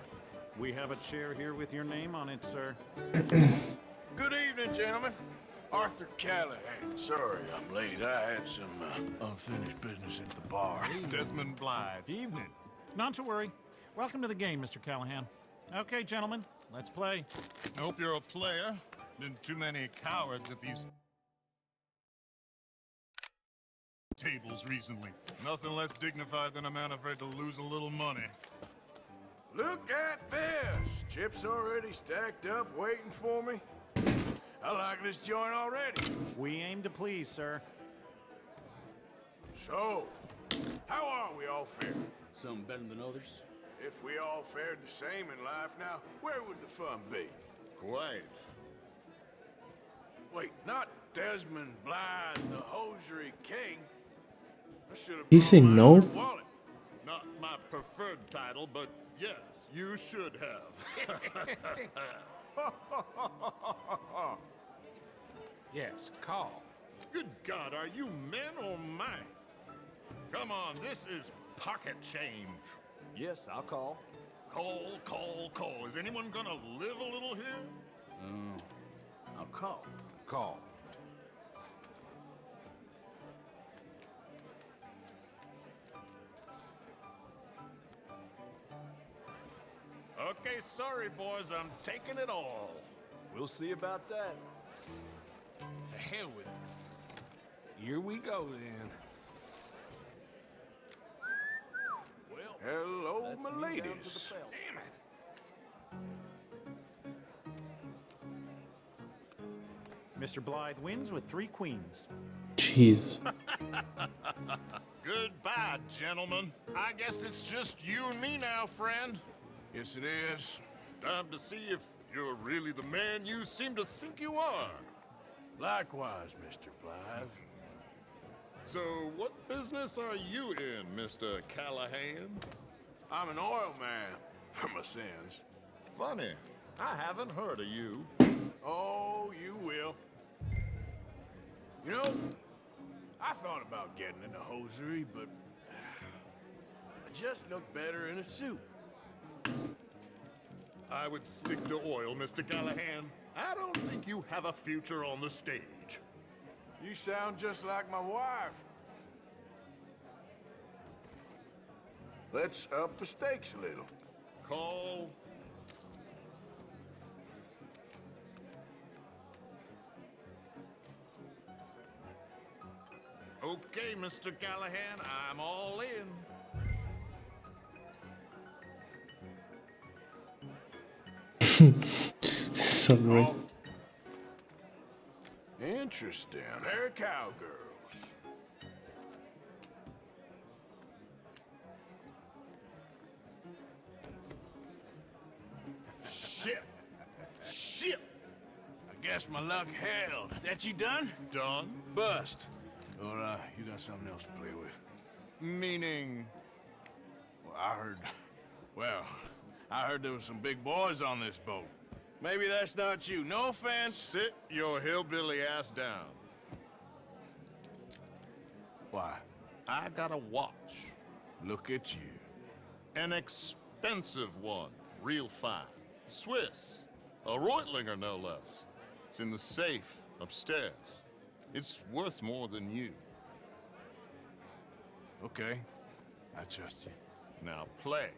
We have a chair here with your name on it, sir. Good evening, gentlemen. Arthur Callahan. Sorry I'm late. I had some unfinished business at the bar. Desmond Blythe. Evening. Not to worry. Welcome to the game, Mr. Callahan. Okay, gentlemen, let's play. I hope you're a player. Been too many cowards at these tables recently. Nothing less dignified than a man afraid to lose a little money. Look at this. Chips already stacked up waiting for me. I like this joint already. We aim to please, sir. So, how are we all faring? Some better than others? If we all fared the same in life now, where would the fun be? Quite. Wait, not Desmond Blythe, the hosiery king. I should have He say no? wallet. Not my preferred title, but yes, you should have. Yes, call. Good God, are you men or mice? Come on, this is pocket change. Yes, I'll call. Call. Is anyone gonna live a little here? I'll call. Call. Okay, sorry, boys, I'm taking it all. We'll see about that. To hell with it. Here we go, then. Well, Hello, my move down to ladies. the bell. Damn it. Mr. Blythe wins with 3 queens. Jesus. Goodbye, gentlemen. I guess it's just you and me now, friend. Yes, it is. Time to see if you're really the man you seem to think you are. Likewise, Mr. Blythe. So, what business are you in, Mr. Callahan? I'm an oil man, for my sins. Funny, I haven't heard of you. Oh, you will. You know, I thought about getting into hosiery, but I just look better in a suit. I would stick to oil, Mr. Callahan. I don't think you have a future on the stage. You sound just like my wife. Let's up the stakes a little. Call. Okay, Mr. Callahan, I'm all in. So great. Interesting. They're cowgirls. Shit! I guess my luck held. Is that you done? Done? Bust. Or, you got something else to play with? Meaning? Well, I heard there was some big boys on this boat. Maybe that's not you. No offense. Sit your hillbilly ass down. Why? I got a watch. Look at you. An expensive one. Real fine. Swiss. A Reutlinger, no less. It's in the safe upstairs. It's worth more than you. Okay. I trust you. Now play.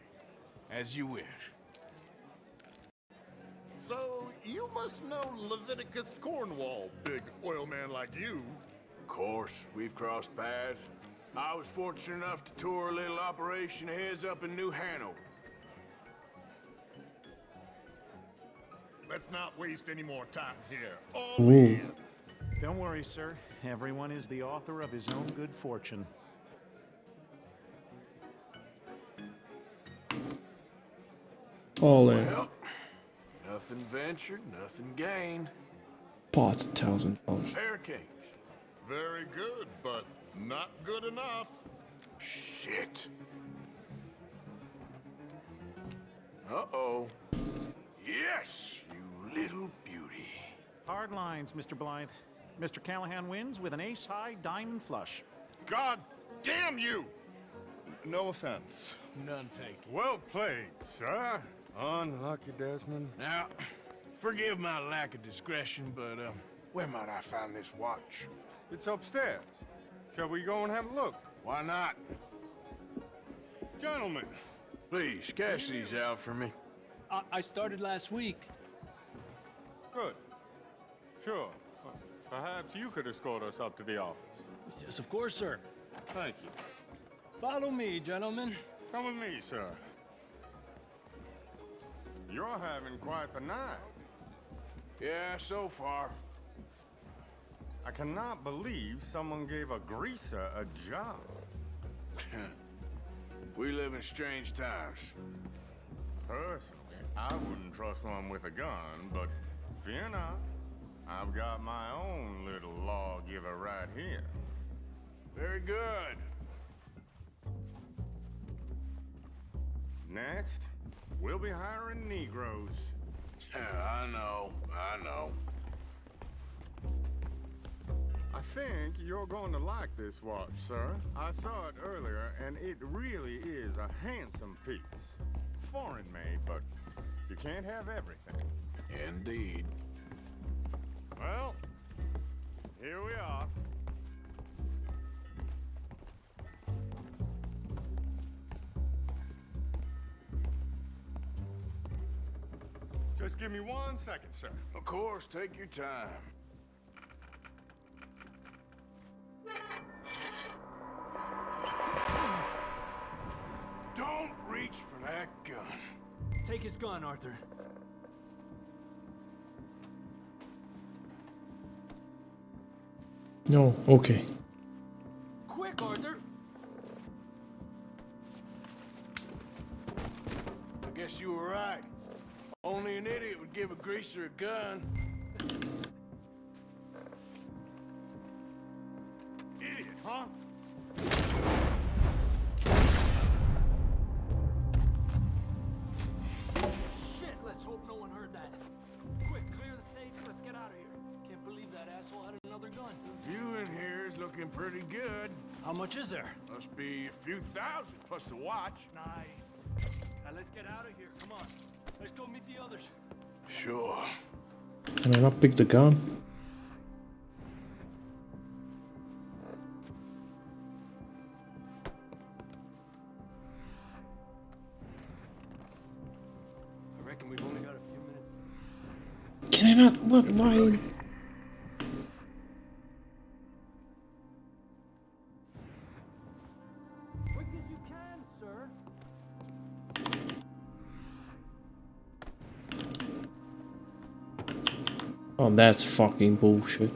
As you wish. So, you must know Leviticus Cornwall, big oil man like you. Of course, we've crossed paths. I was fortunate enough to tour a little operation of his up in New Hanover. Let's not waste any more time here. Ooh. Don't worry, sir. Everyone is the author of his own good fortune. All in. Well, nothing ventured, nothing gained. Pot $1,000. Hurricanes. Very good, but not good enough. Shit. Uh-oh. Yes, you little beauty. Hard lines, Mr. Blythe. Mr. Callahan wins with an ace-high diamond flush. God damn you! No offense. None taken. Well played, sir. Unlucky, Desmond. Now, forgive my lack of discretion, but, where might I find this watch? It's upstairs. Shall we go and have a look? Why not? Gentlemen. Please, cash these out for me. I started last week. Good. Sure. Perhaps you could escort us up to the office. Yes, of course, sir. Thank you. Follow me, gentlemen. Come with me, sir. You're having quite the night. Yeah, so far. I cannot believe someone gave a greaser a job. We live in strange times. Personally, I wouldn't trust one with a gun, but fear not. I've got my own little lawgiver right here. Very good. Next, we'll be hiring Negroes. I know. I think you're going to like this watch, sir. I saw it earlier, and it really is a handsome piece. Foreign made, but you can't have everything. Indeed. Well, here we are. Just give me 1 second, sir. Of course, take your time. Don't reach for that gun. Take his gun, Arthur. No, okay. Quick, Arthur! I guess you were right. Only an idiot would give a greaser a gun. Idiot, huh? Shit, let's hope no one heard that. Quick, clear the safe and let's get out of here. Can't believe that asshole had another gun. The view in here is looking pretty good. How much is there? Must be a few thousand plus the watch. Nice. Now let's get out of here. Come on. Let's go meet the others. Sure. Can I not pick the gun? I reckon we've only got a few minutes. Can I not? What? Why? Quick as you can, sir. Oh, that's fucking bullshit.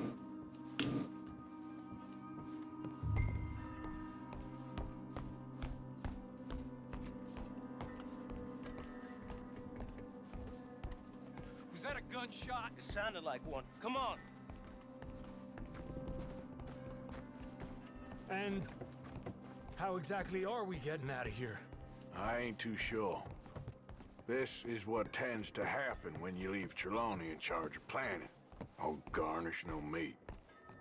Was that a gunshot? It sounded like one. Come on. And how exactly are we getting out of here? I ain't too sure. This is what tends to happen when you leave Trelawney in charge of planning. Oh, garnish no meat.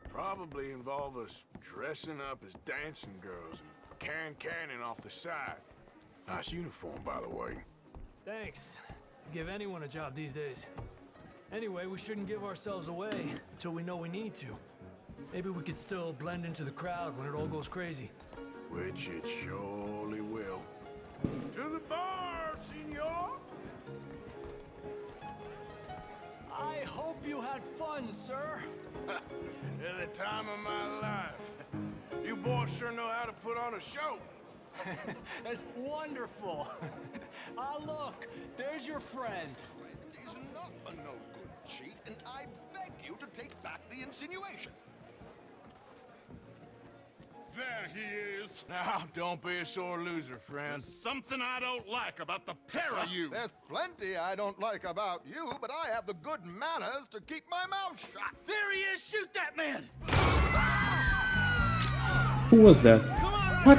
Probably involve us dressing up as dancing girls and canning off the side. Nice uniform, by the way. Thanks. Give anyone a job these days. Anyway, we shouldn't give ourselves away until we know we need to. Maybe we could still blend into the crowd when it all goes crazy. Which it surely will. To the bar, senor! I hope you had fun, sir. At the time of my life. You boys sure know how to put on a show. That's wonderful. Ah, look, there's your friend. He's not a no-good cheat, and I beg you to take back the insinuation. There he is. Now, don't be a sore loser, friend. There's something I don't like about the pair of you. There's plenty I don't like about you, but I have the good manners to keep my mouth shut. There he is! Shoot that man! Who was that? What?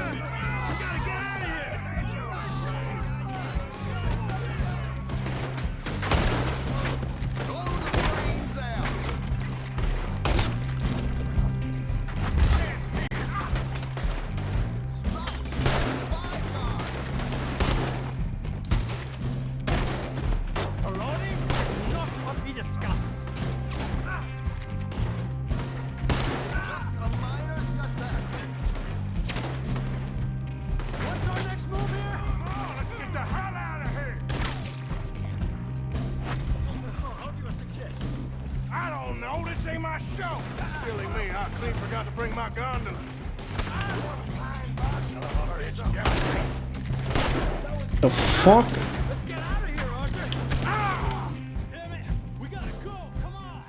Silly me, I clean forgot to bring my gondola. The fuck? Let's get out of here, Arthur! Ah! Damn it! We gotta go! Come on!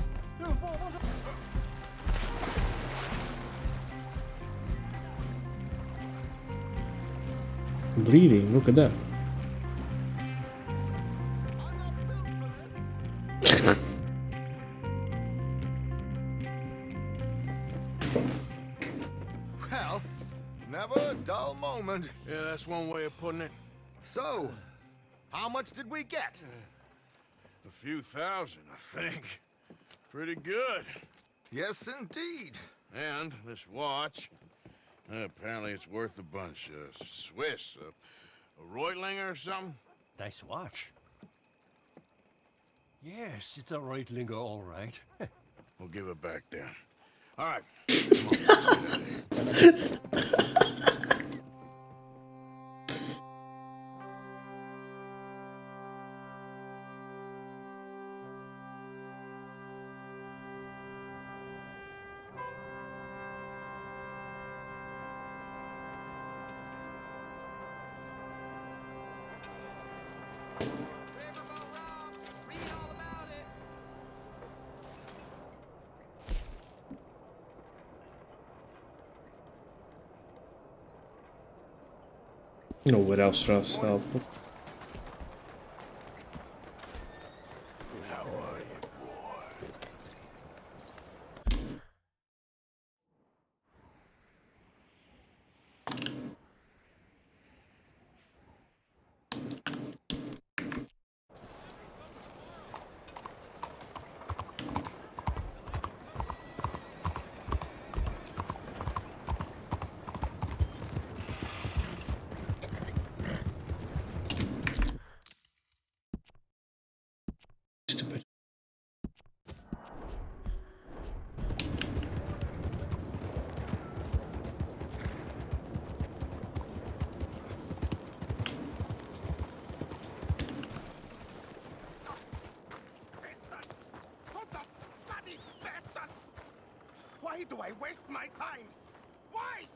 Bleeding, look at that. Well, never a dull moment. Yeah, that's one way of putting it. So, how much did we get? A few thousand, I think. Pretty good. Yes, indeed. And this watch, apparently it's worth a bunch. Swiss, a Reutlinger or something? Nice watch. Yes, it's a Reutlinger, all right. We'll give it back then. All right. No, without stress help. How are you, boy? Stupid. Why do I waste my time? Why?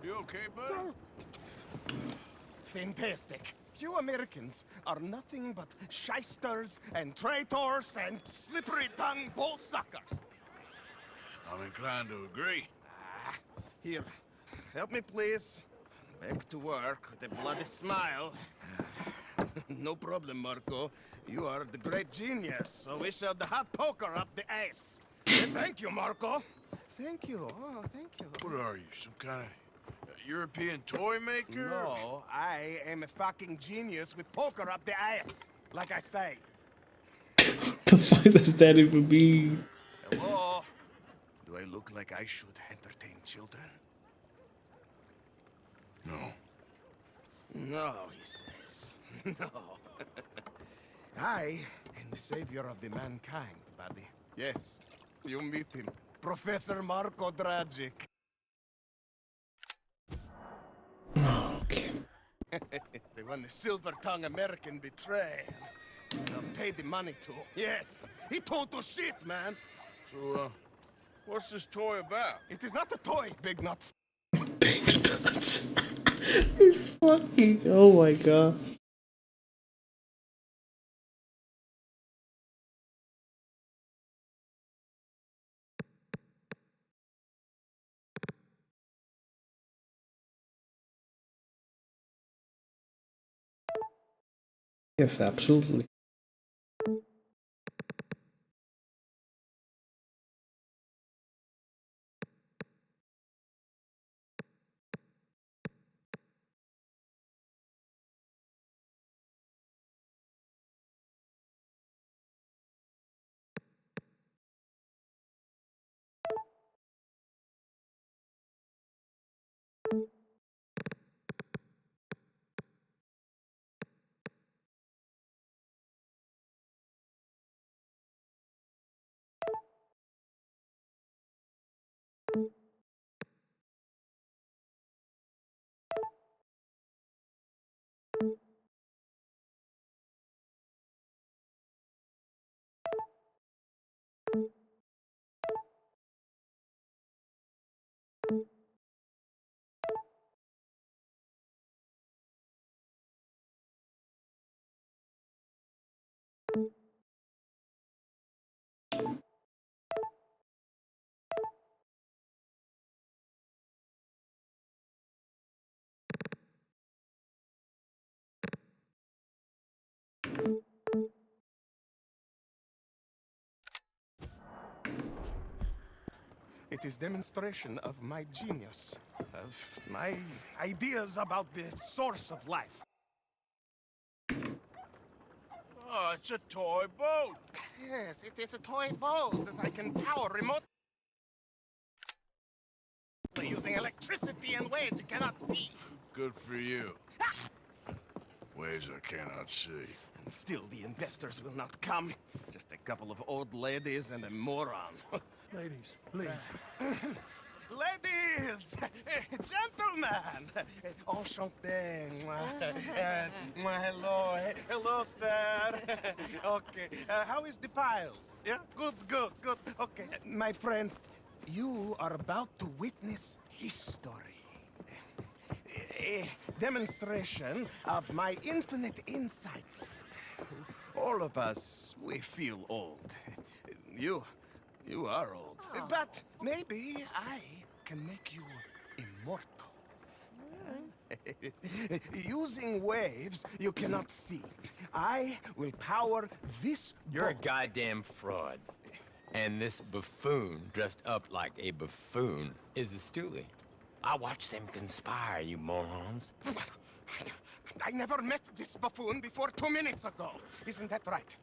You okay, bud? Fantastic. You Americans are nothing but shysters and traitors and slippery-tongued bull suckers. I'm inclined to agree. Here, help me please. Back to work with a bloody smile. No problem, Marco. You are the great genius, so we shall the hot poker up the ass. Thank you, Marco. Thank you. Oh, thank you. What are you, some kind of European toy maker? No, I am a fucking genius with poker up the ass, like I say. The fuck does that even mean? Hello? Do I look like I should entertain children? No. No, he says. No. I am the savior of the mankind, buddy. Yes. You meet him. Professor Marko Dragic. Okay. The one the silver-tongued American betrayed. Paid the money to. Yes, he total shit, man. So, what's this toy about? It is not a toy, Big Nuts. He's fucking. Oh my god. Yes, absolutely. It is demonstration of my genius, of my ideas about the source of life. Oh, it's a toy boat. Yes, it is a toy boat that I can power remotely using electricity in ways you cannot see. Good for you. Ways I cannot see. And still the investors will not come. Just a couple of old ladies and a moron. Ladies, please. Ladies! Gentlemen! Enchanté. Hello. Hello, sir. Okay. How is the piles? Yeah? Good. Okay. My friends, you are about to witness history. A demonstration of my infinite insight. All of us, we feel old. You are old. But maybe I can make you immortal. Using waves you cannot see. I will power this You're a boat. goddamn fraud. And this buffoon, dressed up like a buffoon, is a stoolie. I watched them conspire, you morons. I never met this buffoon before 2 minutes ago. Isn't that right?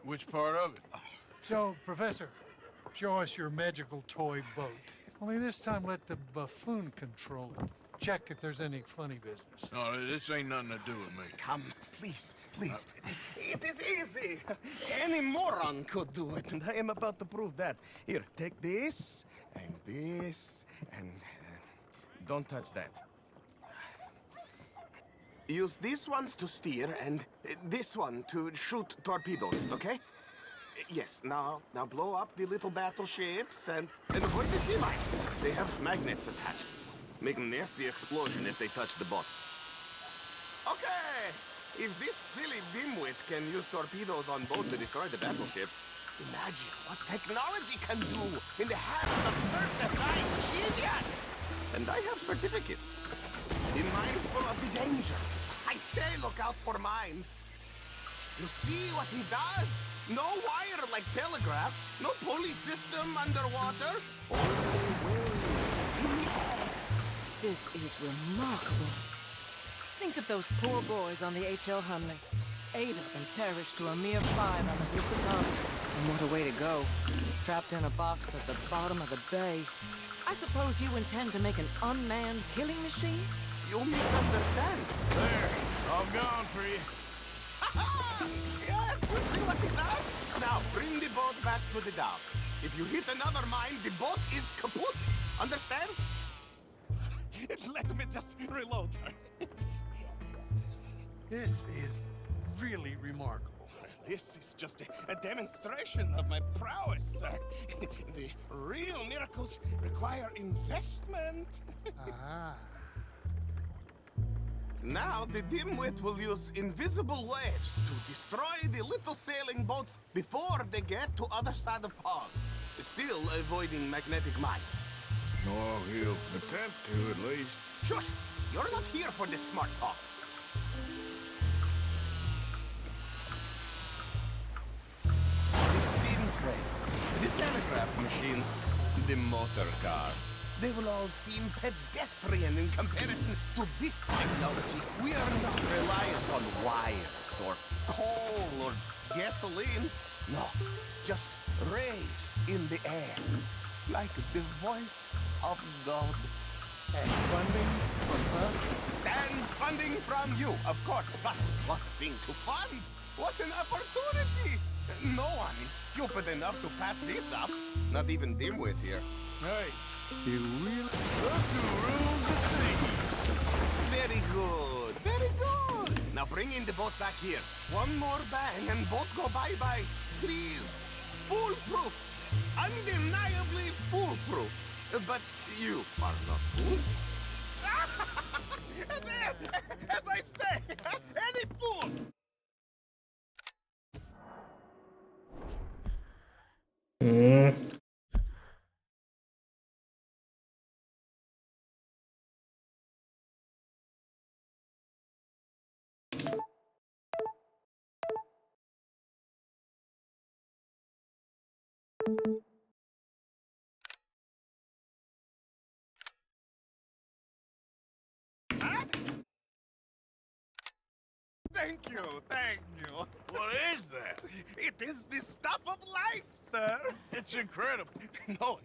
Which part of it? So, Professor, show us your magical toy boat. Only this time let the buffoon control it. Check if there's any funny business. No, this ain't nothing to do with me. Come, please. It is easy. Any moron could do it, and I am about to prove that. Here, take this, and don't touch that. Use these ones to steer, and this one to shoot torpedoes, okay? Yes, now blow up the little battleships, and avoid the sea mines. They have magnets attached. Make a nasty explosion if they touch the boat. Okay! If this silly dimwit can use torpedoes on boat to destroy the battleships, imagine what technology can do in the hands of certified genius! And I have certificate. Be mindful of the danger. I say look out for mines. You see what he does? No wire like telegraph, no pulley system underwater. Only waves in the air. This is remarkable. Think of those poor boys on the H.L. Hunley. 8 of them perished to a mere 5 on the Lusitania. And what a way to go. Trapped in a box at the bottom of the bay. I suppose you intend to make an unmanned killing machine? You misunderstand. There, I'm gone for you. Yes, you see what he does? Now, bring the boat back to the dock. If you hit another mine, the boat is kaput. Understand? Let me just reload. This is really remarkable. This is just a demonstration of my prowess, sir. The real miracles require investment. Ah. Now the dimwit will use invisible waves to destroy the little sailing boats before they get to other side of pond. Still avoiding magnetic mines. Oh, he'll attempt to, at least. Shush! You're not here for this smart talk. The steam train, the telegraph machine, the motor car. They will all seem pedestrian in comparison to this technology. We are not reliant on wires or coal or gasoline. No, just rays in the air, like the voice of God. And funding from us? And funding from you, of course. But what a thing to fund! What an opportunity! No one is stupid enough to pass this up. Not even Dimwit here. Hey, You will look the rules the seas. Very good, very good. Now bring in the boat back here. One more bang and boat go bye-bye. Please, foolproof. Undeniably foolproof. But you are not fools. As I say, any fool! Thank you, thank you. what is that? It is the stuff of life, sir. It's incredible. No.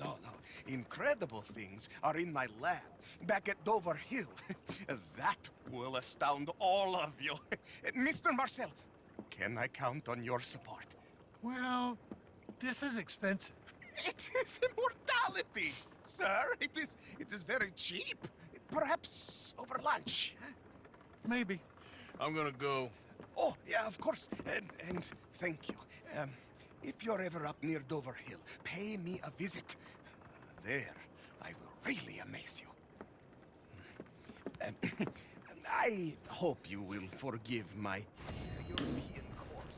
Incredible things are in my lab, back at Dover Hill. That will astound all of you. Mr. Marcel, can I count on your support? Well, this is expensive. It is immortality, sir. It is very cheap. Perhaps over lunch. Maybe. I'm gonna go. Oh, yeah, of course. And thank you. If you're ever up near Dover Hill, pay me a visit. There, I will really amaze you. I hope you will forgive my European course.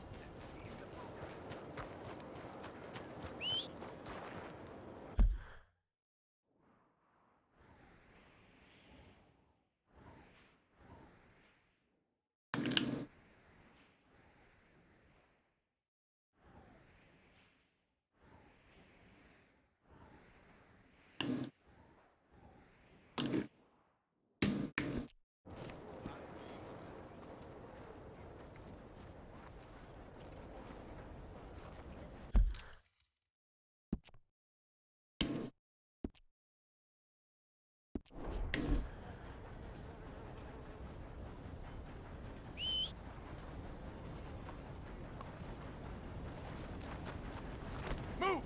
Move!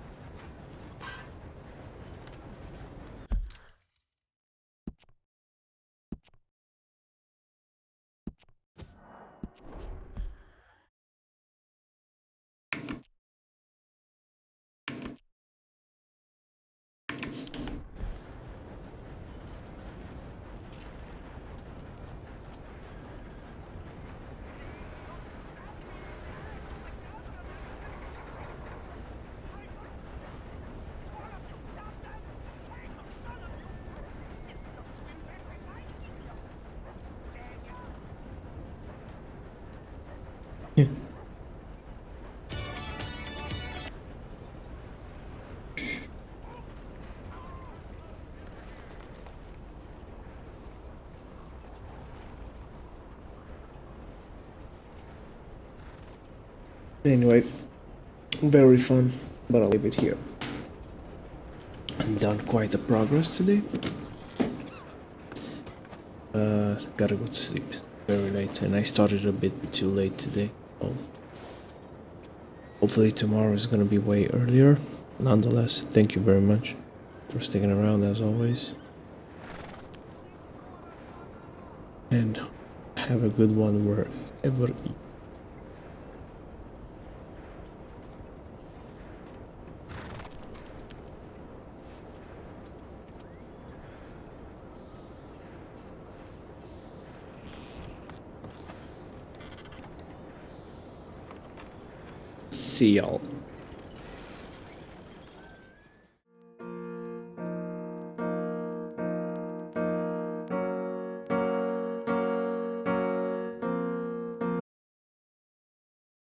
Anyway, very fun, but I'll leave it here. I've done quite a progress today. Gotta go to sleep very late, and I started a bit too late today. So hopefully tomorrow is gonna be way earlier. nonetheless, thank you very much for sticking around as always. And have a good one wherever see y'all.